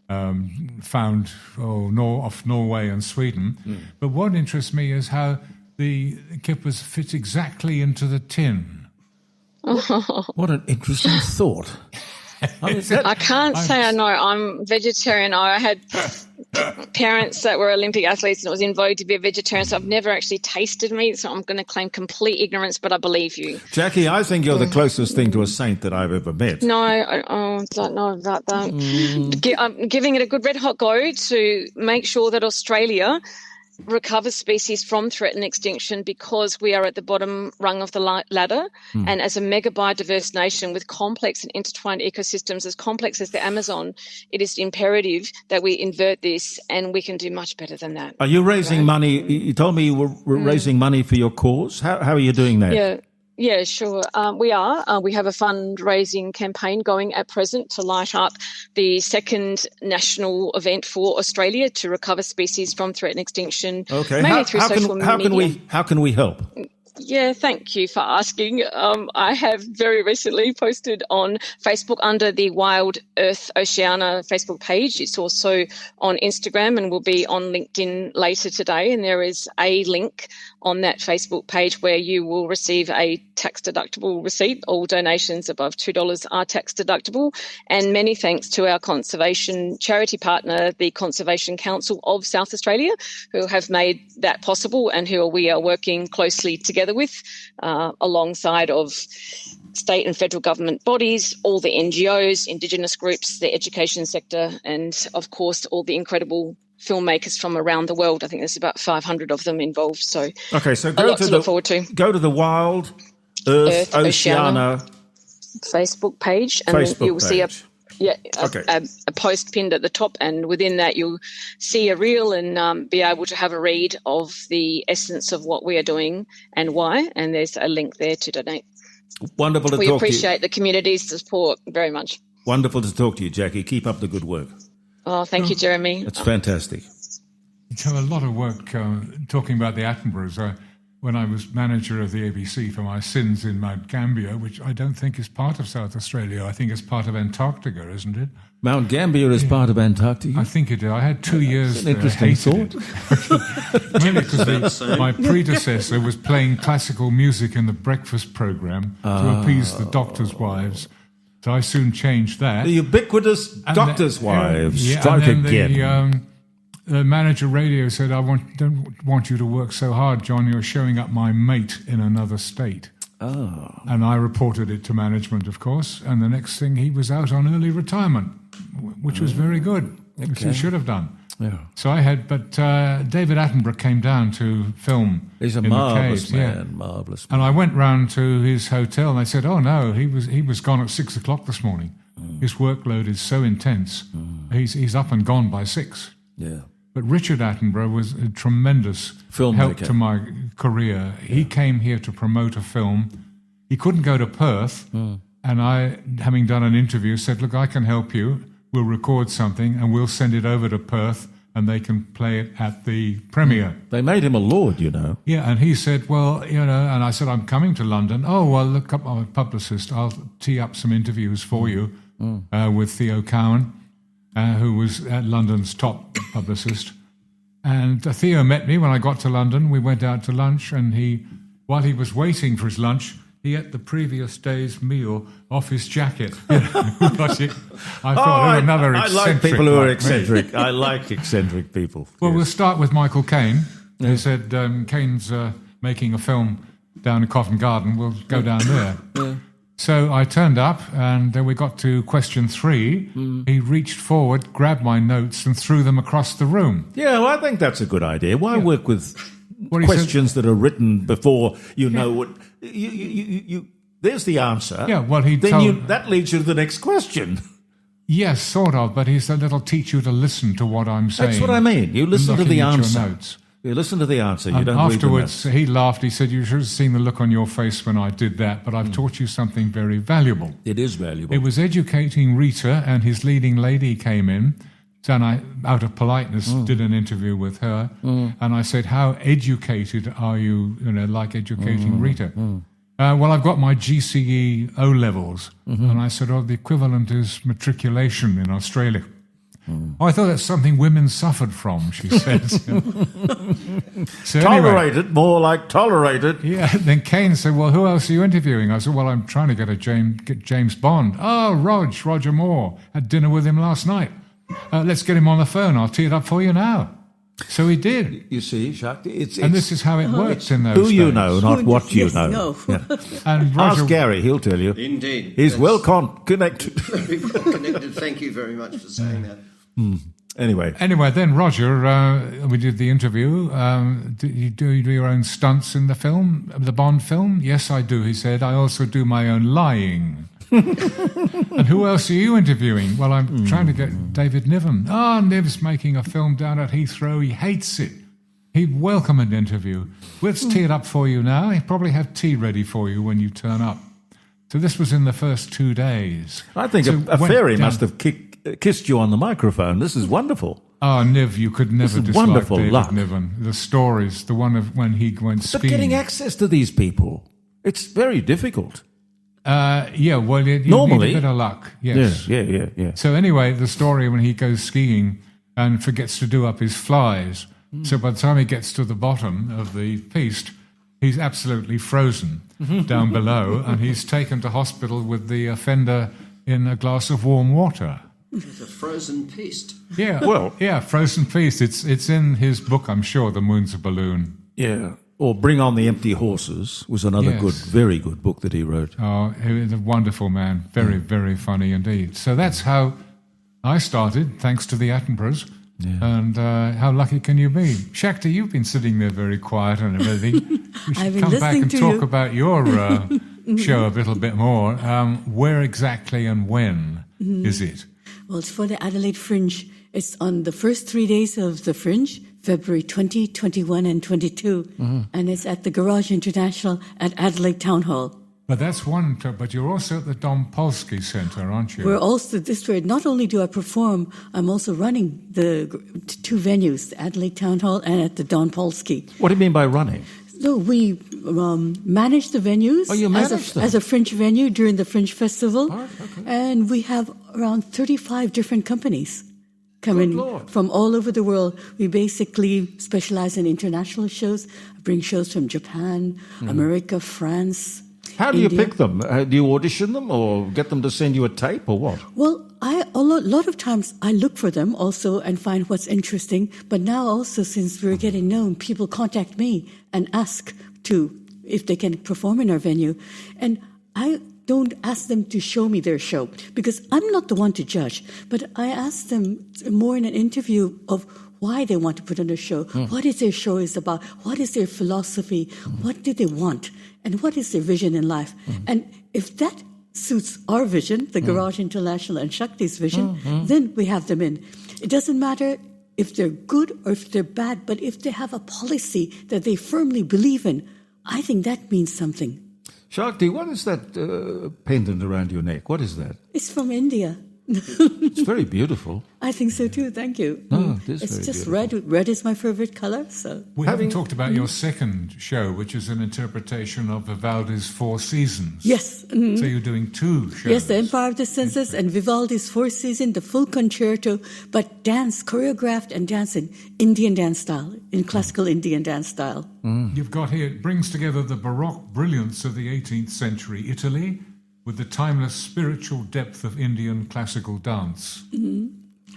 found off Norway and Sweden. But what interests me is how the kippers fit exactly into the tin. What an interesting thought. I can't say I know. I'm vegetarian. I had parents that were Olympic athletes and it was in vogue to be a vegetarian, so I've never actually tasted meat, so I'm going to claim complete ignorance, but I believe you. Jackie, I think you're the closest thing to a saint that I've ever met. No, I don't know about that. I'm giving it a good red hot go to make sure that Australia recover species from threat and extinction because we are at the bottom rung of the ladder. And as a mega biodiverse nation with complex and intertwined ecosystems as complex as the Amazon, it is imperative that we invert this, and we can do much better than that. Are you raising money? You told me you were raising money for your cause. How are you doing that? Yeah, sure. We are. We have a fundraising campaign going at present to light up the second national event for Australia to recover species from threat and extinction. Okay. Mainly through social media. How can we help? Yeah, thank you for asking. I have very recently posted on Facebook under the Wild Earth Oceania Facebook page. It's also on Instagram and will be on LinkedIn later today. And there is a link on that Facebook page where you will receive a tax-deductible receipt. All donations above $2 are tax-deductible. And many thanks to our conservation charity partner, the Conservation Council of South Australia, who have made that possible and who we are working closely together with, alongside of state and federal government bodies, all the NGOs, Indigenous groups, the education sector, and of course all the incredible filmmakers from around the world. I think there's about 500 of them involved. So okay, so look forward to. Go to the Wild Earth Oceania Facebook page, and then you'll see a post pinned at the top, and within that you'll see a reel and be able to have a read of the essence of what we are doing and why, and there's a link there to donate. Wonderful to talk to you. We appreciate the community's support very much. Wonderful to talk to you, Jackie. Keep up the good work. Oh, thank you, Jeremy. That's fantastic. It's a lot of work talking about the Attenboroughs. When I was manager of the ABC for my sins in Mount Gambier, which I don't think is part of South Australia. I think it's part of Antarctica, isn't it? Mount Gambier is part of Antarctica? I think it is. I had 2 years there. Interesting thought. Mainly because my predecessor was playing classical music in the breakfast programme to appease the doctors' wives. So I soon changed that. The ubiquitous doctors' wives. Strike and then again. The manager radio said, don't want you to work so hard, John. You're showing up my mate in another state. Oh. And I reported it to management, of course. And the next thing, he was out on early retirement, which was very good, which he should have done. Yeah. So I had, but David Attenborough came down to film. He's a in marvellous the caves, man, marvellous man. And I went round to his hotel, and they said, "Oh no, he was gone at 6 o'clock this morning. His workload is so intense. He's up and gone by 6." Yeah. But Richard Attenborough was a tremendous help to my career. He came here to promote a film. He couldn't go to Perth, and I, having done an interview, said, "Look, I can help you. We'll record something and we'll send it over to Perth and they can play it at the premiere." They made him a lord, you know. Yeah, and he said, "Well, and I said, "I'm coming to London." "Oh, well, look up my publicist. I'll tee up some interviews for you with Theo Cowan, who was at London's top publicist." And Theo met me when I got to London. We went out to lunch, and while he was waiting for his lunch, he ate the previous day's meal off his jacket. I thought, another eccentric. I like people who are like eccentric. me. I like eccentric people. Well, we'll start with Michael Caine. He said Caine's making a film down in Covent Garden. We'll go down there. Yeah. So I turned up, and then we got to question 3. He reached forward, grabbed my notes, and threw them across the room. Yeah, well, I think that's a good idea. Why work with questions that are written before you know what... You there's the answer. Yeah, well, that leads you to the next question. Yes, sort of, but that'll teach you to listen to what I'm saying. That's what I mean. You listen to the answer. Notes. You listen to the answer. You And don't afterwards, read the notes. he laughed. He said, "You should have seen the look on your face when I did that, but I've taught you something very valuable." It is valuable. It was educating Rita, and his leading lady came in. And I, out of politeness, did an interview with her. And I said, "How educated are you, like educating Rita?" "Well, I've got my GCE O-levels." And I said, "Oh, the equivalent is matriculation in Australia." "Oh, I thought that's something women suffered from," she said. So Tolerated, more like tolerated. Yeah, then Caine said, "Well, who else are you interviewing?" I said, "Well, I'm trying to get James Bond." "Oh, Roger Moore. Had dinner with him last night. Let's get him on the phone. I'll tee it up for you now." So he did. You see, Jacques, and this is how it works in those who you days. know, not what you know. No. Yeah. And Roger, ask Gary, he'll tell you. Indeed. He's well connected. Very well connected. Thank you very much for saying that. Anyway, then Roger, we did the interview. Do you do your own stunts in the film, the Bond film? Yes, I do, he said. I also do my own lying. And who else are you interviewing? Well, I'm trying to get David Niven. Niv's making a film down at Heathrow. He hates it. He'd welcome an interview. Let's tee it up for you now. He'll probably have tea ready for you when you turn up. So this was in the first 2 days. I think a fairy must have kissed you on the microphone. This is wonderful. Oh, Niv, you could never dislike wonderful David luck. Niven. The stories, the one of when he went skiing. But getting access to these people, it's very difficult. You Normally, need a bit of luck. Yes. Yeah. So anyway, the story when he goes skiing and forgets to do up his flies. So by the time he gets to the bottom of the piste, he's absolutely frozen down below, and he's taken to hospital with the offender in a glass of warm water. It's a frozen piste. Yeah, frozen piste. It's in his book, I'm sure, The Moon's a Balloon. Yeah. Or Bring on the Empty Horses was another very good book that he wrote. Oh, he was a wonderful man. Very, very funny indeed. So that's how I started, thanks to the Attenboroughs. Yeah. And how lucky can you be? Shakti, you've been sitting there very quiet and everything. We should come back and talk about your show a little bit more. Where exactly and when is it? Well, it's for the Adelaide Fringe. It's on the first 3 days of the Fringe, February 20, 21 and 22. And it's at the Garage International at Adelaide Town Hall. But that's one, but you're also at the Don Polsky Centre, aren't you? We're also this way. Not only do I perform, I'm also running the two venues, the Adelaide Town Hall and at the Don Polsky. What do you mean by running? No, we manage the venues as a Fringe venue during the Fringe Festival. Oh, okay. And we have around 35 different companies coming from all over the world. We basically specialize in international shows, bring shows from Japan, America, France. How do you pick them? Do you audition them or get them to send you a tape or what? Well, a lot of times I look for them also and find what's interesting. But now also, since we're getting known, people contact me and ask if they can perform in our venue. And I don't ask them to show me their show because I'm not the one to judge. But I ask them more in an interview of why they want to put on a show, what is their show is about, what is their philosophy, what do they want, and what is their vision in life. And if that suits our vision, the Garage International and Shakti's vision, then we have them in. It doesn't matter if they're good or if they're bad, but if they have a policy that they firmly believe in, I think that means something. Shakti, what is that pendant around your neck? What is that? It's from India. It's very beautiful. I think so too, thank you. No, it is it's very just beautiful. red. Red is my favorite color. So we haven't talked about your second show, which is an interpretation of Vivaldi's Four Seasons. Yes. So you're doing two shows. Yes, The Empire of the Senses and Vivaldi's Four Seasons, the full concerto, but dance, choreographed and dance in Indian dance style, in classical Indian dance style. You've got here, it brings together the Baroque brilliance of the 18th century Italy with the timeless spiritual depth of Indian classical dance.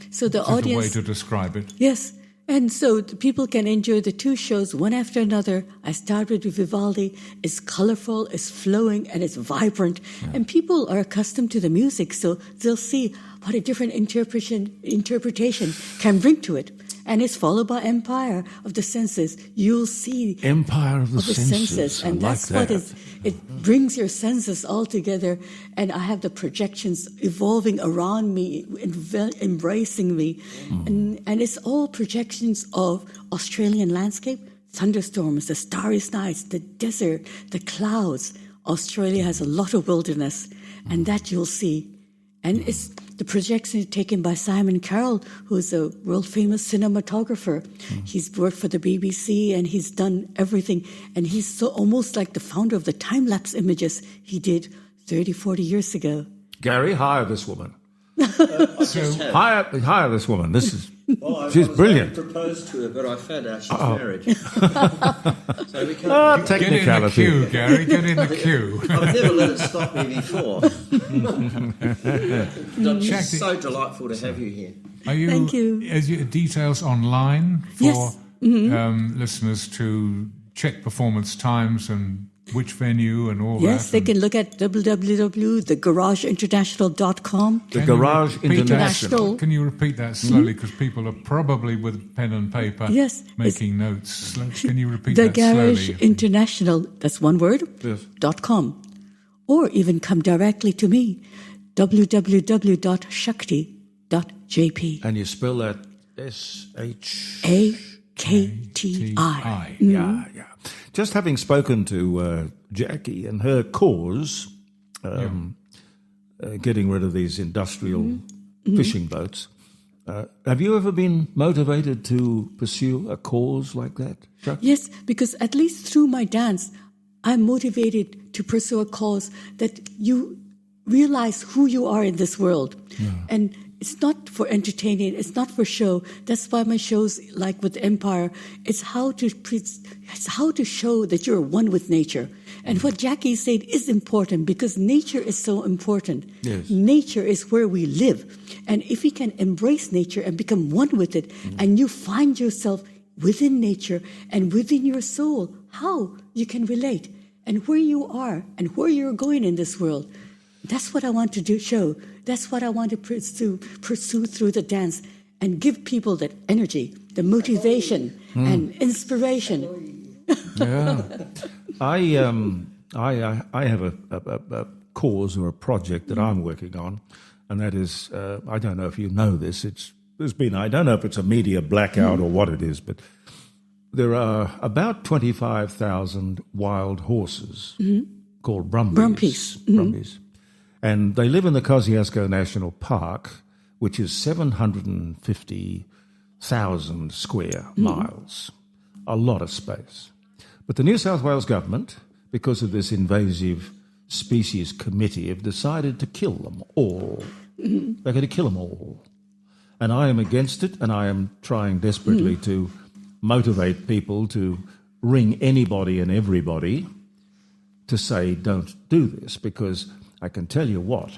So the That's audience... a way to describe it. Yes. And so the people can enjoy the two shows one after another. I started with Vivaldi. It's colorful, it's flowing, and it's vibrant. Yeah. And people are accustomed to the music, so they'll see what a different interpretation can bring to it. And it's followed by Empire of the Senses. You'll see Empire of the Senses. And that's what it brings your senses all together. And I have the projections evolving around me, embracing me. And it's all projections of Australian landscape, thunderstorms, the starry nights, the desert, the clouds. Australia has a lot of wilderness, and that you'll see. And it's the projection taken by Simon Carroll, who's a world-famous cinematographer. He's worked for the BBC, and he's done everything. And he's so almost like the founder of the time-lapse images he did 30, 40 years ago. Gary, hire this woman. Hire this woman. She's brilliant. I proposed to her, but I found out she's married. So we can't. Technicality. Get in the queue, Gary. Get in the queue. I've never let it stop me before. It's so delightful to have you here. Thank you. Is your details online for listeners to check performance times and which venue and all that. Yes, they can look at www.thegarageinternational.com. The Garage International. Can you repeat that slowly? Because people are probably with pen and paper making notes. Can you repeat that slowly? The Garage International, that's one word, .com. Or even come directly to me, www.shakti.jp. And you spell that S-H... A-K-T-I. Yeah. Just having spoken to Jackie and her cause, getting rid of these industrial fishing boats, have you ever been motivated to pursue a cause like that, Chuck? Yes, because at least through my dance, I'm motivated to pursue a cause that you realize who you are in this world. Yeah. And it's not for entertaining. It's not for show. That's why my shows, like with Empire, it's how to show that you're one with nature. And what Jackie said is important because nature is so important. Yes. Nature is where we live. And if we can embrace nature and become one with it, and you find yourself within nature and within your soul, how you can relate and where you are and where you're going in this world. That's what I want to show. That's what I want to pursue through the dance and give people that energy, the motivation and inspiration. Yeah. I have a cause or a project that I'm working on, and that is, I don't know if you know this, I don't know if it's a media blackout or what it is, but there are about 25,000 wild horses called Brumbies. Brumbies. And they live in the Kosciuszko National Park, which is 750,000 square miles, a lot of space. But the New South Wales government, because of this invasive species committee, have decided to kill them all. They're going to kill them all. And I am against it, and I am trying desperately to motivate people to ring anybody and everybody to say, don't do this, because I can tell you what,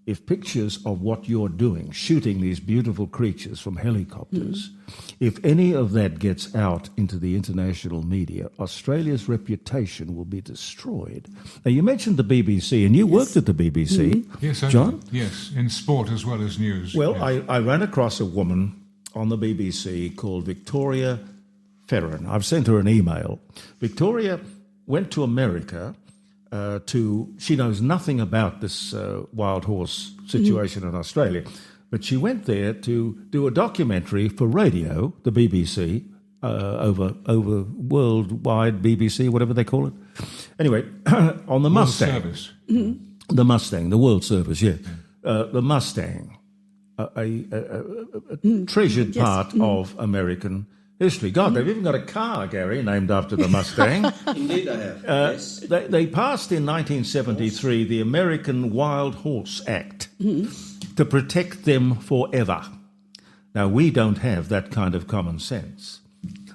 if pictures of what you're doing, shooting these beautiful creatures from helicopters, if any of that gets out into the international media, Australia's reputation will be destroyed. Now, you mentioned the BBC, and you worked at the BBC. Yes, John? Yes, in sport as well as news. Well, yes. I ran across a woman on the BBC called Victoria Ferran. I've sent her an email. Victoria went to America she knows nothing about this wild horse situation in Australia, but she went there to do a documentary for radio, the BBC, over worldwide BBC, whatever they call it. Anyway, on the Mustang. World Service. The Mustang, the World Service, yeah. The Mustang, a treasured part of American history. God, they've even got a car, Gary, named after the Mustang. Indeed they have. Yes. They passed in 1973 the American Wild Horse Act to protect them forever. Now, we don't have that kind of common sense.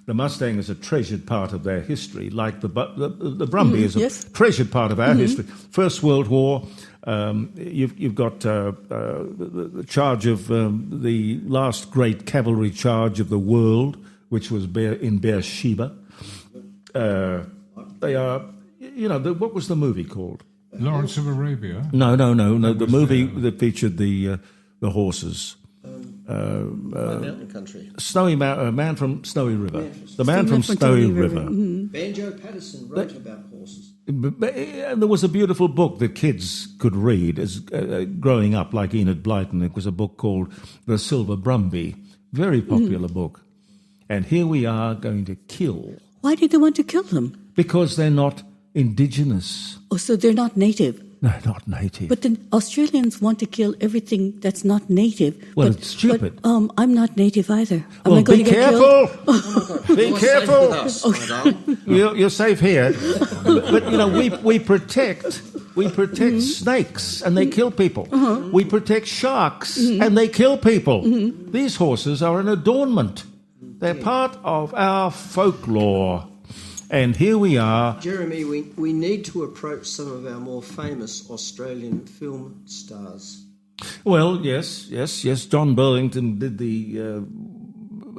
The Mustang is a treasured part of their history, like the Brumby is a treasured part of our history. First World War, you've got the charge of the last great cavalry charge of the world, which was in Beersheba. They are, what was the movie called? Lawrence of Arabia? No. The movie that featured the horses. Mountain Country. Man from Snowy River. The Man from Snowy River. Banjo Patterson wrote about horses. And there was a beautiful book that kids could read as growing up, like Enid Blyton. It was a book called The Silver Brumby. Very popular book. And here we are going to kill. Why did they want to kill them? Because they're not indigenous. Oh, so they're not native? No, not native. But the Australians want to kill everything that's not native. Well, it's stupid. But, I'm not native either. Well, be careful. Be You're careful. safe with us, my darling. You're safe here. But we protect snakes and they kill people. We protect sharks and they kill people. These horses are an adornment. They're part of our folklore. And here we are. Jeremy, we need to approach some of our more famous Australian film stars. Well, yes. John Burlington did the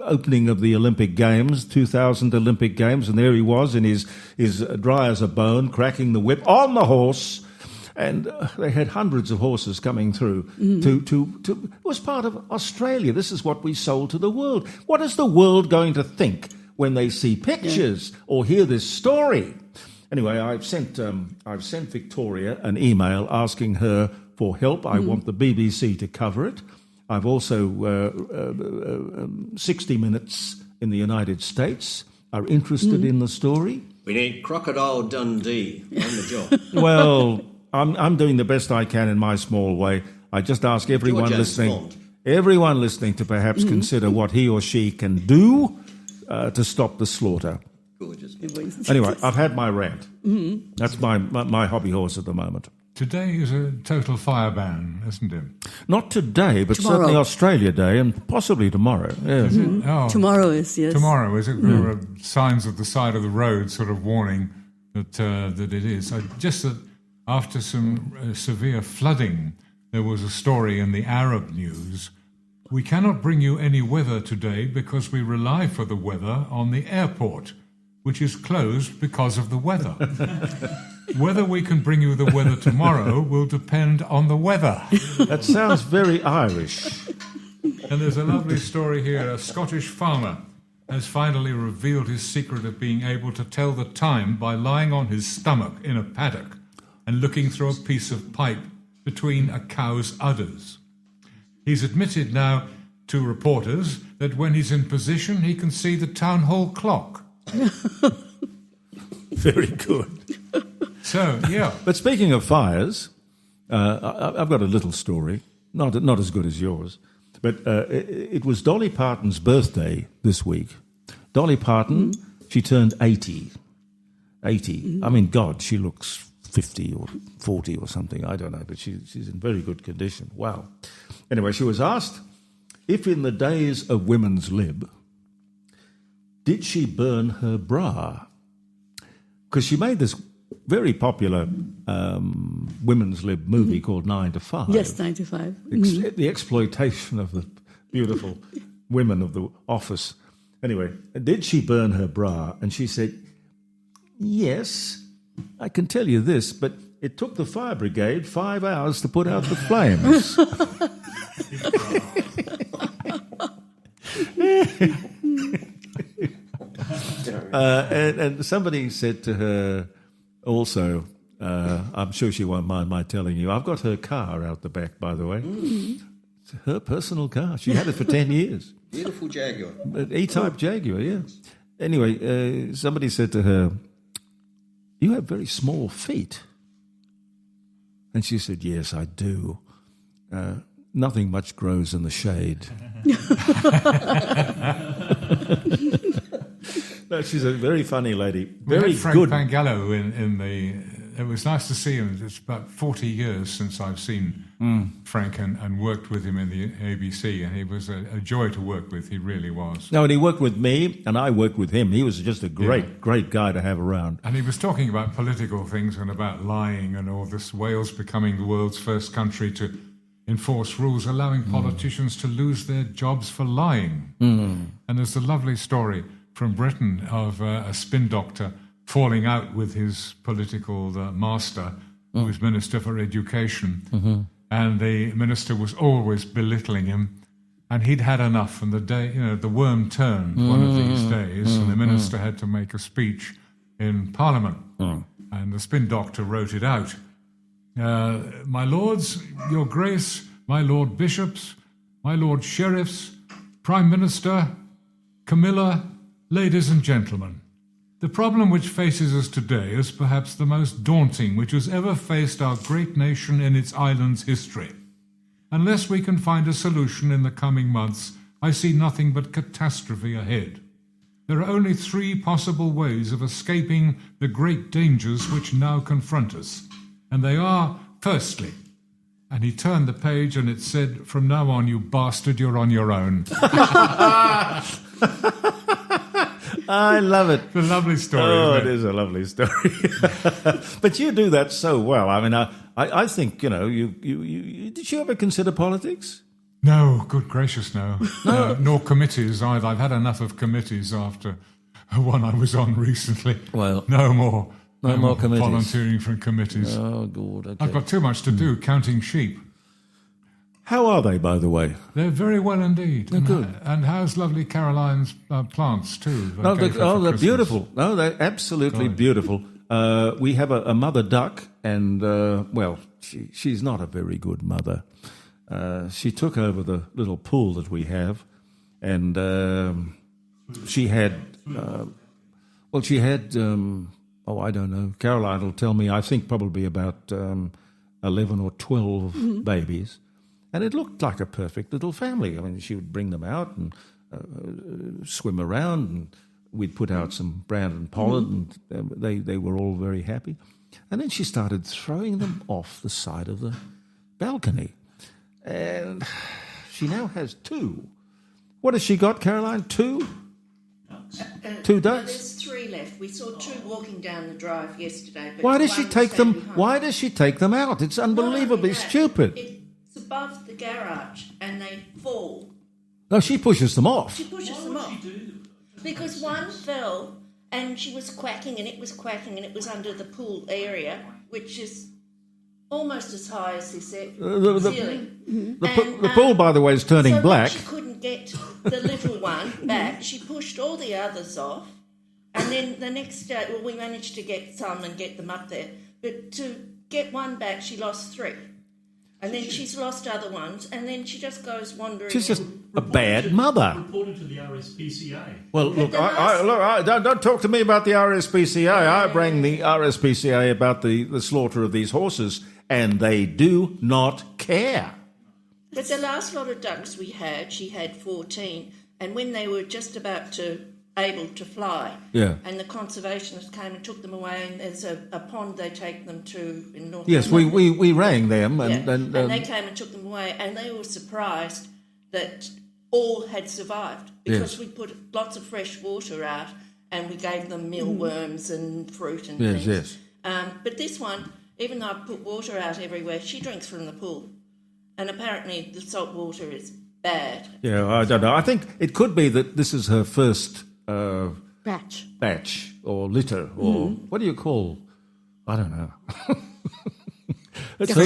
opening of the Olympic Games, 2000 Olympic Games, and there he was in his dry as a bone, cracking the whip on the horse. And they had hundreds of horses coming through. It was part of Australia. This is what we sold to the world. What is the world going to think when they see pictures or hear this story? Anyway, I've sent Victoria an email asking her for help. I want the BBC to cover it. I've also 60 Minutes in the United States are interested in the story. We need Crocodile Dundee on the job. Well, I'm doing the best I can in my small way. I just ask everyone listening to perhaps consider what he or she can do to stop the slaughter. Gorgeous. Anyway, I've had my rant. That's my hobby horse at the moment. Today is a total fire ban, isn't it? Not today, but Tomorrow. certainly Australia Day and possibly tomorrow. Yes. Oh, Tomorrow is, yes. tomorrow, is it? There are signs at the side of the road sort of warning that it is. Just that after some severe flooding, there was a story in the Arab news. We cannot bring you any weather today because we rely for the weather on the airport, which is closed because of the weather. Whether we can bring you the weather tomorrow will depend on the weather. That sounds very Irish. And there's a lovely story here. A Scottish farmer has finally revealed his secret of being able to tell the time by lying on his stomach in a paddock and looking through a piece of pipe between a cow's udders. He's admitted now to reporters that when he's in position, he can see the town hall clock. Very good. So, yeah. But speaking of fires, I've got a little story, not as good as yours, but it was Dolly Parton's birthday this week. Dolly Parton, she turned 80. 80. I mean, God, she looks 50 or 40 or something, I don't know, but she's in very good condition. Wow. Anyway, she was asked if in the days of women's lib, did she burn her bra? Because she made this very popular women's lib movie called 9 to 5. Yes, 9 to 5. The exploitation of the beautiful women of the office. Anyway, did she burn her bra? And she said, yes, I can tell you this, but it took the fire brigade 5 hours to put out the flames. And somebody said to her also, I'm sure she won't mind my telling you, I've got her car out the back, by the way. It's her personal car. She had it for 10 years. Beautiful Jaguar. E-type Jaguar, yeah. Anyway, somebody said to her, you have very small feet. And she said, yes, I do. Nothing much grows in the shade. No, she's a very funny lady. Very Frank good. Pangallo in the. It was nice to see him. It's about 40 years since I've seen Frank and worked with him in the ABC, and he was a joy to work with. He really was. No, and he worked with me, and I worked with him. He was just a great guy to have around. And he was talking about political things and about lying and all this. Wales becoming the world's first country to enforce rules allowing politicians to lose their jobs for lying. And there's a lovely story from Britain of a spin doctor falling out with his political master, who was Minister for Education, and the minister was always belittling him, and he'd had enough. And the day, the worm turned one of these days, and the minister had to make a speech in Parliament, and the spin doctor wrote it out. My lords, your grace, my lord bishops, my lord sheriffs, prime minister, Camilla, ladies and gentlemen, the problem which faces us today is perhaps the most daunting which has ever faced our great nation in its island's history. Unless we can find a solution in the coming months, I see nothing but catastrophe ahead. There are only 3 possible ways of escaping the great dangers which now confront us, and they are, firstly, and he turned the page and it said, from now on, you bastard, you're on your own. I love it. It's a lovely story. Oh, isn't it is a lovely story. But you do that so well. I mean, I think, did you ever consider politics? No, good gracious, no. Nor committees either. I've had enough of committees after one I was on recently. Well, no more. No more committees. Volunteering for committees. Oh, God. Okay. I've got too much to do counting sheep. How are they, by the way? They're very well indeed. They're good. And how's lovely Caroline's plants too? They're beautiful. No, they're absolutely beautiful. We have a mother duck, and, she's not a very good mother. She took over the little pool that we have, and she had, I don't know, Caroline will tell me, I think probably about 11 or 12 babies. And it looked like a perfect little family. I mean, she would bring them out and swim around, and we'd put out some Brandon pollen, and they were all very happy. And then she started throwing them off the side of the balcony. And she now has 2. What has she got, Caroline? 2? 2 ducks? There's 3 left. We saw 2 walking down the drive yesterday. But Why does she one take was them? behind. Why does she take them out? It's unbelievably stupid. It's above the garage, and they fall. No, she pushes them off. She pushes them off. Because one fell, and she was quacking, and it was quacking, and it was under the pool area, which is almost as high as this ceiling. The pool, by the way, is turning black. She couldn't get the little one back. She pushed all the others off, and then the next day, we managed to get some and get them up there. But to get one back, she lost 3. And then she's lost other ones, and then she just goes wandering. She's just a bad mother. Reported to the RSPCA. Well, look, don't talk to me about the RSPCA. I rang the RSPCA about the slaughter of these horses, and they do not care. But the last lot of ducks we had, she had 14, and when they were just about able to fly, and the conservationists came and took them away, and there's a pond they take them to in North. Yes, we rang them, and they came and took them away, and they were surprised that all had survived because we put lots of fresh water out, and we gave them mealworms and fruit and things. Yes. But this one, even though I put water out everywhere, she drinks from the pool, and apparently the salt water is bad. Yeah, I don't know. I think it could be that this is her first batch or litter, or what do you call? I don't know. It's her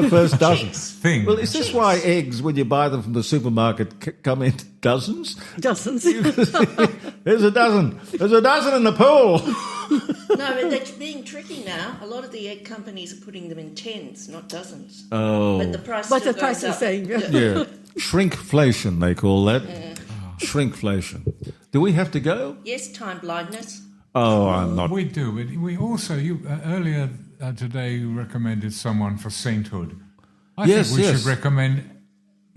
first dozen. Thing. Well, is this why eggs, when you buy them from the supermarket, come in dozens? Dozens. There's a dozen. There's a dozen in the pool. No, but they're being tricky now. A lot of the egg companies are putting them in 10s, not dozens. Oh. But the price is the same. Yeah. Shrinkflation, they call that. Shrinkflation. Do we have to go? Yes, time blindness. Oh, I'm not. We do. We also, earlier today, you recommended someone for sainthood. I think we should recommend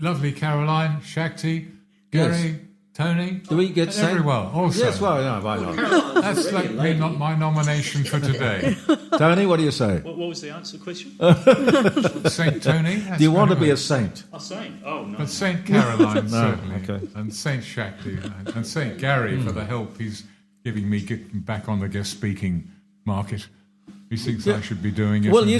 lovely Caroline, Shakti, Gary, Tony. Do we get saint? Everyone also. Yes, well, no, why not? That's like not my nomination for today. Tony, what do you say? What was the answer to the question? Saint Tony? Do you want to be a saint? A saint? Oh, no. But Saint Caroline, certainly. Okay. And Saint Shakti. And Saint Gary for the help he's giving me getting back on the guest speaking market. He thinks I should be doing it. Well, you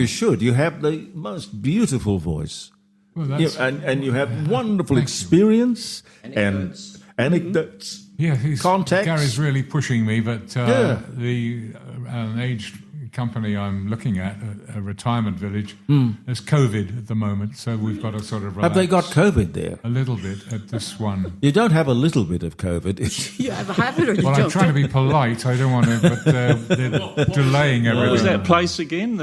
should. You have the most beautiful voice. Well, that's, and you have wonderful experience and anecdotes. Yeah, context. Gary's really pushing me, but an aged company I'm looking at, a retirement village, there's COVID at the moment, so we've got to sort of relax. Have they got COVID there? A little bit at this one. You don't have a little bit of COVID. You either have it or you don't. Well, I'm trying to be polite. I don't want to, but they're delaying everything. What was that place again?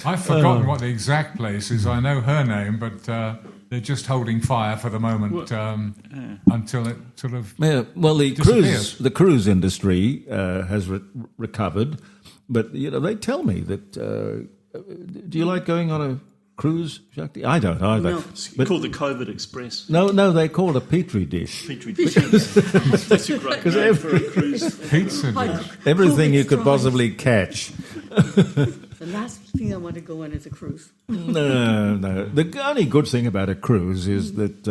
I've forgotten what the exact place is. I know her name, but they're just holding fire for the moment until it sort of the cruise industry has recovered, but they tell me that. Do you like going on a cruise, Shakti? I don't either. No. It's called the COVID Express. No, they call it a petri dish. Petri dish. That's a great name for a cruise. Pizza dish. Everything you could possibly catch. The last thing I want to go on is a cruise. No. The only good thing about a cruise is that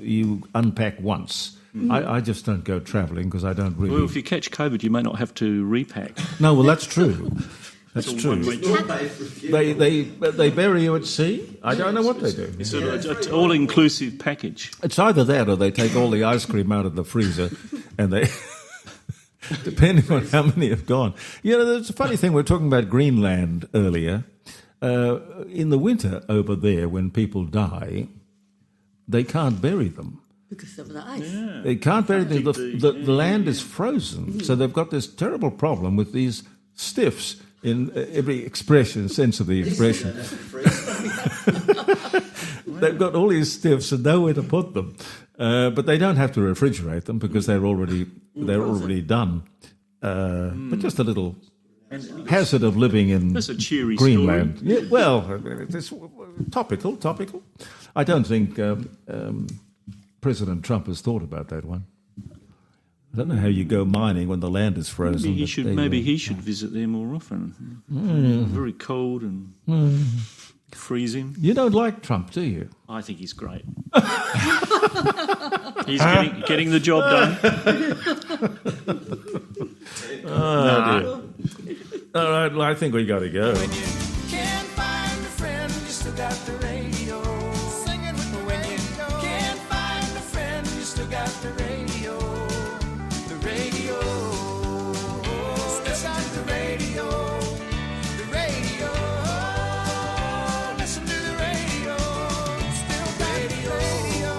you unpack once. I just don't go travelling because I don't really... Well, if you catch COVID, you may not have to repack. No, well, that's true. That's all true. one way They bury you at sea? I don't know what they do. It's an all-inclusive package. It's either that or they take all the ice cream out of the freezer and they... depending on how many have gone. You know, there's a funny thing. We were talking about Greenland earlier. In the winter over there, when people die, they can't bury them. Because of the ice. Yeah. They can't bury them. The land is frozen. So they've got this terrible problem with these stiffs in every expression, sense of the expression. They've got all these stiffs and nowhere to put them. But they don't have to refrigerate them because they're already done. But just a little hazard of living in That's a cheery Greenland. story. Yeah, well, it's topical. I don't think President Trump has thought about that one. I don't know how you go mining when the land is frozen. Maybe he should visit there more often. Very cold and freezing. You don't like Trump, do you? I think he's great. He's getting the job done. Dear. All right, well, I think we got to go. When you can't find a friend, you still got the radio. Singing with the when you can't find a friend, you still got the radio. The radio. Still got the radio. The radio. Listen to the radio. Still got the radio.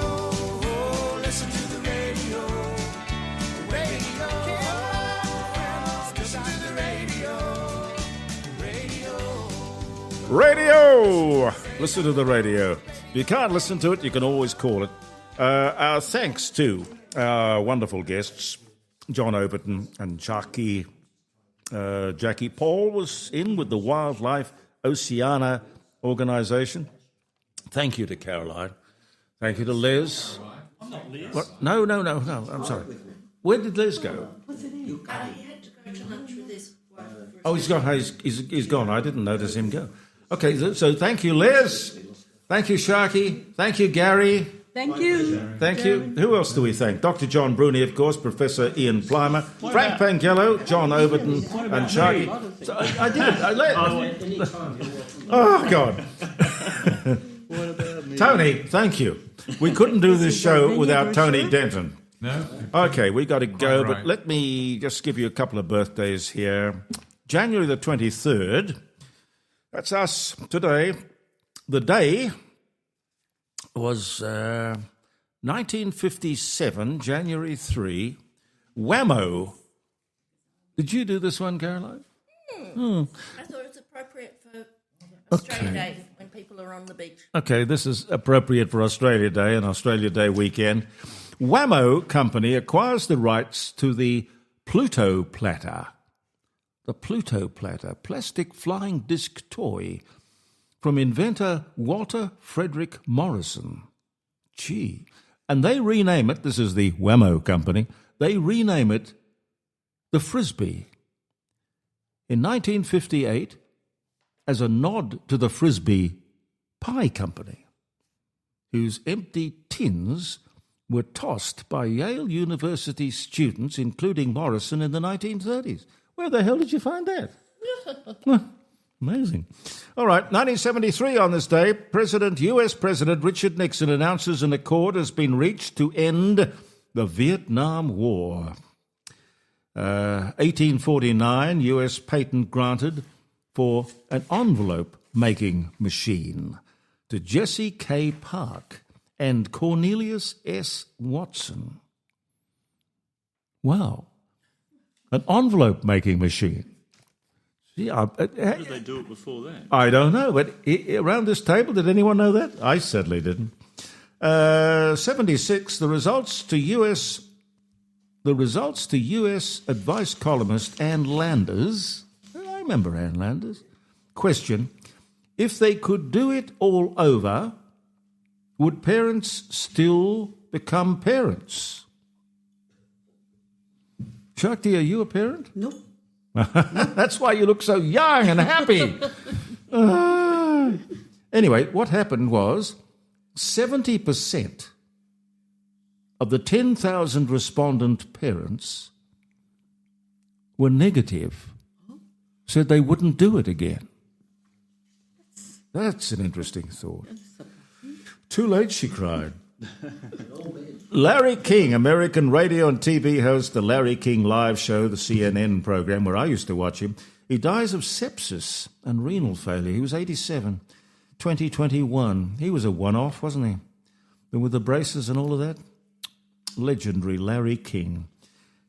Listen to the radio. The radio. Listen to the radio. Radio! Listen to the radio. If you can't listen to it, you can always call it. Our thanks to our wonderful guests, John Overton and Jackie. Jackie Paul was in with the Wildlife Oceania organisation. Thank you to Caroline. Thank you to Les. I'm not Les. What? No, I'm sorry. Where did Les go? He had to go to lunch with his wife. Oh, he's gone. He's gone. I didn't notice him go. Okay, so thank you, Liz. Thank you, Sharky. Thank you, Gary. Thank you. Thank you. Who else do we thank? Dr. John Bruni, of course, Professor Ian Plimer, Frank Pangallo, John Overton, and Sharky. So I did. Oh, God. Tony, thank you. We couldn't do this show without Tony Denton. No? Okay, we got to go, Right. but let me just give you a couple of birthdays here. January the 23rd, that's us today. The day was 1957, January 3, Whammo. Did you do this one, Caroline? I thought it was appropriate for Australia Day when people are on the beach. Okay, this is appropriate for Australia Day and Australia Day weekend. Whammo Company acquires the rights to the Pluto platter. The Pluto platter, plastic flying disc toy from inventor Walter Frederick Morrison. Gee. And they rename it, this is the Whammo Company, they rename it the Frisbee. In 1958, as a nod to the Frisbee Pie Company, whose empty tins were tossed by Yale University students, including Morrison, in the 1930s. Where the hell did you find that? Amazing. All right, 1973 on this day, U.S. President Richard Nixon announces an accord has been reached to end the Vietnam War. 1849, U.S. patent granted for an envelope-making machine to Jesse K. Park and Cornelius S. Watson. Wow. An envelope-making machine. See, How did they do it before that? I don't know, but around this table, did anyone know that? I certainly didn't. 76, the results to U.S. advice columnist Ann Landers. I remember Ann Landers. Question, if they could do it all over, would parents still become parents? Shakti, are you a parent? No. That's why you look so young and happy. Anyway, what happened was 70% of the 10,000 respondent parents were negative. said they wouldn't do it again. That's an interesting thought. Too late, she cried. Larry King, American radio and TV host, the Larry King Live Show, the CNN program where I used to watch him. He dies of sepsis and renal failure. He was 87, 2021. He was a one-off, wasn't he? And with the braces and all of that. Legendary Larry King.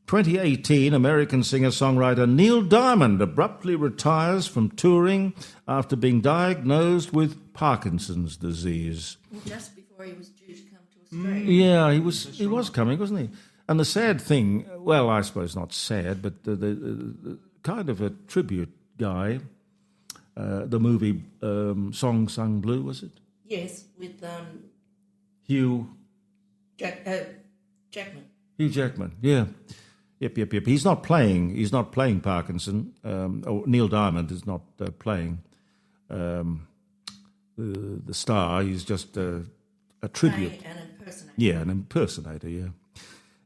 2018, American singer-songwriter Neil Diamond abruptly retires from touring after being diagnosed with Parkinson's disease. Just before he was due to come to Australia. Yeah, he was coming, wasn't he? And the sad thing, well, I suppose not sad, but the kind of a tribute guy, the movie Song Sung Blue, was it? Yes, with Hugh Jackman. Hugh Jackman, yeah. Yep. He's not playing Parkinson, or Neil Diamond is not playing the star. He's just a tribute. An impersonator. Yeah, an impersonator, yeah.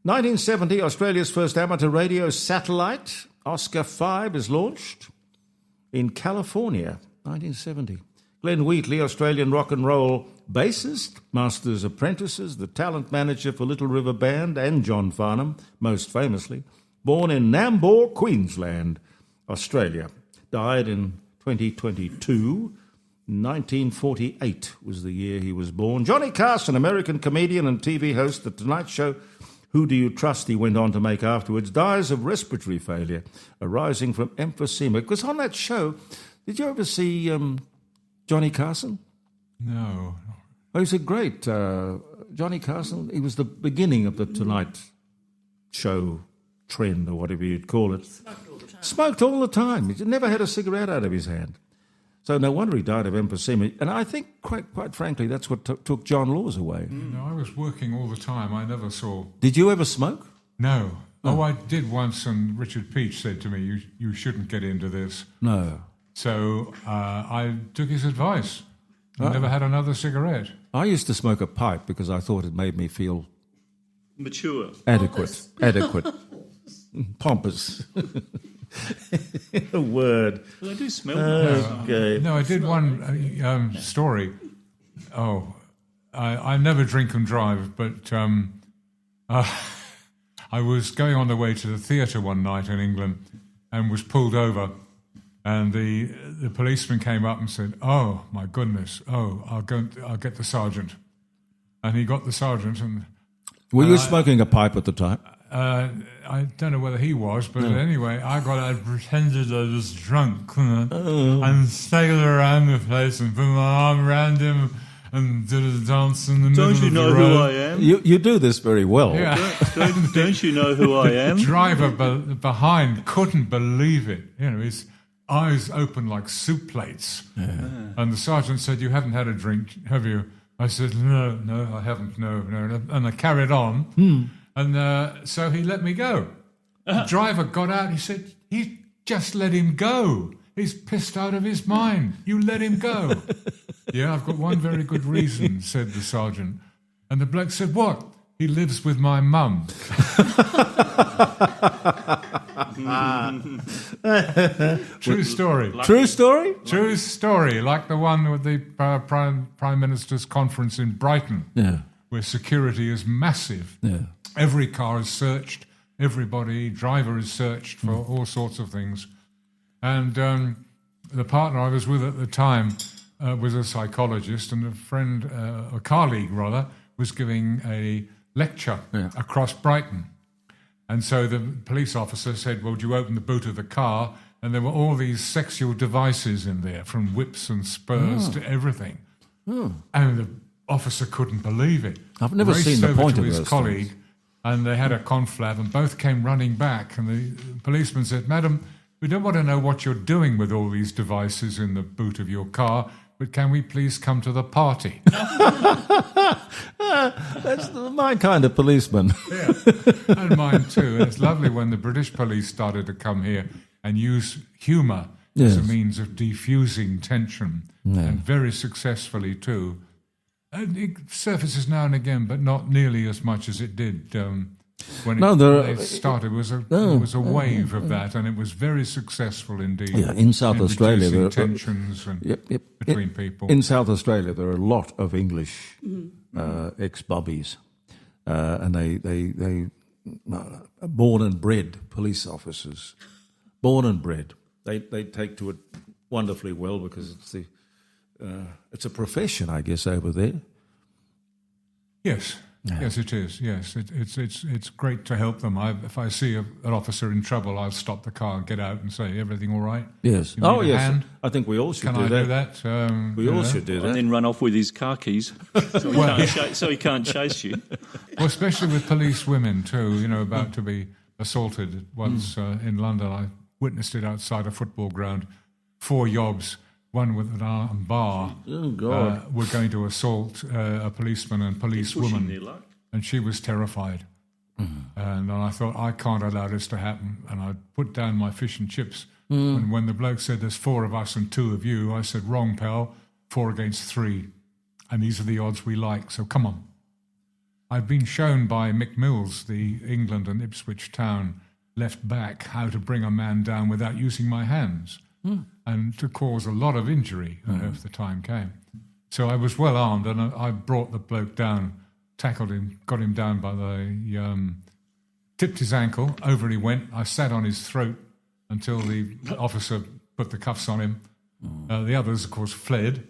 1970, Australia's first amateur radio satellite, Oscar 5, is launched in California, 1970. Glenn Wheatley, Australian rock and roll bassist, Masters Apprentices, the talent manager for Little River Band, and John Farnham, most famously, born in Nambour, Queensland, Australia. Died in 2022. 1948 was the year he was born. Johnny Carson, American comedian and TV host, The Tonight Show, Who Do You Trust, he went on to make afterwards, dies of respiratory failure arising from emphysema. Because on that show, did you ever see Johnny Carson? No. Oh, he's a great Johnny Carson. He was the beginning of the Tonight Show trend, or whatever you'd call it. Smoked all the time. He never had a cigarette out of his hand. So no wonder he died of emphysema. And I think, quite frankly, that's what took John Laws away. No, I was working all the time. I never saw... Did you ever smoke? No. Oh, I did once, and Richard Peach said to me, you shouldn't get into this. No. So I took his advice. I never had another cigarette. I used to smoke a pipe because I thought it made me feel... Mature. Adequate. Pompous. A word. Well, I do smell okay. No, I did one story. Oh, I never drink and drive, but I was going on the way to the theatre one night in England and was pulled over, and the policeman came up and said, "Oh my goodness! Oh, I'll get the sergeant," and he got the sergeant. And were you smoking a pipe at the time? I don't know whether he was, but anyway, I pretended I was drunk and sailed around the place and put my arm around him and did a dance in the middle of the road. Don't you know who I am? You do this very well. Yeah. Don't you know who I am? The driver behind couldn't believe it. You know, his eyes open like soup plates. Yeah. And the sergeant said, "You haven't had a drink, have you?" I said, No, I haven't, no. And I carried on. And so he let me go. The driver got out. He said, "He just let him go. He's pissed out of his mind. You let him go." "Yeah, I've got one very good reason," said the sergeant. And the bloke said, "What?" "He lives with my mum." True story. True story? True story, like the one with the Prime Minister's conference in Brighton, where security is massive. Yeah. Every car is searched, driver is searched for all sorts of things. And the partner I was with at the time was a psychologist, and a colleague rather, was giving a lecture across Brighton. And so the police officer said, "Well, do you open the boot of the car?" And there were all these sexual devices in there, from whips and spurs to everything. And the officer couldn't believe it. I've never seen the point of his those colleague, things. And they had a conflab, and both came running back. And the policeman said, "Madam, we don't want to know what you're doing with all these devices in the boot of your car, but can we please come to the party?" That's my kind of policeman. Yeah, and mine too. And it's lovely when the British police started to come here and use humour as a means of defusing tension, and very successfully too. And it surfaces now and again, but not nearly as much as it did When No, they started, it was a wave of that, and it was very successible indeed. Yeah, in South Australia, reducing there are- tensions between people. In South Australia, there are a lot of English ex-bobbies, and they born and bred police officers, born and bred. They take to it wonderfully well because it's a profession, I guess, over there. Yes. Yeah. Yes, it is. Yes, it's great to help them. If I see an officer in trouble, I'll stop the car, get out, and say, "Everything all right?" Yes. You need a Yes. hand? I think we all should Can do I that. do that? We all should do that. And then run off with his car keys so he can't chase you. Well, especially with police women too. About to be assaulted. Once in London, I witnessed it outside a football ground. 4 yobs, one with an armed bar, Oh, God. were going to assault a policeman and policewoman, their luck. and she was terrified. And I thought, I can't allow this to happen. And I put down my fish and chips. And when the bloke said, "There's 4 of us and 2 of you," I said, "Wrong, pal. 4 against 3. And these are the odds we like, so come on." I've been shown by Mick Mills, the England and Ipswich Town left back, how to bring a man down without using my hands, and to cause a lot of injury if the time came. So I was well armed, and I brought the bloke down, tackled him, got him down by the... tipped his ankle, over he went. I sat on his throat until the officer put the cuffs on him. The others, of course, fled,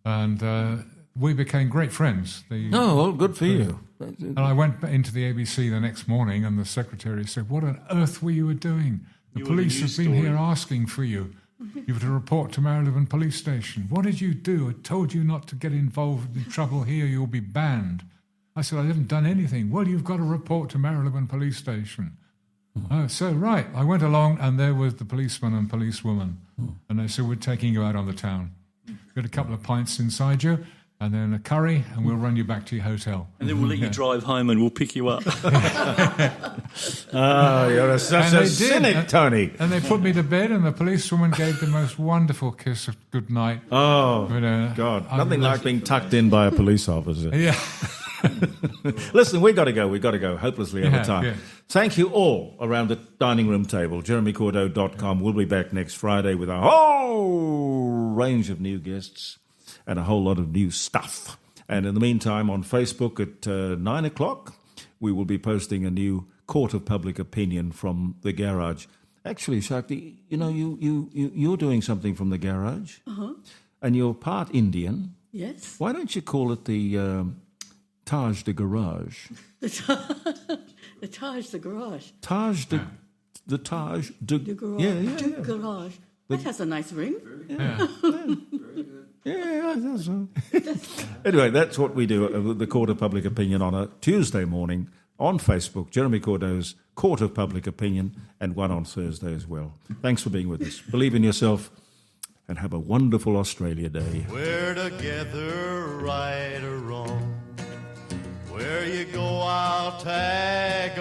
and we became great friends. Well, good for you. And I went into the ABC the next morning, and the secretary said, "What on earth were you doing? The You were the police have news been story." here asking for you. You were to report to Marylebone Police Station. What did you do? I told you not to get involved in trouble here. You'll be banned." I said, "I haven't done anything." "Well, you've got to report to Marylebone Police Station." So, right. I went along, and there was the policeman and policewoman. And they said, "We're taking you out on the town. Get a couple of pints inside you, and then a curry, and we'll run you back to your hotel." And then we'll let you drive home and we'll pick you up. You're such And a they did. cynic, Tony. And they put me to bed, and the policewoman gave the most wonderful kiss of good night. Oh, But, God. I Nothing was- like being tucked in by a police officer. Yeah. Listen, we got to go. Hopelessly over Yeah, time. yeah. Thank you all around the dining room table. JeremyCordeaux.com. We'll be back next Friday with a whole range of new guests and a whole lot of new stuff. And in the meantime, on Facebook at 9 o'clock, we will be posting a new Court of Public Opinion from the garage. Actually, Shakti, you're doing something from the garage, and you're part Indian. Yes. Why don't you call it the Taj de Garage? The Taj, the garage. The Taj de Garage. Yeah. The garage. That has a nice ring. Yeah, I think so. Anyway, that's what we do at the Court of Public Opinion on a Tuesday morning on Facebook. Jeremy Cordeaux's Court of Public Opinion, and one on Thursday as well. Thanks for being with us. Believe in yourself and have a wonderful Australia Day. We're together, right or wrong. Where you go, I'll tag